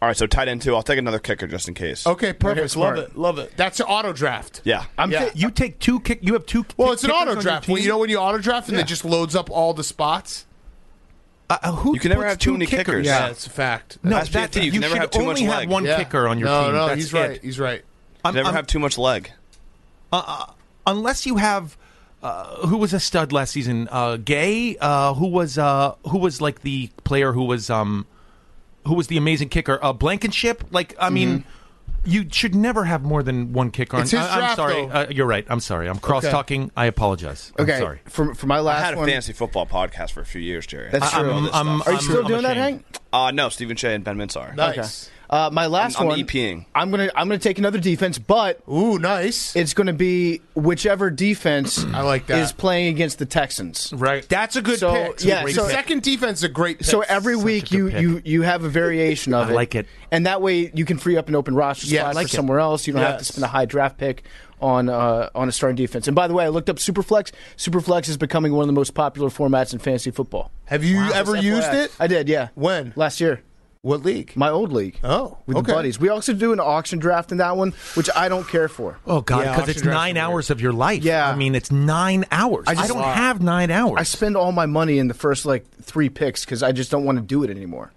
All right, so tight end 2. I'll take another kicker just in case. Okay, perfect. smart. Love it. Love it. That's an auto draft. Yeah. You take 2 kick. You have 2. Well, it's an kickers auto on your draft. team? You know when you auto draft and it just loads up all the spots? Who You can never puts have too 2 many kickers. Yeah, it's a fact. No, That's that's PFT. You can never should have too much only have leg. one Yeah. kicker on your no, team. No, That's he's it. right. He's right. Never have too much leg. Unless you have who was a stud last season, Gay, who was like the player who was the amazing kicker, Blankenship. Like, I mean, you should never have more than one kicker. It's his I'm draft, sorry. though. You're right. I'm sorry. I'm cross talking. I apologize. Okay, I'm sorry. for my I last had a one. fantasy football podcast for a few years, Jerry. That's true. I'm Are you still I'm doing that, ashamed. Hank? No, Stephen Shea and Ben Mintz are. Nice. My last I'm one. EPing. I'm gonna take another defense, but Ooh, nice. it's going to be whichever defense I like that. is playing against the Texans. Right. That's a good So, pick. yeah, Great so- pick. Second defense is a great pick. So every week a good you have a variation of I like it. and that way you can free up an open roster Yeah, spot I like for it. somewhere else. You don't have to Yes. spend a high draft pick on a starting defense. And by the way, I looked up Superflex. Superflex is becoming one of the most popular formats in fantasy football. Have you ever Just used FYI. it? I did, yeah. When? Last year. What league? My old league. Oh, with okay. the buddies. We also do an auction draft in that one, which I don't care for. Oh God, Yeah, because it's auction drafts 9 are hours of your life. Yeah. I mean, it's 9 hours. I, just- don't have 9 hours. I spend all my money in the first 3 picks because I just don't want to do it anymore.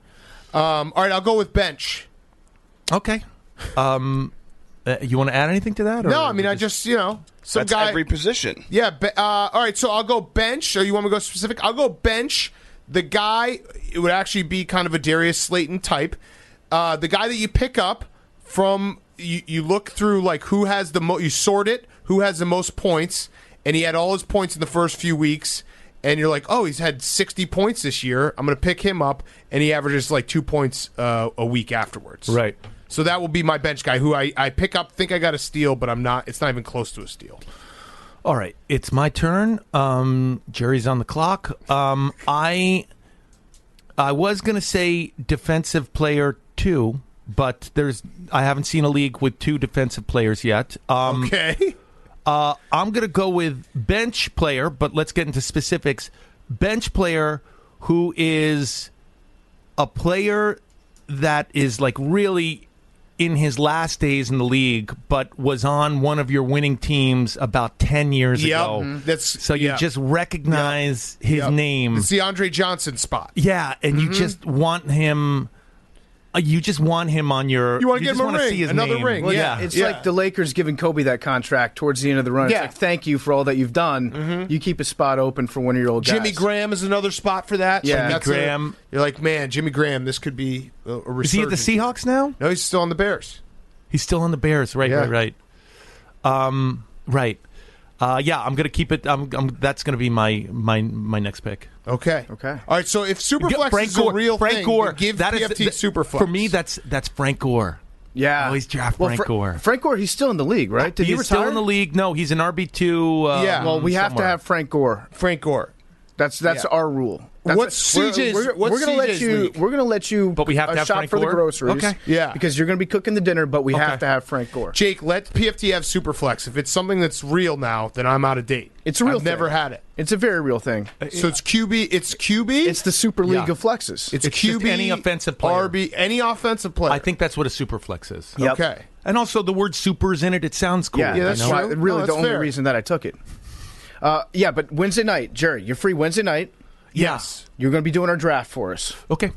All right, I'll go with bench. Okay. You want to add anything to that? Or No, I mean, I just, some That's guy. every position. Yeah. All right, so I'll go bench. Or you want me to go specific? I'll go bench. The guy, it would actually be kind of a Darius Slayton type. The guy that you pick up from, you look through who has the most, you sort it, who has the most points, and he had all his points in the first few weeks, and you're like, oh, he's had 60 points this year. I'm going to pick him up, and he averages 2 points a week afterwards. Right. So that will be my bench guy, who I pick up, think I got a steal, but I'm not. It's not even close to a steal. All right, it's my turn. Jerry's on the clock. I was going to say defensive player 2, but I haven't seen a league with 2 defensive players yet. Okay. I'm going to go with bench player, but let's get into specifics. Bench player who is a player that is really in his last days in the league, but was on one of your winning teams about 10 years ago. That's You just recognize his name. It's the Andre Johnson spot. Yeah, and you just want him. You just want him on your. You wanna get just him a wanna ring, see his another name. ring. Well, Yeah. It's like the Lakers giving Kobe that contract towards the end of the run. Yeah. It's thank you for all that you've done. You keep a spot open for one of your old guys. Jimmy Graham is another spot for that. Yeah. That's Jimmy Graham. You're like, man, Jimmy Graham, this could be a resurgence. Is he at the Seahawks now? No, he's still on the Bears. He's still on the Bears. Right. Yeah. Right. Right. Yeah, I'm gonna keep it. That's gonna be my next pick. Okay. Okay. All right, so if Superflex Frank is Gore. a real Frank thing, Gore. then give That is PFT Superflex. For me, that's Frank Gore. Yeah. Always draft Frank Gore. Frank Gore, he's still in the league, right? Did he He's retire? still in the league. No, he's an RB2. Yeah. Well, we have to somewhere. have Frank Gore. Frank Gore. That's Yeah. our rule. What's CJ's We're gonna let CJ's you. league? We're gonna let you. But we have to have shop Frank for Gore? the groceries. Okay. Yeah. Because you're gonna be cooking the dinner, but we Okay. have to have Frank Gore. Jake, let PFT have Superflex. If it's something that's real now, then I'm out of date. It's a real I've never thing. had it. It's a very real thing. So it's QB. It's QB. It's the Super League Yeah. of flexes. It's It's QB. just any offensive player. RB. Any offensive player. I think that's what a super flex is. Yep. Okay. And also the word super is in it. It sounds cool. Yeah, Yeah, that's that's why, true. really No, the that's only fair. reason that I took it. Yeah, but Wednesday night, Jerry, you're free Wednesday night. Yes. You're going to be doing our draft for us. Okay.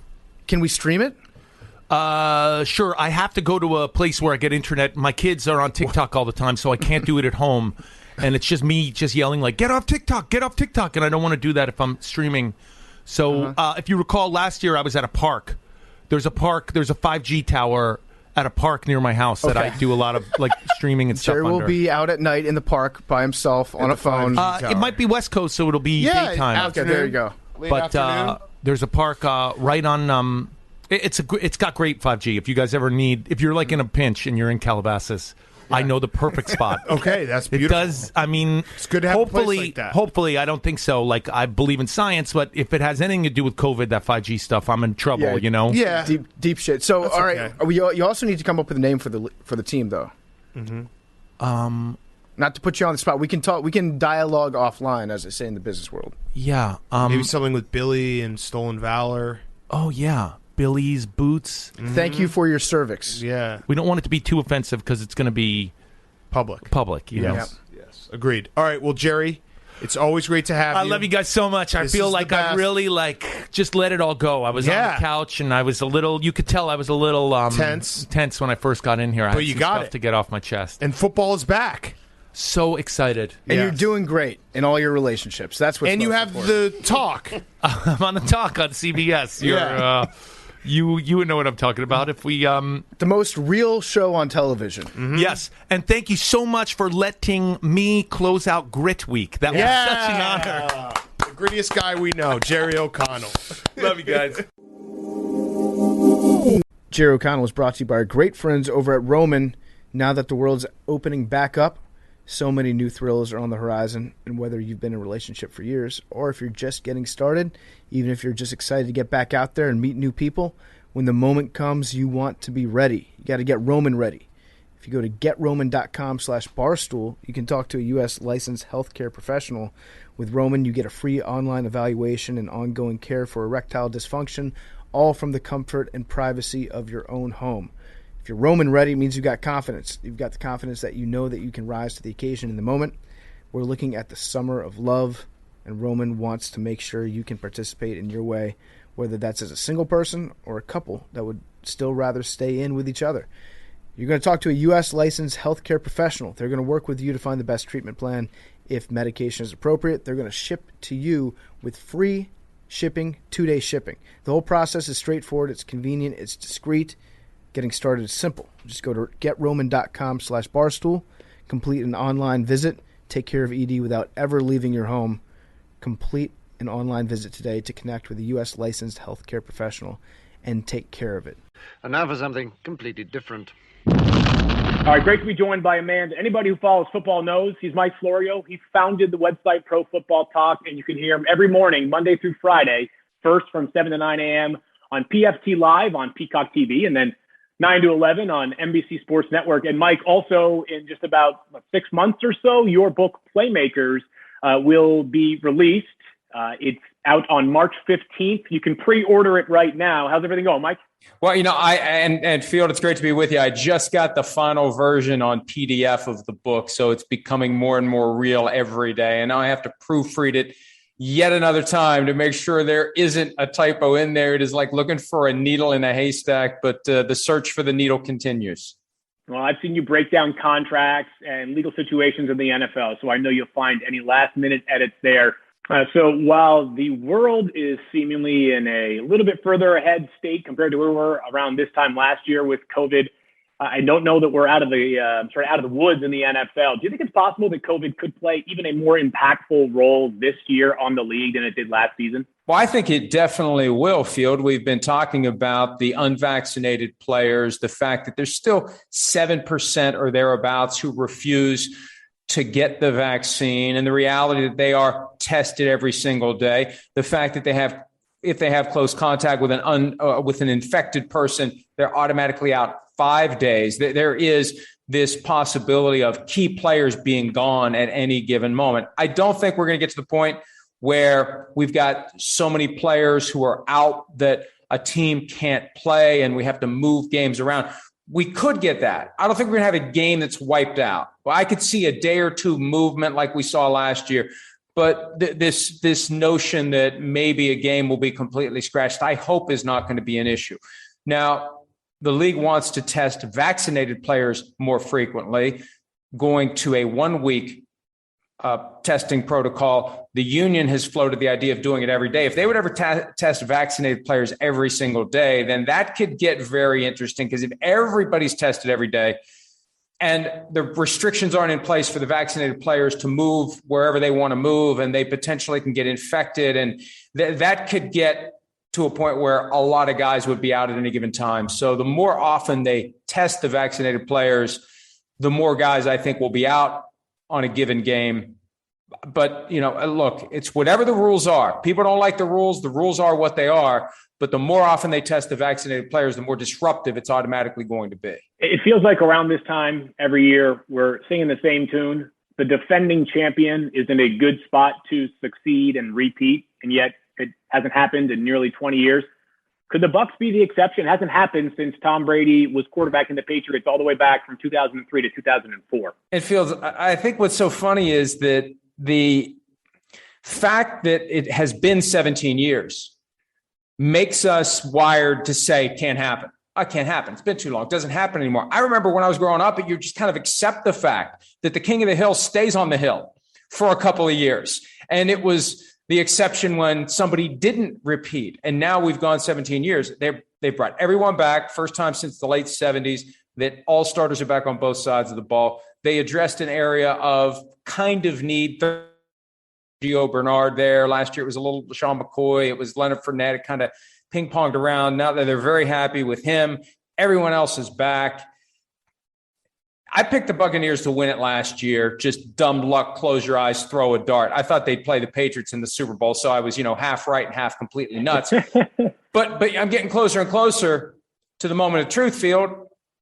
Can we stream it? Sure. I have to go to a place where I get internet. My kids are on TikTok all the time, so I can't do it at home. And it's just me just yelling get off TikTok, get off TikTok. And I don't want to do that if I'm streaming. So if you recall, last year I was at a park. There's a 5G tower at a park near my house that I do a lot of streaming and stuff Jerry will under. be out at night in the park by himself on a phone. It might be West Coast, so it'll be daytime. Okay, there you go. Late But afternoon. there's a park right on. It's got great 5G. If you guys ever need, if you're in a pinch and you're in Calabasas, I know the perfect spot. Okay, that's It beautiful. does. I mean, It's good to have a place hopefully, like that. hopefully, I don't think so. I believe in science, but if it has anything to do with COVID, that 5G stuff, I'm in trouble. Yeah. You know. Yeah. Deep shit. So, all right, okay. you also need to come up with a name for the team, though. Not to put you on the spot. We can talk. We can dialogue offline, as they say in the business world. Yeah. Maybe something with Billy and Stolen Valor. Oh yeah. Billy's boots. Thank you for your cervix. Yeah. We don't want it to be too offensive because it's going to be Public. public. You know. Yep. Yes. Agreed. All right. Well, Jerry, it's always great to have you. I love you guys so much. I This feel is the like I best. really just let it all go. I was on Yeah. the couch and I was a little. You could tell I was a little tense when I first got in here. I But had you some got stuff it. to get off my chest. And football is back. So excited. And Yes. you're doing great in all your relationships. That's what. And you have the talk. I'm on the talk on CBS. Yeah. You would know what I'm talking about if we the most real show on television. Yes, and thank you so much for letting me close out Grit Week. That was such an honor. The grittiest guy we know, Jerry O'Connell. Love you guys. Jerry O'Connell is brought to you by our great friends over at Roman. Now that the world's opening back up, so many new thrills are on the horizon, and whether you've been in a relationship for years or if you're just getting started, even if you're just excited to get back out there and meet new people, when the moment comes, you want to be ready. You got to get Roman ready. If you go to getroman.com/barstool, you can talk to a U.S. licensed healthcare professional. With Roman, you get a free online evaluation and ongoing care for erectile dysfunction, all from the comfort and privacy of your own home. If you're Roman ready, it means you've got confidence. You've got the confidence that you know that you can rise to the occasion in the moment. We're looking at the summer of love, and Roman wants to make sure you can participate in your way, whether that's as a single person or a couple that would still rather stay in with each other. You're going to talk to a U.S. licensed healthcare professional. They're going to work with you to find the best treatment plan. If medication is appropriate, they're going to ship to you with free shipping, 2-day shipping. The whole process is straightforward. It's convenient. It's discreet. Getting started is simple. Just go to getroman.com/barstool, complete an online visit, take care of ED without ever leaving your home. Complete an online visit today to connect with a U.S. licensed healthcare professional and take care of it. And now for something completely different. All right, great to be joined by a man that anybody who follows football knows. He's Mike Florio. He founded the website Pro Football Talk, and you can hear him every morning, Monday through Friday, first from 7 to 9 a.m. on PFT Live on Peacock TV, and then 9 to 11 on NBC Sports Network. And Mike, also in just about 6 months or so, your book Playmakers will be released. It's out on March 15th. You can pre-order it right now. How's everything going, Mike? Well, and Field, it's great to be with you. I just got the final version on PDF of the book, so it's becoming more and more real every day. And now I have to proofread it yet another time to make sure there isn't a typo in there. It is like looking for a needle in a haystack, but the search for the needle continues. Well, I've seen you break down contracts and legal situations in the NFL, so I know you'll find any last-minute edits there. So while the world is seemingly in a little bit further ahead state compared to where we were around this time last year with COVID, I don't know that we're out of the woods in the NFL. Do you think it's possible that COVID could play even a more impactful role this year on the league than it did last season? Well, I think it definitely will, Field. We've been talking about the unvaccinated players, the fact that there's still 7% or thereabouts who refuse to get the vaccine, and the reality that they are tested every single day. The fact that if they have close contact with an infected person, they're automatically out 5 days. There is this possibility of key players being gone at any given moment. I don't think we're going to get to the point where we've got so many players who are out that a team can't play and we have to move games around. We could get that. I don't think we're going to have a game that's wiped out. Well, I could see a day or two movement like we saw last year, but this notion that maybe a game will be completely scratched, I hope is not going to be an issue. Now, the league wants to test vaccinated players more frequently, going to a 1-week testing protocol. The union has floated the idea of doing it every day. If they would ever test vaccinated players every single day, then that could get very interesting, because if everybody's tested every day and the restrictions aren't in place for the vaccinated players to move wherever they want to move, and they potentially can get infected, and that could get to a point where a lot of guys would be out at any given time. So the more often they test the vaccinated players, the more guys I think will be out on a given game. But, look, it's whatever the rules are. People don't like the rules. The rules are what they are. But the more often they test the vaccinated players, the more disruptive it's automatically going to be. It feels like around this time every year we're singing the same tune. The defending champion is in a good spot to succeed and repeat, and yet it hasn't happened in nearly 20 years. Could the Bucs be the exception? It hasn't happened since Tom Brady was quarterbacking the Patriots all the way back from 2003 to 2004. It feels, I think what's so funny is that the fact that it has been 17 years makes us wired to say can't happen. It can't happen. It's been too long. It doesn't happen anymore. I remember when I was growing up, you just kind of accept the fact that the king of the hill stays on the hill for a couple of years. And it was the exception when somebody didn't repeat. And now we've gone 17 years. They brought everyone back, first time since the late 70s, that all starters are back on both sides of the ball. They addressed an area of kind of need. Gio Bernard there. Last year it was a little Sean McCoy. It was Leonard Fournette. It kind of ping-ponged around. Now that they're very happy with him. Everyone else is back. I picked the Buccaneers to win it last year. Just dumb luck, close your eyes, throw a dart. I thought they'd play the Patriots in the Super Bowl, so I was, half right and half completely nuts. but I'm getting closer and closer to the moment of truth, Field.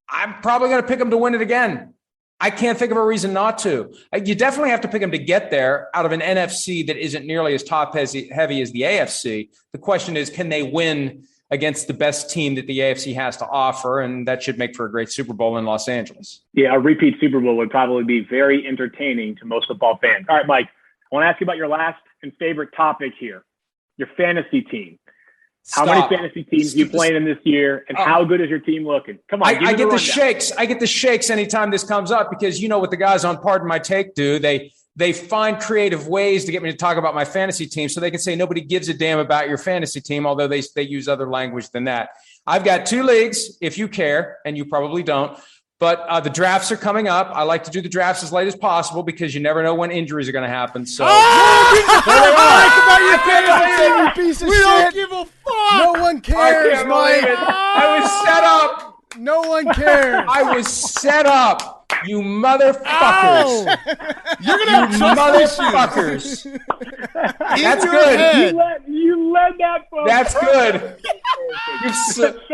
I'm probably going to pick them to win it again. I can't think of a reason not to. You definitely have to pick them to get there out of an NFC that isn't nearly as top heavy as the AFC. The question is, can they win against the best team that the AFC has to offer? And that should make for a great Super Bowl in Los Angeles. Yeah, a repeat Super Bowl would probably be very entertaining to most football fans. All right, Mike, I want to ask you about your last and favorite topic here, your fantasy team. How many fantasy teams are you playing in this year, and how good is your team looking? Come on, I get the shakes. I get the shakes anytime this comes up because you know what the guys on Pardon My Take do. They find creative ways to get me to talk about my fantasy team so they can say nobody gives a damn about your fantasy team, although they use other language than that. I've got 2 leagues, if you care, and you probably don't. But the drafts are coming up. I like to do the drafts as late as possible because you never know when injuries are going to happen. So, We don't give a fuck. No one cares, Mike. I was set up. No one cares. I was set up. You motherfuckers. You're going to have motherfuckers. That's good. You led that, folks. That's good.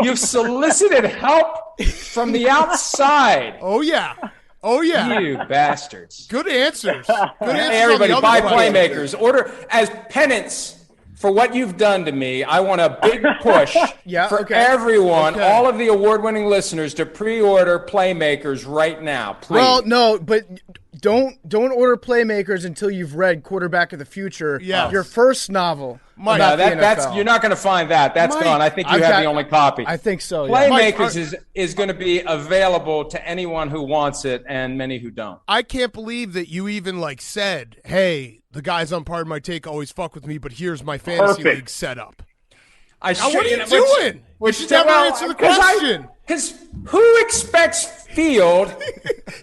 You've solicited help from the outside. Oh, yeah. Oh, yeah. You bastards. Good answers. Good answers. Hey, everybody, buy playmakers. Order as penance for what you've done to me. I want a big push for everyone, all of the award-winning listeners, to pre-order playmakers right now. Please. Well, no, but don't order playmakers until you've read Quarterback of the Future, your first novel. Mike, that's you're not going to find that. That's Mike, gone. I think you have the only copy. I think so. Yeah. Playmakers is going to be available to anyone who wants it and many who don't. I can't believe that you even said, "Hey, the guys on Pardon My Take always fuck with me, but here's my fantasy league setup." What are you doing? You should never answer the question. Because who expects Field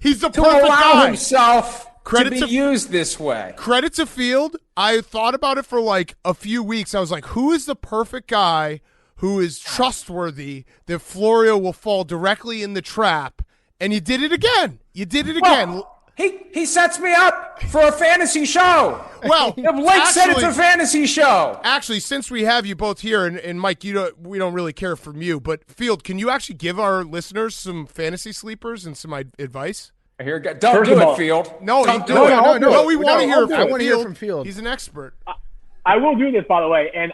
He's the to perfect allow guy. himself to be used this way? Credit to Field. I thought about it for a few weeks. I was like, who is the perfect guy who is trustworthy that Florio will fall directly in the trap? And you did it again. Well, he sets me up for a fantasy show. Well, Blake said it's a fantasy show. Actually, since we have you both here, and Mike, we don't really care from you, but Field, can you actually give our listeners some fantasy sleepers and some advice? Don't do it, Field. No, don't do it. No, No, we want to hear from Field. I want to hear from Field. He's an expert. I will do this, by the way. And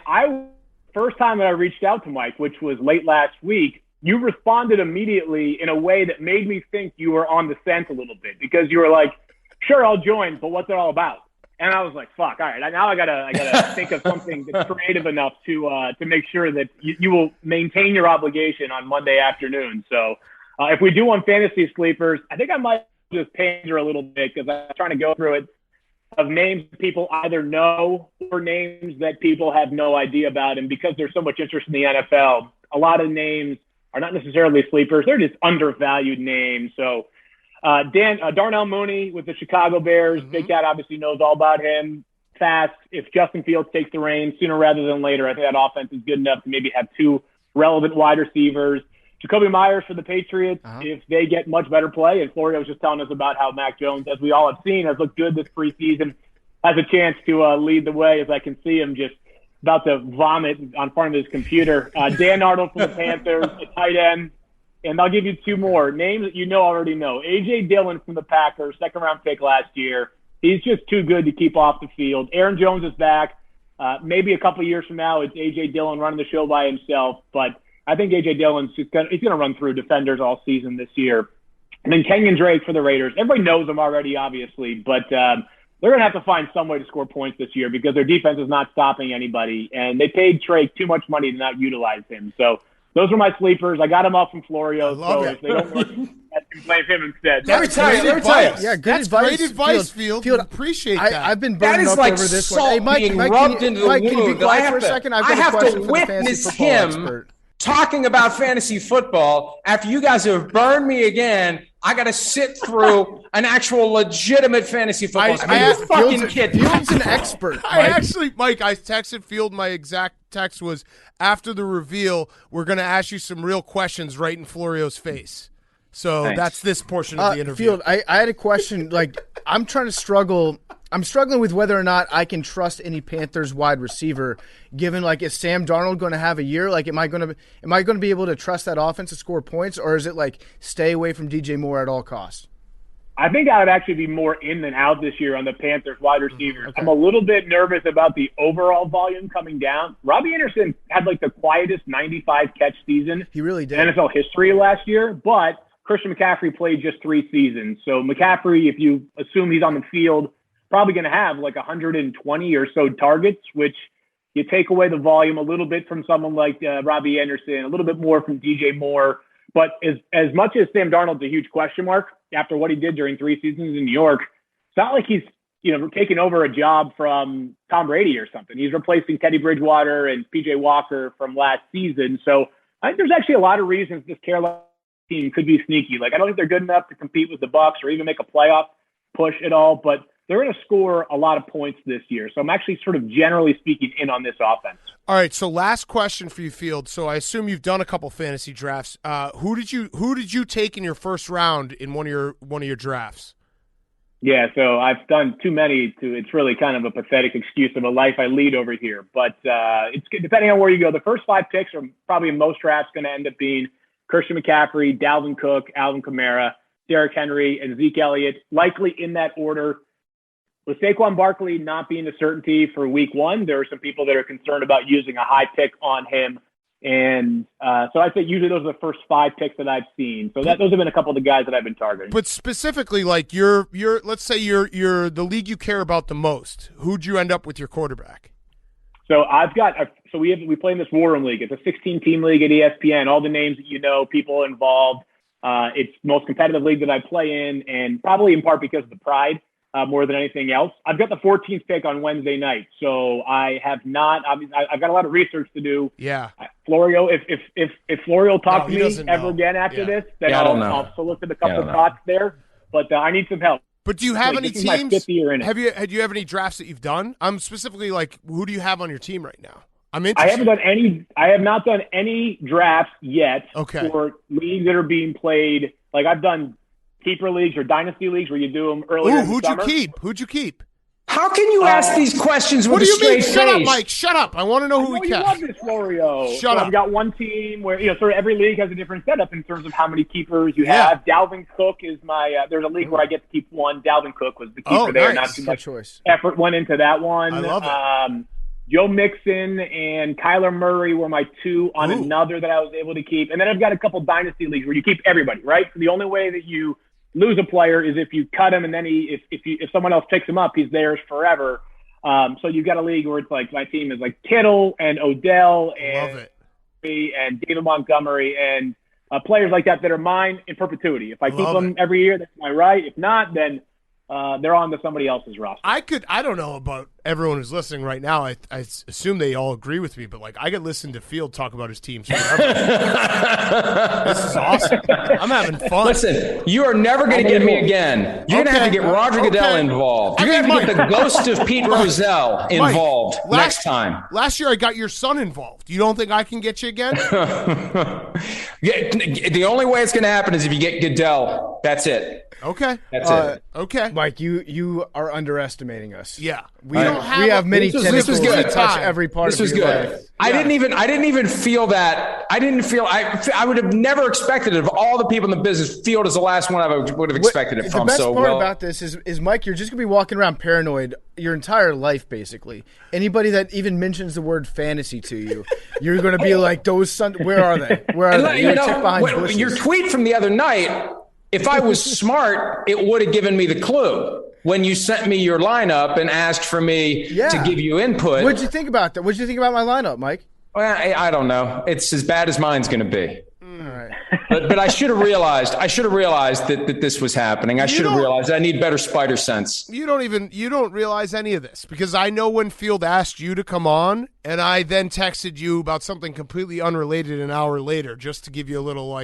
first time that I reached out to Mike, which was late last week, you responded immediately in a way that made me think you were on the scent a little bit because you were like, sure, I'll join, but what's it all about? And I was like, fuck, all right, now I gotta think of something that's creative enough to make sure that you will maintain your obligation on Monday afternoon. So if we do want fantasy sleepers, I think I might just pander a little bit because I'm trying to go through it of names people either know or names that people have no idea about. And because there's so much interest in the NFL, a lot of names are not necessarily sleepers. They're just undervalued names. So Darnell Mooney with the Chicago Bears. Big Cat obviously knows all about him. Fast. If Justin Fields takes the reins sooner rather than later, I think that offense is good enough to maybe have 2 relevant wide receivers. Jacoby Myers for the Patriots, if they get much better play. And Florio was just telling us about how Mac Jones, as we all have seen, has looked good this preseason, has a chance to lead the way as I can see him just about to vomit on front of his computer. Dan Arnold from the Panthers, a tight end. And I'll give you 2 more names that you already know. A.J. Dillon from the Packers, second-round pick last year. He's just too good to keep off the field. Aaron Jones is back. Maybe a couple years from now, it's A.J. Dillon running the show by himself. But I think A.J. Dillon's he's going to run through defenders all season this year. And then Kenyon Drake for the Raiders. Everybody knows him already, obviously. But they're going to have to find some way to score points this year because their defense is not stopping anybody. And they paid Drake too much money to not utilize him. So those are my sleepers. I got them off from Florio. So if they don't work, I can blame him instead. Let me tell you. Yeah, good advice. Great advice, Field. Appreciate that. I've been burning up over this one. Hey, Mike, rubbed into the Mike, can you be quiet for a second? I have to witness him talking about fantasy football after you guys have burned me again. I got to sit through an actual legitimate fantasy football. Field's an expert. Mike, I texted Field. My exact text was, after the reveal, we're going to ask you some real questions right in Florio's face. So that's this portion of the interview. Field, I had a question. I'm struggling with whether or not I can trust any Panthers wide receiver, given is Sam Darnold going to have a year? Am I going to be able to trust that offense to score points, or is it stay away from DJ Moore at all costs? I think I would actually be more in than out this year on the Panthers wide receivers. Okay. I'm a little bit nervous about the overall volume coming down. Robbie Anderson had the quietest 95 catch season. He really did. In NFL history last year, but Christian McCaffrey played just 3 seasons. So McCaffrey, if you assume he's on the field, probably going to have 120 or so targets, which you take away the volume a little bit from someone like Robbie Anderson, a little bit more from DJ Moore. But as much as Sam Darnold's a huge question mark after what he did during 3 seasons in New York, it's not like he's taking over a job from Tom Brady or something. He's replacing Teddy Bridgewater and PJ Walker from last season. So I think there's actually a lot of reasons this Carolina team could be sneaky. I don't think they're good enough to compete with the Bucs or even make a playoff push at all, but they're going to score a lot of points this year. So I'm actually sort of generally speaking in on this offense. All right, so last question for you, Field. So I assume you've done a couple fantasy drafts. Who did you take in your first round in one of your drafts? Yeah, so I've done too many it's really kind of a pathetic excuse of a life I lead over here. But it's depending on where you go. The first 5 picks are probably in most drafts going to end up being Christian McCaffrey, Dalvin Cook, Alvin Kamara, Derrick Henry, and Zeke Elliott, likely in that order. With Saquon Barkley not being a certainty for week 1, there are some people that are concerned about using a high pick on him. And so I'd say usually those are the first 5 picks that I've seen. So those have been a couple of the guys that I've been targeting. But specifically, let's say you're the league you care about the most. Who'd you end up with your quarterback? So we play in this War Room League. It's a 16-team league at ESPN. All the names that people involved. It's the most competitive league that I play in, and probably in part because of the pride. More than anything else. I've got the 14th pick on Wednesday night, so I have not. I've got a lot of research to do. Yeah, Florio. If Florio talks to me ever again after this, then I'll solicit a couple thoughts there. But I need some help. But do you have any teams? Have you have any drafts that you've done? I'm specifically who do you have on your team right now? I'm interested. I have not done any drafts yet. Okay. For leagues that are being played. I've done keeper leagues or dynasty leagues where you do them earlier. Who'd you keep? How can you ask these questions with a straight face? Shut up, Mike. Shut up. I want to know who we kept. I love this, Florio. Shut up. I've got one team where, sort of every league has a different setup in terms of how many keepers you have. Dalvin Cook is my there's a league where I get to keep one. Dalvin Cook was the keeper there. Nice. Not too much effort went into that one. I love it. Joe Mixon and Kyler Murray were my 2 on another that I was able to keep. And then I've got a couple dynasty leagues where you keep everybody, right? So the only way that you lose a player is if you cut him and then if someone else picks him up, he's theirs forever. So you've got a league where it's my team is Kittle and Odell and David Montgomery and players like that are mine in perpetuity. If I keep them every year, that's my right. If not, then they're on to somebody else's roster. I don't know about everyone who's listening right now. I assume they all agree with me, but I could listen to Field talk about his teams forever. This is awesome. I'm having fun. Listen, you are never going to get me again. You're going to have to get Roger Goodell involved. You're going to have to get the ghost of Pete Rozelle involved next time. Last year I got your son involved. You don't think I can get you again? The only way it's going to happen is if you get Goodell. That's it. Okay. That's it. Okay. Mike, you are underestimating us. Yeah. We have many tentacles that touch every part of your life. I didn't even feel that. I would have never expected it of all the people in the business. Field is the last one I would have expected it from. The best part about this is Mike, you're just going to be walking around paranoid your entire life, basically. Anybody that even mentions the word fantasy to you, you're going to be like, where are they? Where are they? Your tweet from the other night, if I was smart, it would have given me the clue when you sent me your lineup and asked for me to give you input. What did you think about that? What did you think about my lineup, Mike? Well, I don't know. It's as bad as mine's going to be. right. But I should have realized. that this was happening. I should have realized I need better spider sense. You don't realize any of this because I know when Field asked you to come on, and I then texted you about something completely unrelated an hour later, just to give you a little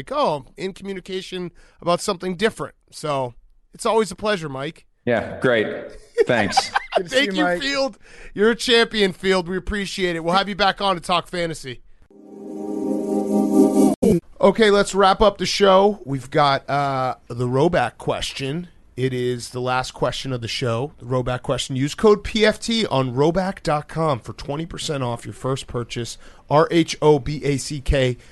in communication about something different. So it's always a pleasure, Mike. Yeah, great. Thanks. Thank you, Field. You're a champion, Field. We appreciate it. We'll have you back on to talk fantasy. Okay, let's wrap up the show. We've got the Roback question. It is the last question of the show. The Roback question. Use code PFT on roback.com for 20% off your first purchase. RHOBACK.com,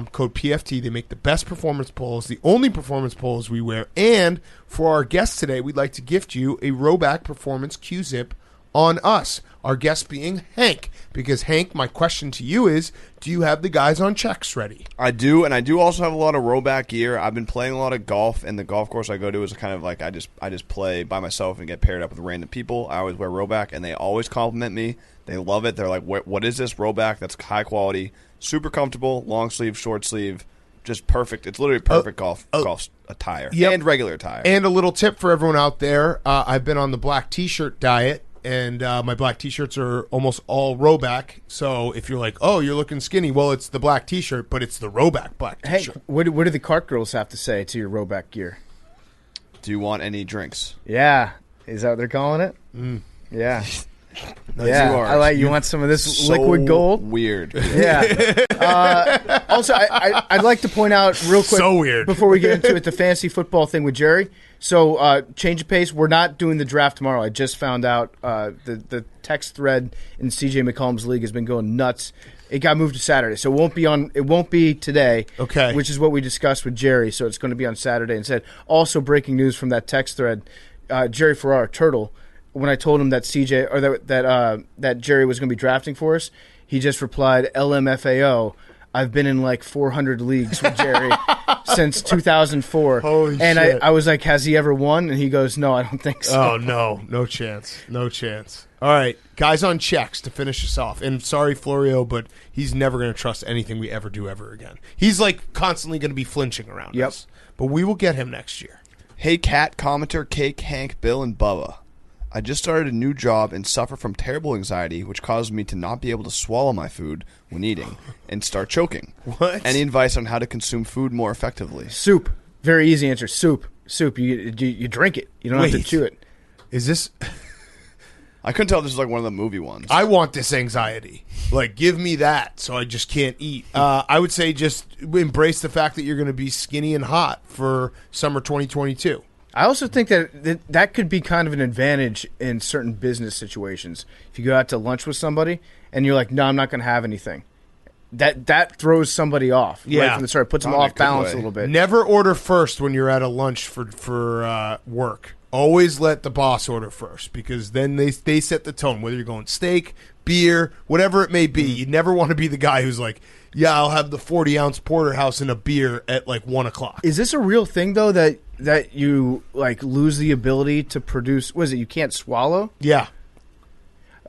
code PFT. They make the best performance polos, the only performance polos we wear. And for our guest today, we'd like to gift you a Roback Performance Q-Zip on us. Our guest being Hank. Because, Hank, my question to you is, do you have the guys on checks ready? I do, and I do also have a lot of Roback gear. I've been playing a lot of golf, and the golf course I go to is kind of like I just play by myself and get paired up with random people. I always wear Roback, and they always compliment me. They love it. They're like, what is this Roback? That's high quality, super comfortable, long sleeve, short sleeve, just perfect. It's literally perfect golf attire and regular attire. And a little tip for everyone out there, I've been on the black T-shirt diet. And my black T-shirts are almost all Roback. So if you're like, oh, you're looking skinny, well, it's the black T-shirt, but it's the Roback black T-shirt. Hey, what do the cart girls have to say to your Roback gear? Do you want any drinks? Yeah. Is that what they're calling it? Yeah. Yeah, you want some of this liquid gold? Weird. Yeah. Also, I'd like to point out real quick, so weird, before we get into it, the fantasy football thing with Jerry. So, change of pace. We're not doing the draft tomorrow. I just found out the text thread in CJ McCollum's league has been going nuts. It got moved to Saturday, so it won't be today. Okay. Which is what we discussed with Jerry. So it's going to be on Saturday instead. Also, breaking news from that text thread: Jerry Ferrara, Turtle. When I told him that that Jerry was going to be drafting for us, he just replied, "LMFAO. I've been in like 400 leagues with Jerry since 2004." Holy and shit. I was like, "Has he ever won?" And he goes, "No, I don't think so." Oh, no chance. No chance. All right, guys on checks to finish us off. And sorry, Florio, but he's never going to trust anything we ever do ever again. He's like constantly going to be flinching around us. But we will get him next year. Hey, Cat, Commenter, Cake, Hank, Bill, and Bubba. I just started a new job and suffer from terrible anxiety, which causes me to not be able to swallow my food when eating and start choking. What? Any advice on how to consume food more effectively? Soup. Very easy answer. Soup. You drink it. You don't have to chew it. Is this... I couldn't tell if this was like one of the movie ones. I want this anxiety. Like, give me that so I just can't eat. I would say just embrace the fact that you're going to be skinny and hot for summer 2022. I also think that could be kind of an advantage in certain business situations. If you go out to lunch with somebody and you're like, "No, I'm not going to have anything," that throws somebody off. Yeah, right from the start, puts them off balance a little bit. Never order first when you're at a lunch for work. Always let the boss order first because then they set the tone. Whether you're going steak, beer, whatever it may be, you never want to be the guy who's like, "Yeah, I'll have the 40-ounce porterhouse and a beer at like 1:00." Is this a real thing though that you like lose the ability to produce? Was it you can't swallow? Yeah,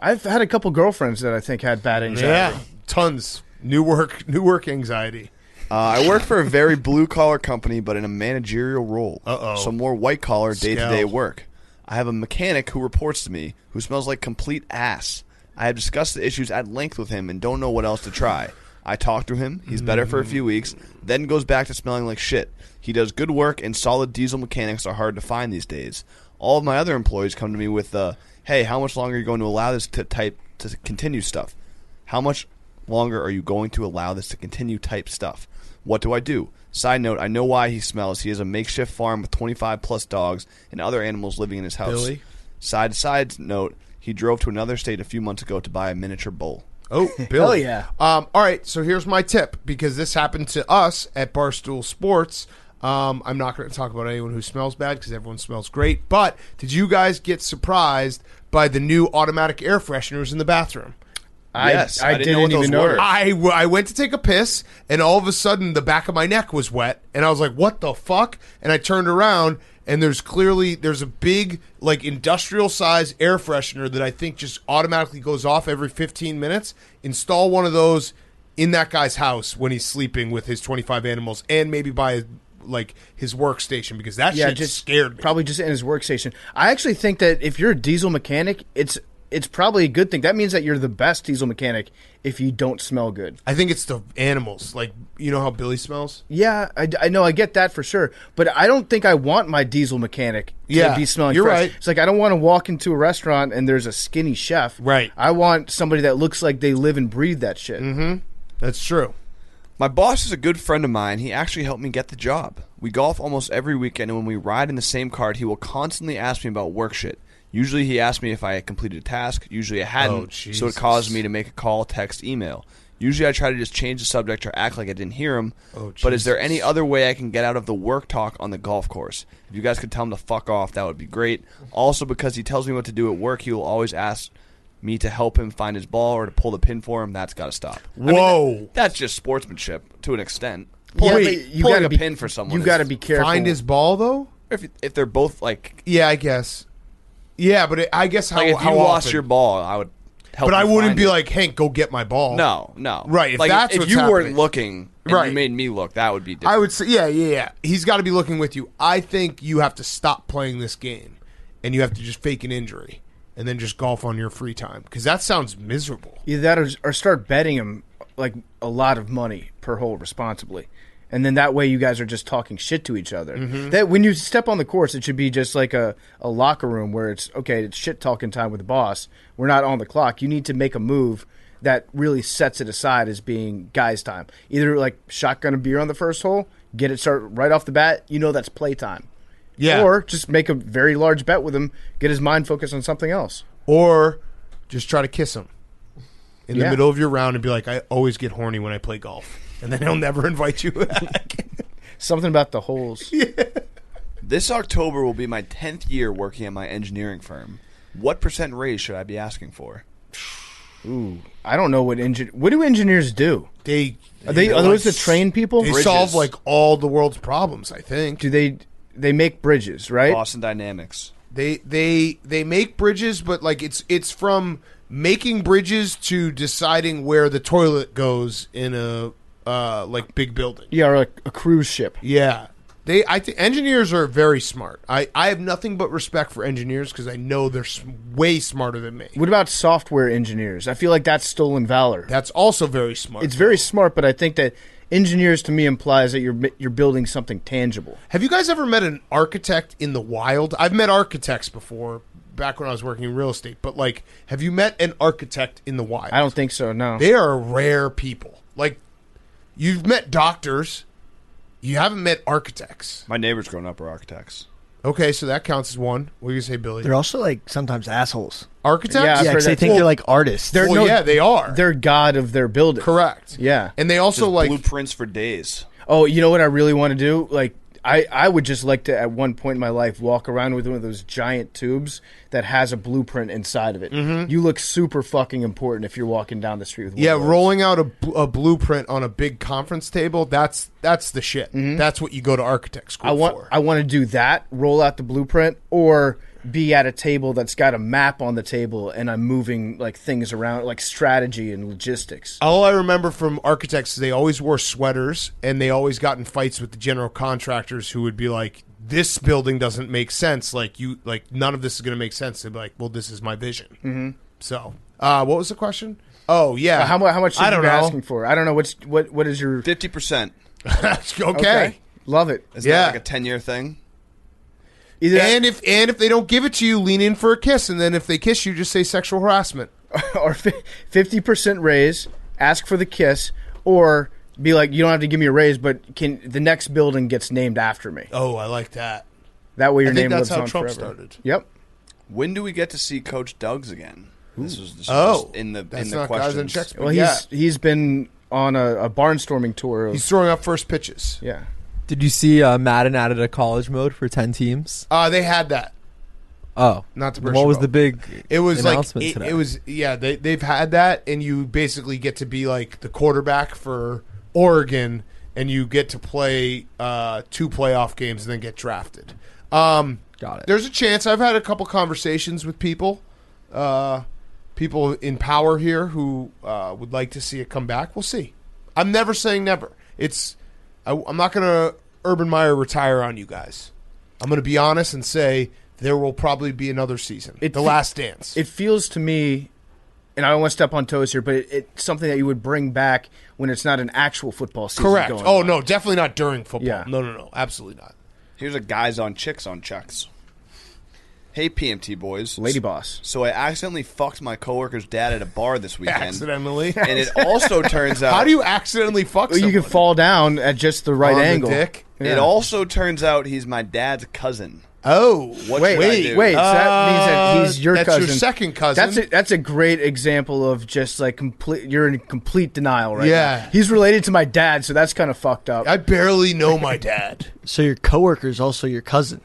I've had a couple girlfriends that I think had bad anxiety. Yeah, tons. New work anxiety. I work for a very blue-collar company, but in a managerial role. So more white-collar, day-to-day work. I have a mechanic who reports to me who smells like complete ass. I have discussed the issues at length with him and don't know what else to try. I talk to him. He's better for a few weeks, then goes back to smelling like shit. He does good work, and solid diesel mechanics are hard to find these days. All of my other employees come to me with hey, how much longer are you going to allow this to continue stuff? How much longer are you going to allow this to continue type stuff? What do I do? Side note, I know why he smells. He has a makeshift farm with 25-plus dogs and other animals living in his house. Billy? Side note, he drove to another state a few months ago to buy a miniature bull. Oh, Billy. Hell yeah. All right, so here's my tip, because this happened to us at Barstool Sports. I'm not going to talk about anyone who smells bad because everyone smells great, but did you guys get surprised by the new automatic air fresheners in the bathroom? Yes, I didn't even know. I went to take a piss, and all of a sudden the back of my neck was wet, and I was like, what the fuck? And I turned around, and there's a big, like, industrial-size air freshener that I think just automatically goes off every 15 minutes. Install one of those in that guy's house when he's sleeping with his 25 animals, and maybe by his workstation, because that shit just scared me. Probably just in his workstation. I actually think that if you're a diesel mechanic, it's probably a good thing. That means that you're the best diesel mechanic if you don't smell good. I think it's the animals. Like, you know how Billy smells? Yeah, I know. I get that for sure. But I don't think I want my diesel mechanic to be smelling you're fresh. right. It's like I don't want to walk into a restaurant and there's a skinny chef. Right. I want somebody that looks like they live and breathe that shit. Mm-hmm. That's true. My boss is a good friend of mine. He actually helped me get the job. We golf almost every weekend, and when we ride in the same cart, he will constantly ask me about work shit. Usually he asks me if I had completed a task. Usually I hadn't, so it caused me to make a call, text, email. Usually I try to just change the subject or act like I didn't hear him. But is there any other way I can get out of the work talk on the golf course? If you guys could tell him to fuck off, that would be great. Also, because he tells me what to do at work, he will always ask me to help him find his ball or to pull the pin for him. That's got to stop. Whoa. I mean, that's just sportsmanship to an extent. Pulling a pin for someone. You got to be careful. Find his ball, though? If they're both like... Yeah, I guess. Yeah, but I guess how if you how lost often? your ball, I would help. But you I wouldn't find be it. like, Hank, go get my ball. No. Right, if like that's if what's you happening. weren't looking, and Right. you made me look, that would be different. I would say, yeah. He's got to be looking with you. I think you have to stop playing this game, and you have to just fake an injury, and then just golf on your free time, because that sounds miserable. Either that or start betting him like a lot of money per hole responsibly. And then that way you guys are just talking shit to each other. Mm-hmm. That when you step on the course, it should be just like a locker room where it's shit talking time with the boss. We're not on the clock. You need to make a move that really sets it aside as being guys' time. Either like shotgun a beer on the first hole, get it started right off the bat. You know that's playtime. Yeah. Or just make a very large bet with him, get his mind focused on something else. Or just try to kiss him in the Yeah. middle of your round and be like, I always get horny when I play golf. And then he'll never invite you back. Something about the holes. This October will be my 10th year working at my engineering firm. What % raise should I be asking for? Ooh, I don't know what do engineers do? Are those the train people? They Bridges. solve like all the world's problems, I think. Do they make bridges, right? Boston Dynamics. They make bridges, but like it's from making bridges to deciding where the toilet goes in a like big building. Yeah, or a cruise ship. Yeah. I think engineers are very smart. I have nothing but respect for engineers because I know they're way smarter than me. What about software engineers? I feel like that's stolen valor. That's also very smart. It's very smart, but I think that engineers to me implies that you're building something tangible. Have you guys ever met an architect in the wild? I've met architects before, back when I was working in real estate. But like, have you met an architect in the wild? I don't think so. No. They are rare people. Like, you've met doctors. You haven't met architects. My neighbors growing up are architects. Okay, so that counts as one. What do you say, Billy? They're also like sometimes assholes. Architects? Yeah, I've Yeah, heard because they that. think Well, they're like artists. Yeah, they are. They're god of their building. Correct. Yeah. And they also Just like blueprints for days. Oh, you know what I really want to do? Like, I would just like to, at one point in my life, walk around with one of those giant tubes that has a blueprint inside of it. Mm-hmm. You look super fucking important if you're walking down the street with one of those. rolling out a blueprint on a big conference table. That's the shit. Mm-hmm. That's what you go to architect school for. I want to do that, roll out the blueprint, or be at a table that's got a map on the table and I'm moving like things around, like strategy and logistics. All I remember from architects is they always wore sweaters and they always got in fights with the general contractors who would be like, this building doesn't make sense. Like none of this is going to make sense. They'd be like, well, this is my vision. Mm-hmm. So, what was the question? Oh yeah. How much should I you don't be know. asking for? I don't know. What is your 50%. okay. Love it. Isn't Yeah. that like a 10-year thing? Either And if they don't give it to you, lean in for a kiss, and then if they kiss you, just say sexual harassment. or 50% raise, ask for the kiss, or be like, you don't have to give me a raise, but the next building gets named after me. Oh, I like that. That way your I think name that's lives how on Trump forever. started. Yep. When do we get to see Coach Doug's again? This was just in the that's in the not guys and questions. checks. Well, he's been on a barnstorming tour. He's throwing up first pitches. Yeah. Did you see Madden added a college mode for 10 teams? They had that. Oh. Not to burst What was your the big It was like announcement today? it was they've had that, and you basically get to be like the quarterback for Oregon, and you get to play 2 playoff games and then get drafted. Got it. There's a chance. I've had a couple conversations with people in power here who would like to see it come back. We'll see. I'm never saying never. I'm not going to Urban Meyer retire on you guys. I'm going to be honest and say there will probably be another season. The Last Dance. It feels to me, and I don't want to step on toes here, but it's something that you would bring back when it's not an actual football season. Correct. Going Oh, on. no, definitely not during football. Yeah. No, absolutely not. Here's a guys on chicks on chucks. Hey, PMT boys. Lady boss. So I accidentally fucked my coworker's dad at a bar this weekend. Accidentally. And it also turns out... How do you accidentally fuck Well, someone? you can fall down at just the right On the angle. dick? It also turns out he's my dad's cousin. Oh. What Wait. should I do? So that means that he's your that's cousin. your second cousin. That's a great example of just like complete. You're in complete denial right Yeah. now. He's related to my dad, so that's kind of fucked up. I barely know my dad. So your coworker is also your cousin.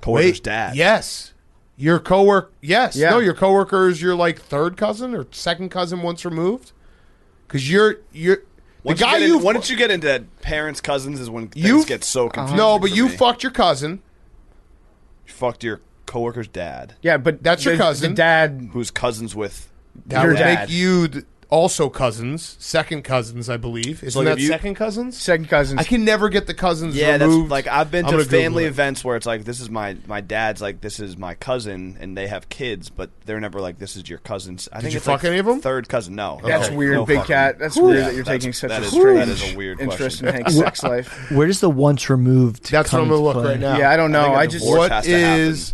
Coworker's dad. Yes. Your coworker. Yes. Yeah. No, your coworker is your like third cousin or second cousin once removed. Because you're the guy you. Once you get into parents, cousins is when things get so confusing. No, but for you me. fucked your cousin. You fucked your coworker's dad, Yeah, but That's your cousin. The dad. who's cousins with. That Your would dad. make you also cousins, second cousins, I believe. Isn't like that if you- second cousins? Second cousins. I can never get the cousins Yeah, that's removed. like I've been I'm to gonna Google family it. events where it's like this is my dad's like this is my cousin and they have kids, but they're never like this is your cousin's. I think you it's fuck like any of them? Third cousin, no. That's No, weird, no Big fucking. Cat. That's weird Yeah, that you're that's- taking such that a is- strange that is a weird interest question. in Hank's sex life. Where does the once removed? That's what come I'm going to into look play? right now. Yeah, I don't know. think a I just divorce What has to happen. is?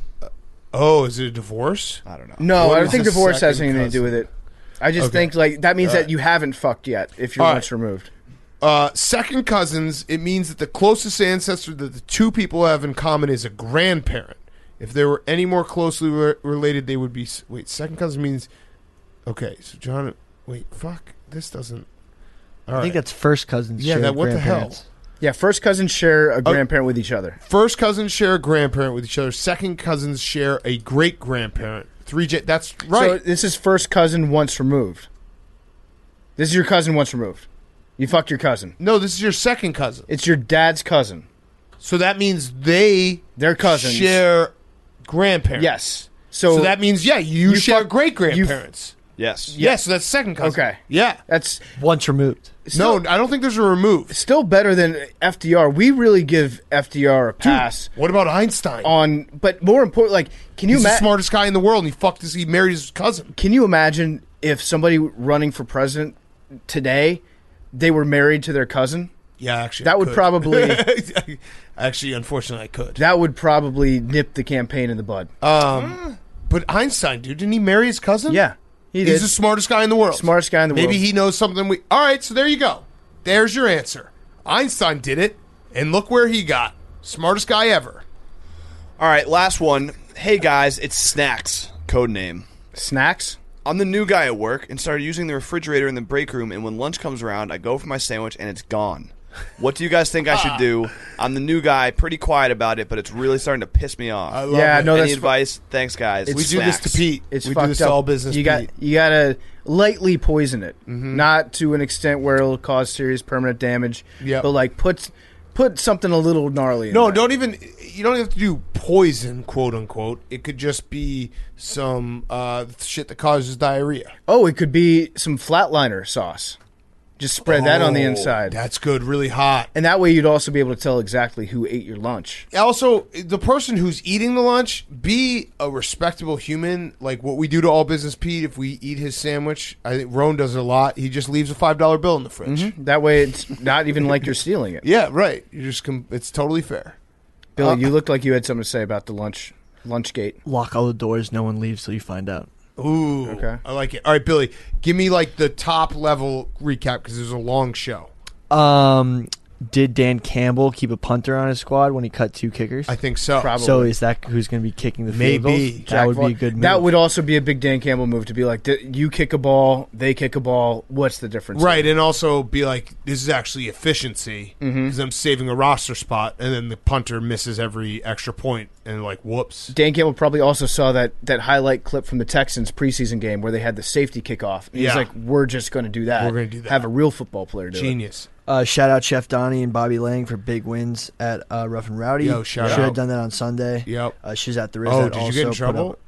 Oh, is it a divorce? I don't know. no. What I don't is think the divorce has second anything to do with cousin? it. I just Okay. think like that means that you haven't fucked yet if you're All right. once removed. Second cousins, it means that the closest ancestor that the two people have in common is a grandparent. If they were any more closely related, they would be... Wait, second cousin means... Okay, so John... Wait, fuck. This doesn't... All I think right. that's first cousins. Yeah, share that- what the hell? grandparents. Yeah, first cousins share a grandparent with each other. First cousins share a grandparent with each other. Second cousins share a great-grandparent. That's right. So this is first cousin once removed. This is your cousin once removed. You fucked your cousin. No, this is your second cousin. It's your dad's cousin. So that means they're cousins. share grandparents. Yes. So that means, yeah, you share fuck- great-grandparents. Yes. Yeah, so that's second cousin. Okay. Yeah. That's Once removed. No, I don't think there's a remove. still better than FDR. We really give FDR a pass What about Einstein? on, but more important, like, can you He's the imagine? smartest guy in the world, and he married his cousin. Can you imagine if somebody running for president today, they were married to their cousin? Yeah, actually, That I would could. probably Actually, unfortunately, I could. that would probably nip the campaign in the bud. But Einstein, dude, didn't he marry his cousin? Yeah, he He's did. the smartest guy in the world. Smartest guy in the world. Maybe he knows something we... All right, so there you go. There's your answer. Einstein did it, and look where he got. Smartest guy ever. All right, last one. Hey guys, it's Snacks, code name. Snacks. I'm the new guy at work and started using the refrigerator in the break room, and when lunch comes around, I go for my sandwich and it's gone. What do you guys think I should do? I'm the new guy, pretty quiet about it, but it's really starting to piss me off. I love Yeah, it. no, Any that's advice? Thanks, guys. We do this to Snacks. Pete. It's we fucked do this up. to all business You Pete. gotta lightly poison it, Mm-hmm. not to an extent where it'll cause serious permanent damage. Yep. But like put something a little gnarly. In No, there. don't even. You don't have to do poison, quote unquote. It could just be some shit that causes diarrhea. Oh, it could be some flatliner sauce. Just spread that on the inside, That's good, really hot. and that way you'd also be able to tell exactly who ate your lunch. Also, the person who's eating the lunch, be a respectable human. Like what we do to All Business Pete, if we eat his sandwich, I think Roan does it a lot. He just leaves a $5 bill in the fridge. That way, it's not even like you're stealing it. Yeah, right. You just it's totally fair. Billy, you looked like you had something to say about the lunch gate. Lock all the doors. No one leaves till you find out. Ooh, Okay. I like it. All right, Billy, give me like the top level recap because it was a long show. Did Dan Campbell keep a punter on his squad when he cut 2 kickers? I think so. Probably. So is that who's going to be kicking the field Maybe. goals? That would be a good move. That would also be a big Dan Campbell move to be like, you kick a ball, they kick a ball. What's the difference? Right, and also be like, this is actually efficiency because I'm saving a roster spot, and then the punter misses every extra point, and like, whoops. Dan Campbell probably also saw that highlight clip from the Texans preseason game where they had the safety kickoff. And Yeah. he's like, we're just going to do that. We're gonna do that. Have a real football player do it. Genius. Shout out Chef Donnie and Bobby Lang for big wins at Rough and Rowdy. Yo, shout Should out. have done that on Sunday. Yep. She's at the Riz. Oh, that did you also get in put trouble? up-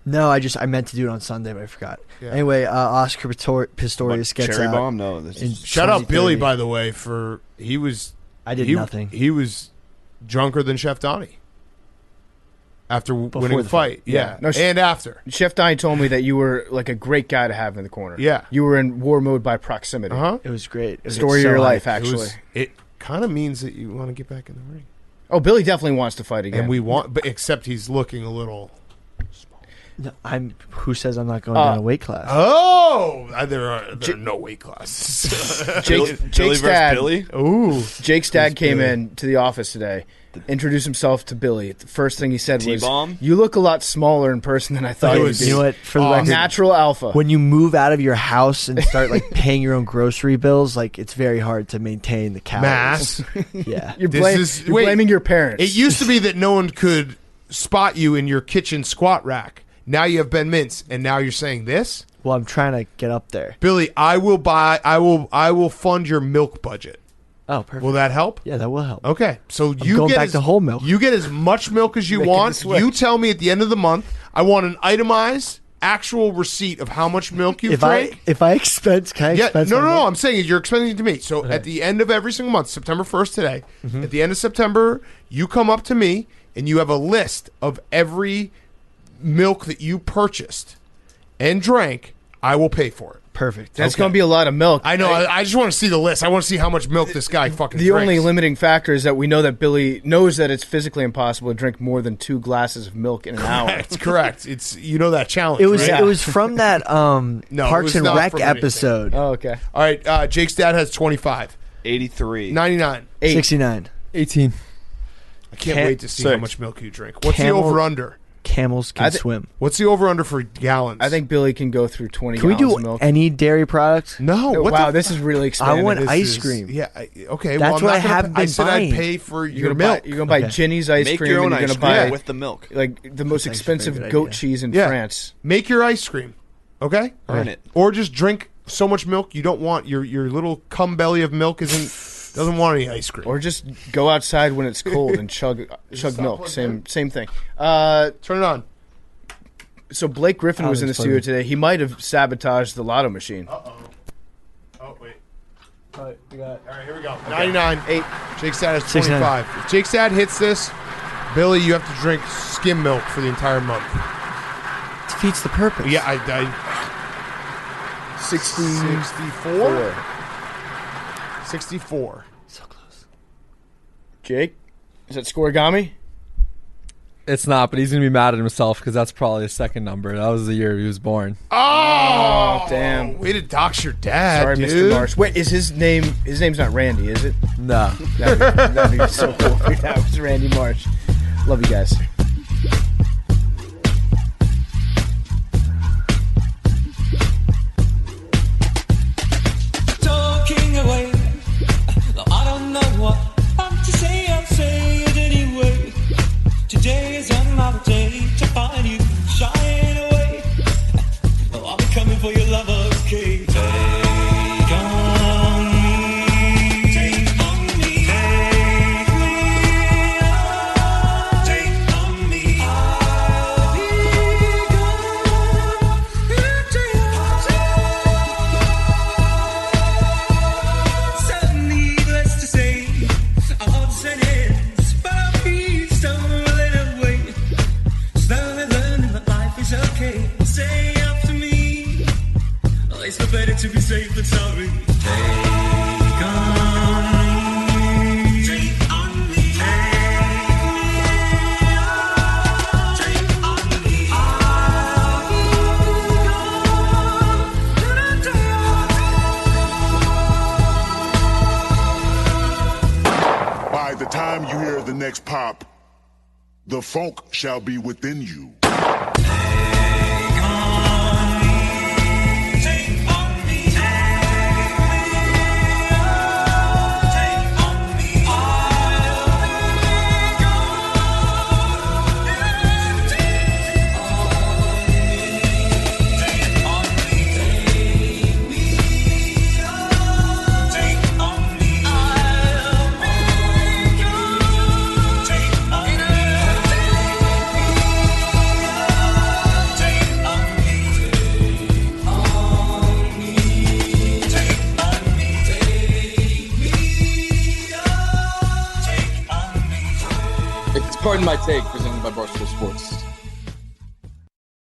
No, I meant to do it on Sunday, but I forgot. Yeah. Anyway, Oscar Pistorius gets cherry out. bomb? No. This in is, Shout out 2030. Billy, by the way, for I did nothing. He was drunker than Chef Donnie after winning the the fight. fight. Yeah, No, and after. Chef Donnie told me that you were like a great guy to have in the corner. Yeah. You were in war mode by proximity. Uh-huh. It was great. It was Story of so your hype. life, actually. It kind of means that you want to get back in the ring. Oh, Billy definitely wants to fight again. And we want, but except he's looking a little small. No, who says I'm not going down a weight class? Oh, there are no weight classes. Jake's Billy versus dad, Billy? Ooh, Jake's dad came Billy. in to the office today, introduced himself to Billy. The first thing he said was, T-bomb? "You look a lot smaller in person than I thought It you was- would be." You know what? For the record, Natural alpha. when you move out of your house and start like paying your own grocery bills, like it's very hard to maintain the calories. mass. Yeah. You're, This is- you're wait. blaming your parents. It used to be that no one could spot you in your kitchen squat rack. Now you have Ben Mintz, and now you're saying this, Well, I'm trying to get up there. Billy. I will fund your milk budget. Oh, perfect. Will that help? Yeah, that will help. Okay, so you going get back to whole milk. You get as much milk as you Making the want. switch. You tell me at the end of the month. I want an itemized, actual receipt of how much milk you If drank. I expense, can I Yeah, expense? no. my milk? I'm saying you're expensing it to me. So at the end of every single month, September 1st today, at the end of September, you come up to me and you have a list of every milk that you purchased and drank. I will pay for it. Perfect. That's going to be a lot of milk. I know. I just want to see the list. I want to see how much milk this guy fucking The drinks. only limiting factor is that we know that Billy knows that it's physically impossible to drink more than 2 glasses of milk in an hour. Correct. Correct. It's that challenge. It was right? it was from that it Parks was and not Rec from anything. episode. Oh, okay. All right. Jake's dad has 25, 83. 99. 69. 18. I can't Can't- wait to see how Six. much milk you drink. What's Camel- the over under? Camels can swim. What's the over under for gallons? I think Billy can go through 20 Can we gallons do of milk. any dairy products? no. What Wow, the this is really expanded. I want This ice is- cream. Yeah. Okay. That's well, I'm what not I gonna haven't pay- I been said buying. I'd pay for You're your gonna milk. buy, you're gonna buy Okay. Ginny's ice Make cream. your own and you're ice gonna cream buy with the milk. like the most That's actually a expensive very good goat idea. cheese in Yeah. France. Make your ice cream. Okay. Earn it. Or just drink so much milk you don't want your little cum belly of milk doesn't want any ice cream. Or just go outside when it's cold and chug milk. Same thing. Turn it on. So Blake Griffin was in the Alex studio Ferguson. today. He might have sabotaged the lotto machine. Oh wait. All right, here we go. 99. 8. Jake's dad has 69. 25. If Jake's dad hits this, Billy, you have to drink skim milk for the entire month. Defeats the purpose. Yeah, I 64. 64. So close. Jake, is that scoregami? It's not, but he's going to be mad at himself because that's probably his second number. That was the year he was born. Oh, damn. Way to dox your dad, Sorry, dude. Mr. Marsh. Wait, is his name? His name's not Randy, is it? No. That'd be so cool. If that was Randy Marsh. Love you guys. Talking away. I don't know what I'm to say. I'll say it anyway. Today is another day to find you shying away. Oh, I'll be coming for your lover's cake. Take on me. Take on me. Take me on. Take on me. I'll be gone. So needless to say, odds and ends, but I'll be stumbling away. Slowly learning that life is okay. Say after me, oh, it's no better to be safe than sorry. Take on me. Take on me. Take on me. I'll be gone. By the time you hear the next pop, the funk shall be within you. Pardon my take, presented by Barstool Sports.